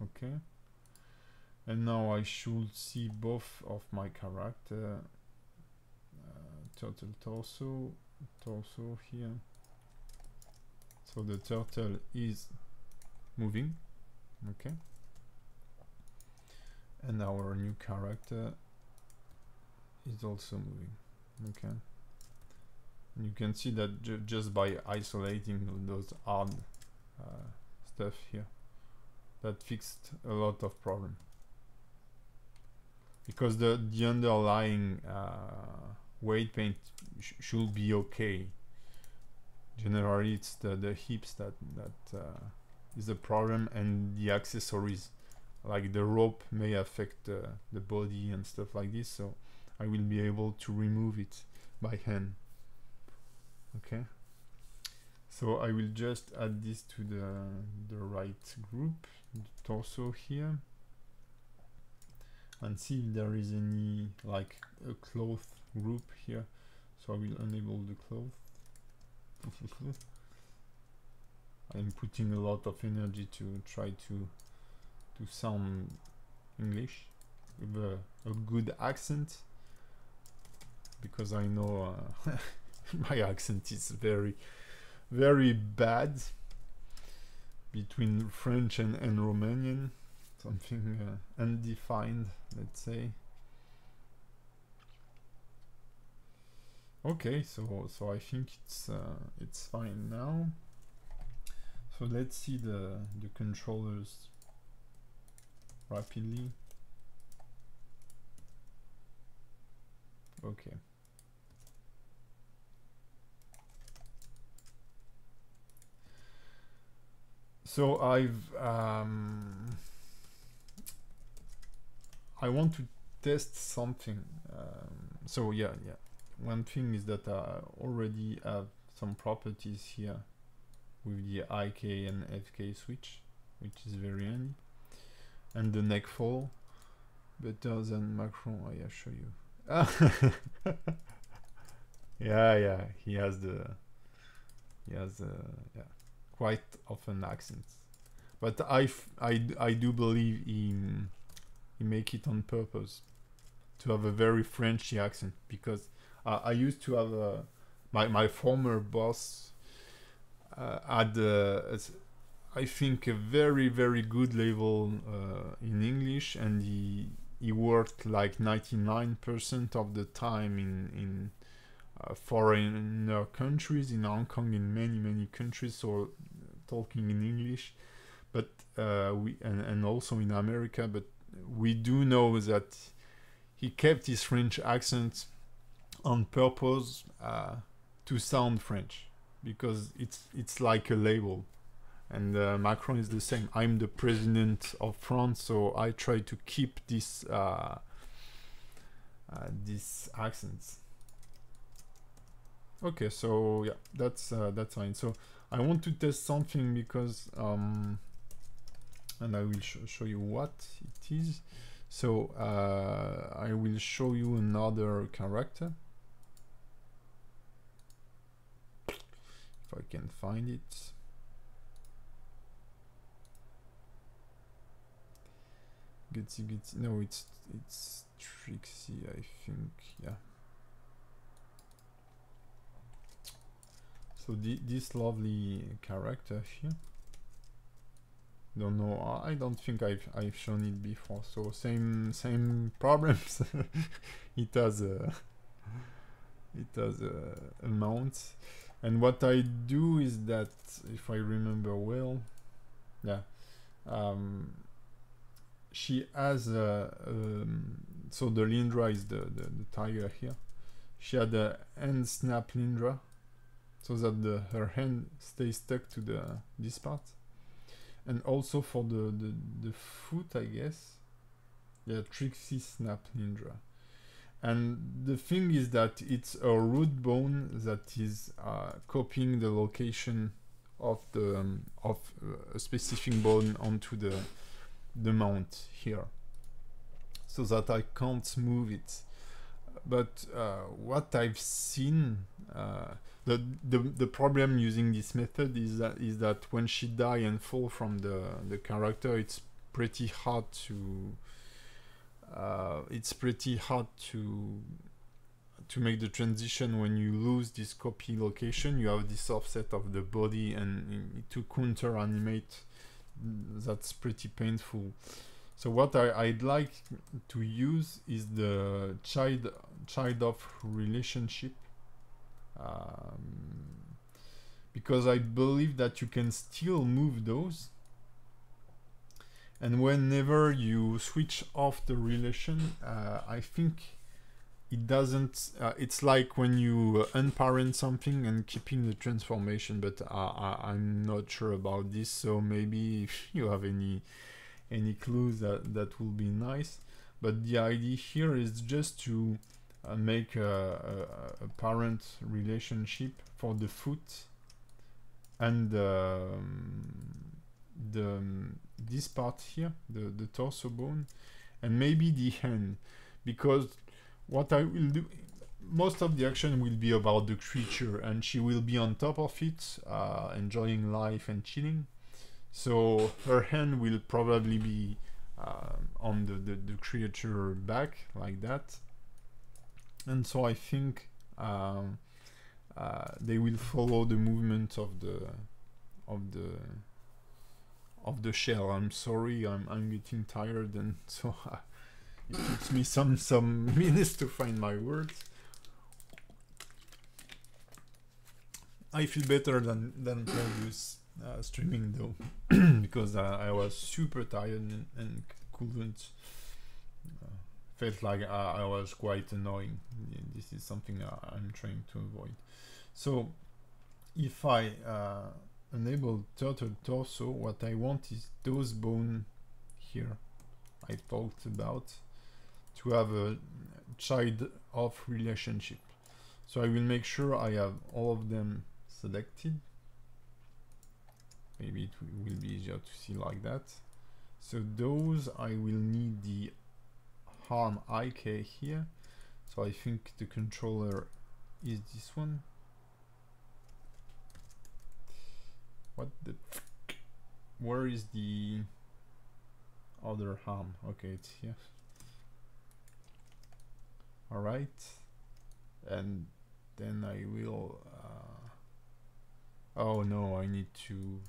Okay. And now I should see both of my character. Total torso here. So the turtle is moving. Okay. And our new character is also moving. Okay. And you can see that just by isolating those hard stuff here, that fixed a lot of problem. Because the underlying weight paint should be okay. Generally, it's the hips that is the problem, and the accessories, like the rope, may affect the body and stuff like this. So I will be able to remove it by hand. Okay. So I will just add this to the right group, the torso here, and see if there is any like a cloth group here. So I will enable the cloth. I'm putting a lot of energy to try to sound English with a good accent, because I know my accent is very, very bad, between French and Romanian, something undefined, let's say. Okay, so I think it's fine now. So let's see the controllers rapidly. Okay. So I want to test something. So yeah. One thing is that I already have some properties here with the IK and FK switch, which is very handy, and the neck fall better than Macron. I assure you. yeah, he has quite often accents, but I do believe he make it on purpose to have a very Frenchy accent, because I used to have my former boss had I think a very, very good level in English, and he worked like 99% of the time in foreign countries, in Hong Kong, in many countries, so talking in English, but and also in America. But we do know that he kept his French accent on purpose to sound French, because it's like a label. And Macron is the same. I'm the president of France, so I try to keep this these accents. Okay, so yeah, that's fine. So I want to test something, because and I will show you what it is. So I will show you another character, if I can find it. No, it's Trixie, I think. Yeah. So this lovely character here. Don't know. I don't think I've shown it before. So same problems. it has a mount. And what I do is that, if I remember well, yeah. She has so the Lindra is the tiger here. She had a hand snap Lindra, so that her hand stays stuck to this part. And also for the foot, I guess, yeah, Trixie snap Lindra. And the thing is that it's a root bone that is copying the location of a specific bone onto the mount here. so that I can't move it. But what I've seen, the problem using this method is that when she die and fall from the character, it's pretty hard to make the transition. When you lose this copy location, you have this offset of the body, and to counter animate, that's pretty painful. So what I'd like to use is the child-of relationship, because I believe that you can still move those, and whenever you switch off the relation, I think it doesn't, it's like when you unparent something and keeping the transformation, but I'm not sure about this, so maybe if you have any clues, that will be nice. But the idea here is just to make a parent relationship for the foot and this part here, the torso bone, and maybe the hand, because what I will do, most of the action will be about the creature, and she will be on top of it, enjoying life and chilling. So her hand will probably be on the creature back, like that. And so I think they will follow the movement of the shell. I'm sorry, I'm getting tired, and so it takes me some minutes to find my words. I feel better than previous streaming though, because I was super tired and couldn't, felt like I was quite annoying. This is something I'm trying to avoid. So if I enable turtle torso, what I want is those bone here I talked about to have a child of relationship. So I will make sure I have all of them selected. Maybe it will be easier to see like that. So those I will need the harm IK here. So I think the controller is this one. What the where is the other harm? Okay, it's here. Alright, and then I will oh no, I need to,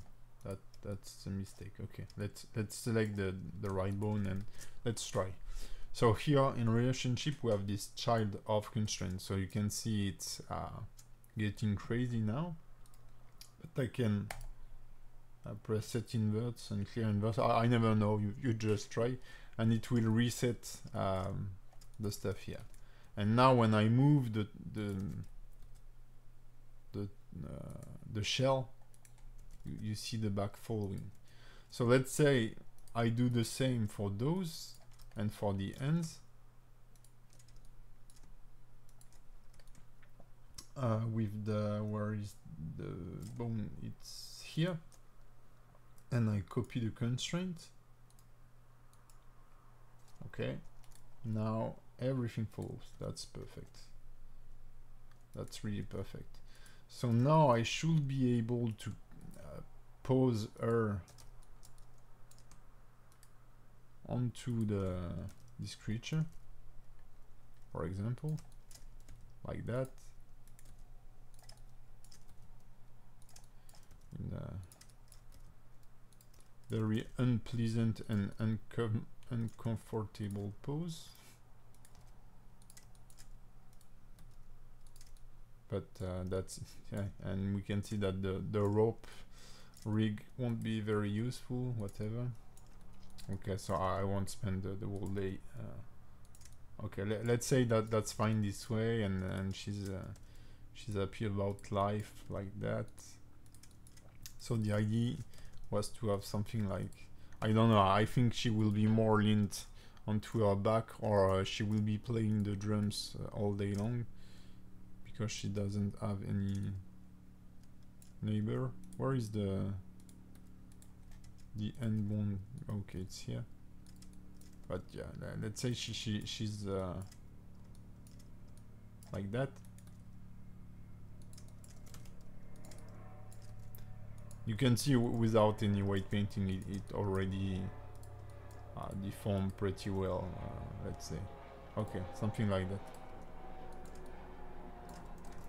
that's a mistake. Okay, let's select the right bone and let's try. So here in relationship we have this child of constraint, so you can see it's getting crazy now, but I can press set inverts and clear inverts. I never know, you just try, and it will reset the stuff here. And now when I move the shell, you see the back following. So let's say I do the same for those and for the ends. With the, where is the bone? It's here. And I copy the constraint. Okay. Now everything follows. That's perfect. That's really perfect. So now I should be able to pose her onto this creature, for example, like that. In a very unpleasant and uncomfortable pose. But that's, yeah, and we can see that the rope rig won't be very useful, whatever. Okay, so I won't spend the whole day. Okay, let's say that that's fine this way, and she's happy about life like that. So the idea was to have something like, I don't know, I think she will be more leaned onto her back, or she will be playing the drums all day long, because she doesn't have any neighbor. Where is the end bone? Okay, it's here. but yeah, let's say she's like that. You can see without any weight painting, it already deformed pretty well, let's say. Okay, something like that.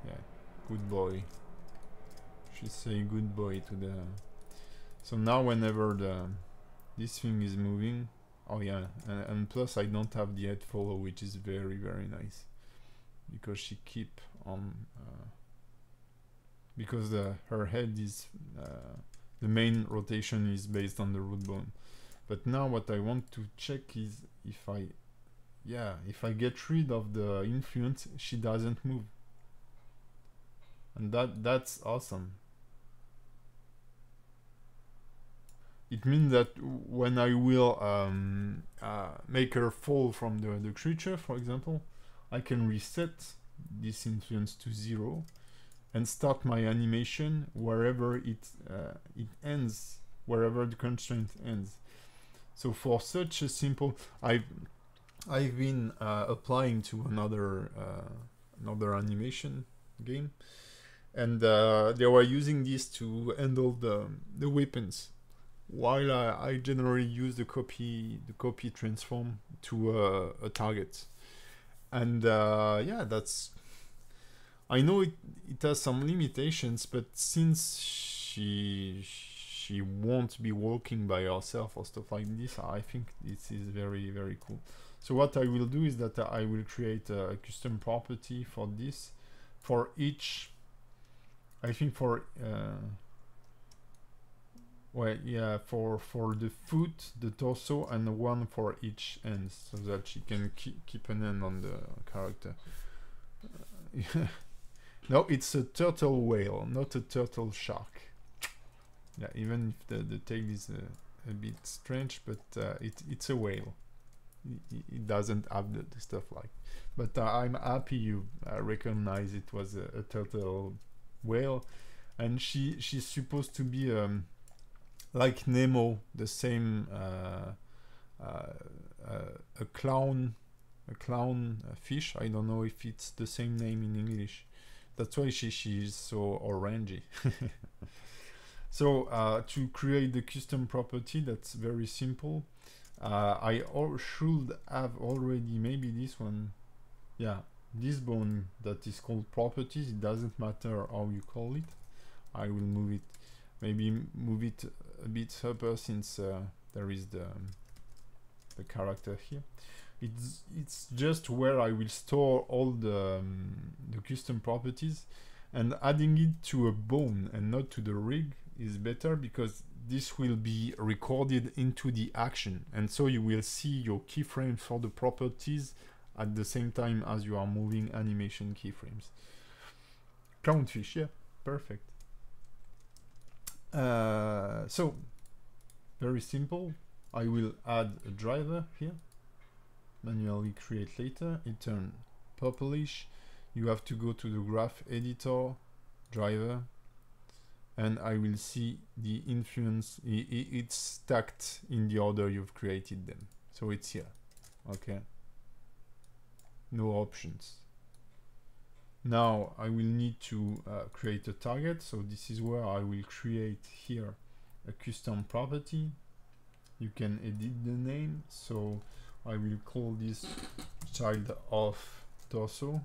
Yeah, good boy. She say good boy to the... So now whenever this thing is moving, oh yeah, and plus I don't have the head follow, which is very nice, because she keep on because her head is the main rotation is based on the root bone. But now what I want to check is if I get rid of the influence, she doesn't move, and that's awesome. It means that when I will make her fall from the creature, for example, I can reset this influence to 0 and start my animation wherever it ends, wherever the constraint ends. So for such a simple, I've been applying to another animation game, and they were using this to handle the weapons, while I generally use the copy transform to a target. And yeah, that's... I know it has some limitations, but since she won't be walking by herself or stuff like this, I think this is very cool. So what I will do is that I will create a custom property for this, for each, I think for well, yeah, for the foot, the torso, and one for each end, so that she can keep an end on the character. No, it's a turtle whale, not a turtle shark. Yeah, even if the tail is a bit strange, but it's a whale. It doesn't have the stuff like. But I'm happy you recognize it was a turtle whale, and she's supposed to be like Nemo, the same a clown fish. I don't know if it's the same name in English. That's why she is so orangey. So to create the custom property, that's very simple. I should have already, maybe this one, yeah, this bone that is called properties. It doesn't matter how you call it. I will move it, maybe move it a bit upper, since there is the character here. It's just where I will store all the custom properties, and adding it to a bone and not to the rig is better, because this will be recorded into the action, and so you will see your keyframes for the properties at the same time as you are moving animation keyframes. Clownfish, yeah, perfect. So very simple. I will add a driver here, manually create later, it turn purplish. You have to go to the graph editor, driver, and I will see the influence. It's stacked in the order you've created them, so it's here. Okay, no options. Now I will need to create a target, so this is where I will create here a custom property. You can edit the name, so I will call this child of torso.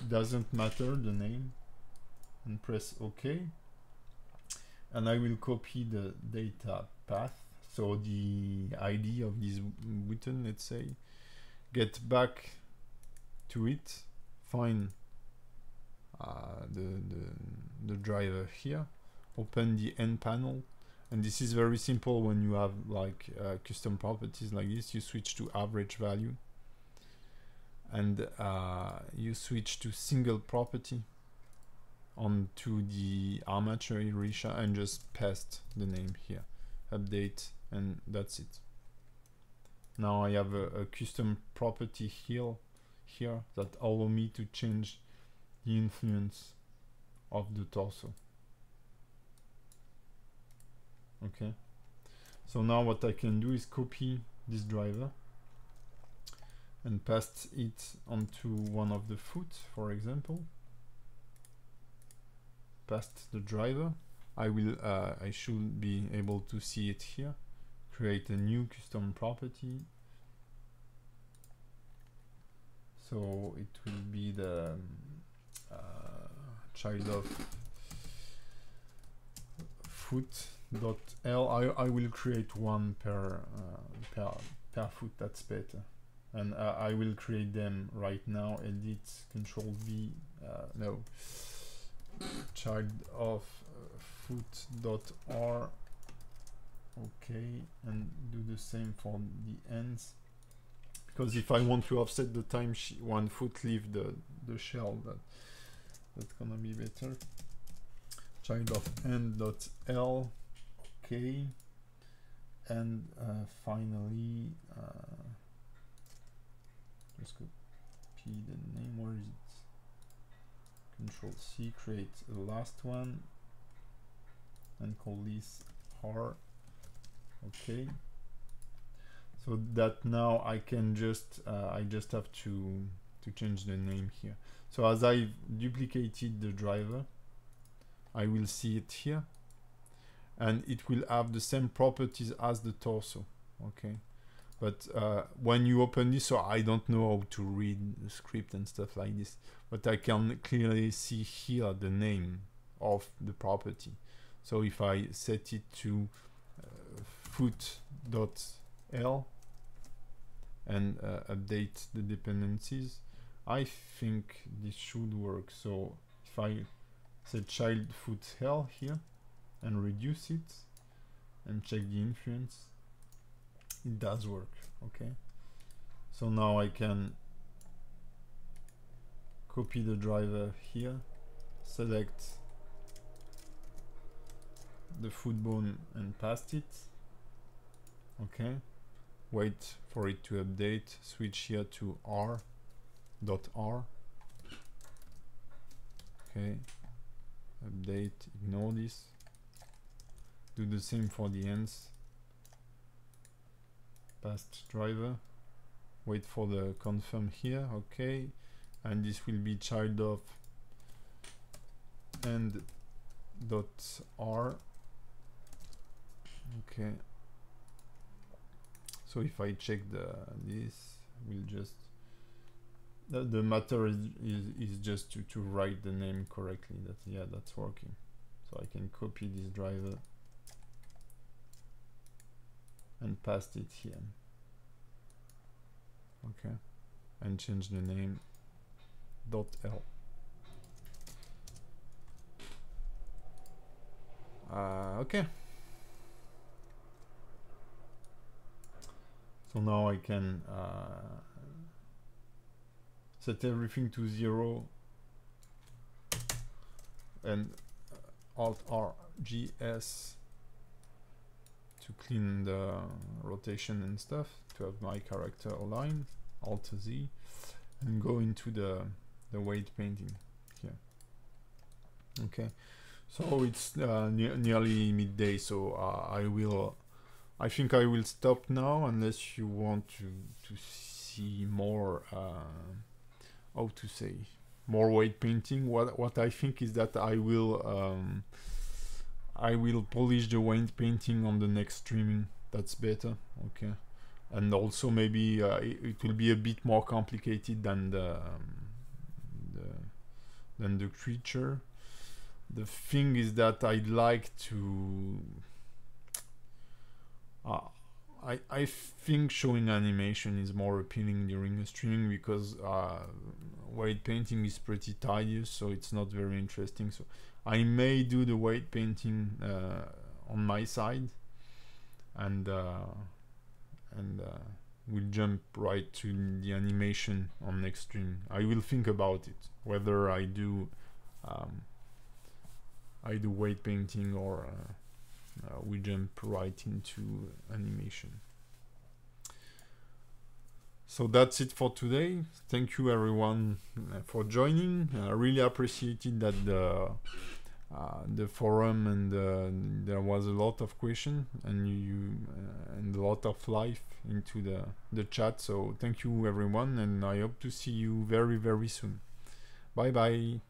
Doesn't matter the name, and press OK. And I will copy the data path, so the ID of this button, let's say. Get back to it, find the driver here, open the end panel, and this is very simple. When you have like custom properties like this, you switch to average value, and you switch to single property onto the armature erasure, and just paste the name here, update, and that's it. Now I have a custom property here that allow me to change the influence of the torso. Okay, so now what I can do is copy this driver and paste it onto one of the foot, for example. Paste the driver. I should be able to see it here. Create a new custom property. So it will be the child of foot.l. I will create one per foot. That's better. And I will create them right now. Edit, Control V. No. Child of foot.r. Okay, and do the same for the ends. Because if I want to offset the time one foot leave the shell, that's gonna be better. Child of end.l. Okay, and finally just copy the name. Where is it? Control C, create the last one and call this R. Okay, so that now I can just I just have to change the name here. So as I've duplicated the driver, I will see it here, and it will have the same properties as the torso. Okay, but when you open this, so I don't know how to read the script and stuff like this, but I can clearly see here the name of the property. So if I set it to foot.l and update the dependencies, I think this should work. So if I set child foot.l here and reduce it and check the influence, it does work. Okay, so now I can copy the driver here, select the foot bone and paste it. Okay, wait for it to update, switch here to r.r. Okay, update, ignore this, do the same for the ends, past driver, wait for the confirm here. Okay, and this will be child of end.r. Okay, so if I check this, will just the matter is just to write the name correctly. That, yeah, that's working. So I can copy this driver and paste it here. Okay, and change the name .l. Okay. So now I can set everything to 0 and Alt R G S to clean the rotation and stuff, to have my character aligned. Alt Z, and go into the weight painting here. Okay, so it's nearly midday, so I think I will stop now, unless you want to see more how to say, more weight painting. What I think is that I will polish the weight painting on the next streaming. That's better. Okay, and also maybe it will be a bit more complicated than the creature. The thing is that I'd like to I think showing animation is more appealing during a streaming, because weight painting is pretty tedious, so it's not very interesting. So I may do the weight painting on my side, and we'll jump right to the animation on next stream. I will think about it, whether I do weight painting or we jump right into animation. So that's it for today. Thank you everyone for joining. I really appreciated that the forum, and there was a lot of question, and and a lot of life into the chat. So thank you everyone, and I hope to see you very, very soon. Bye bye.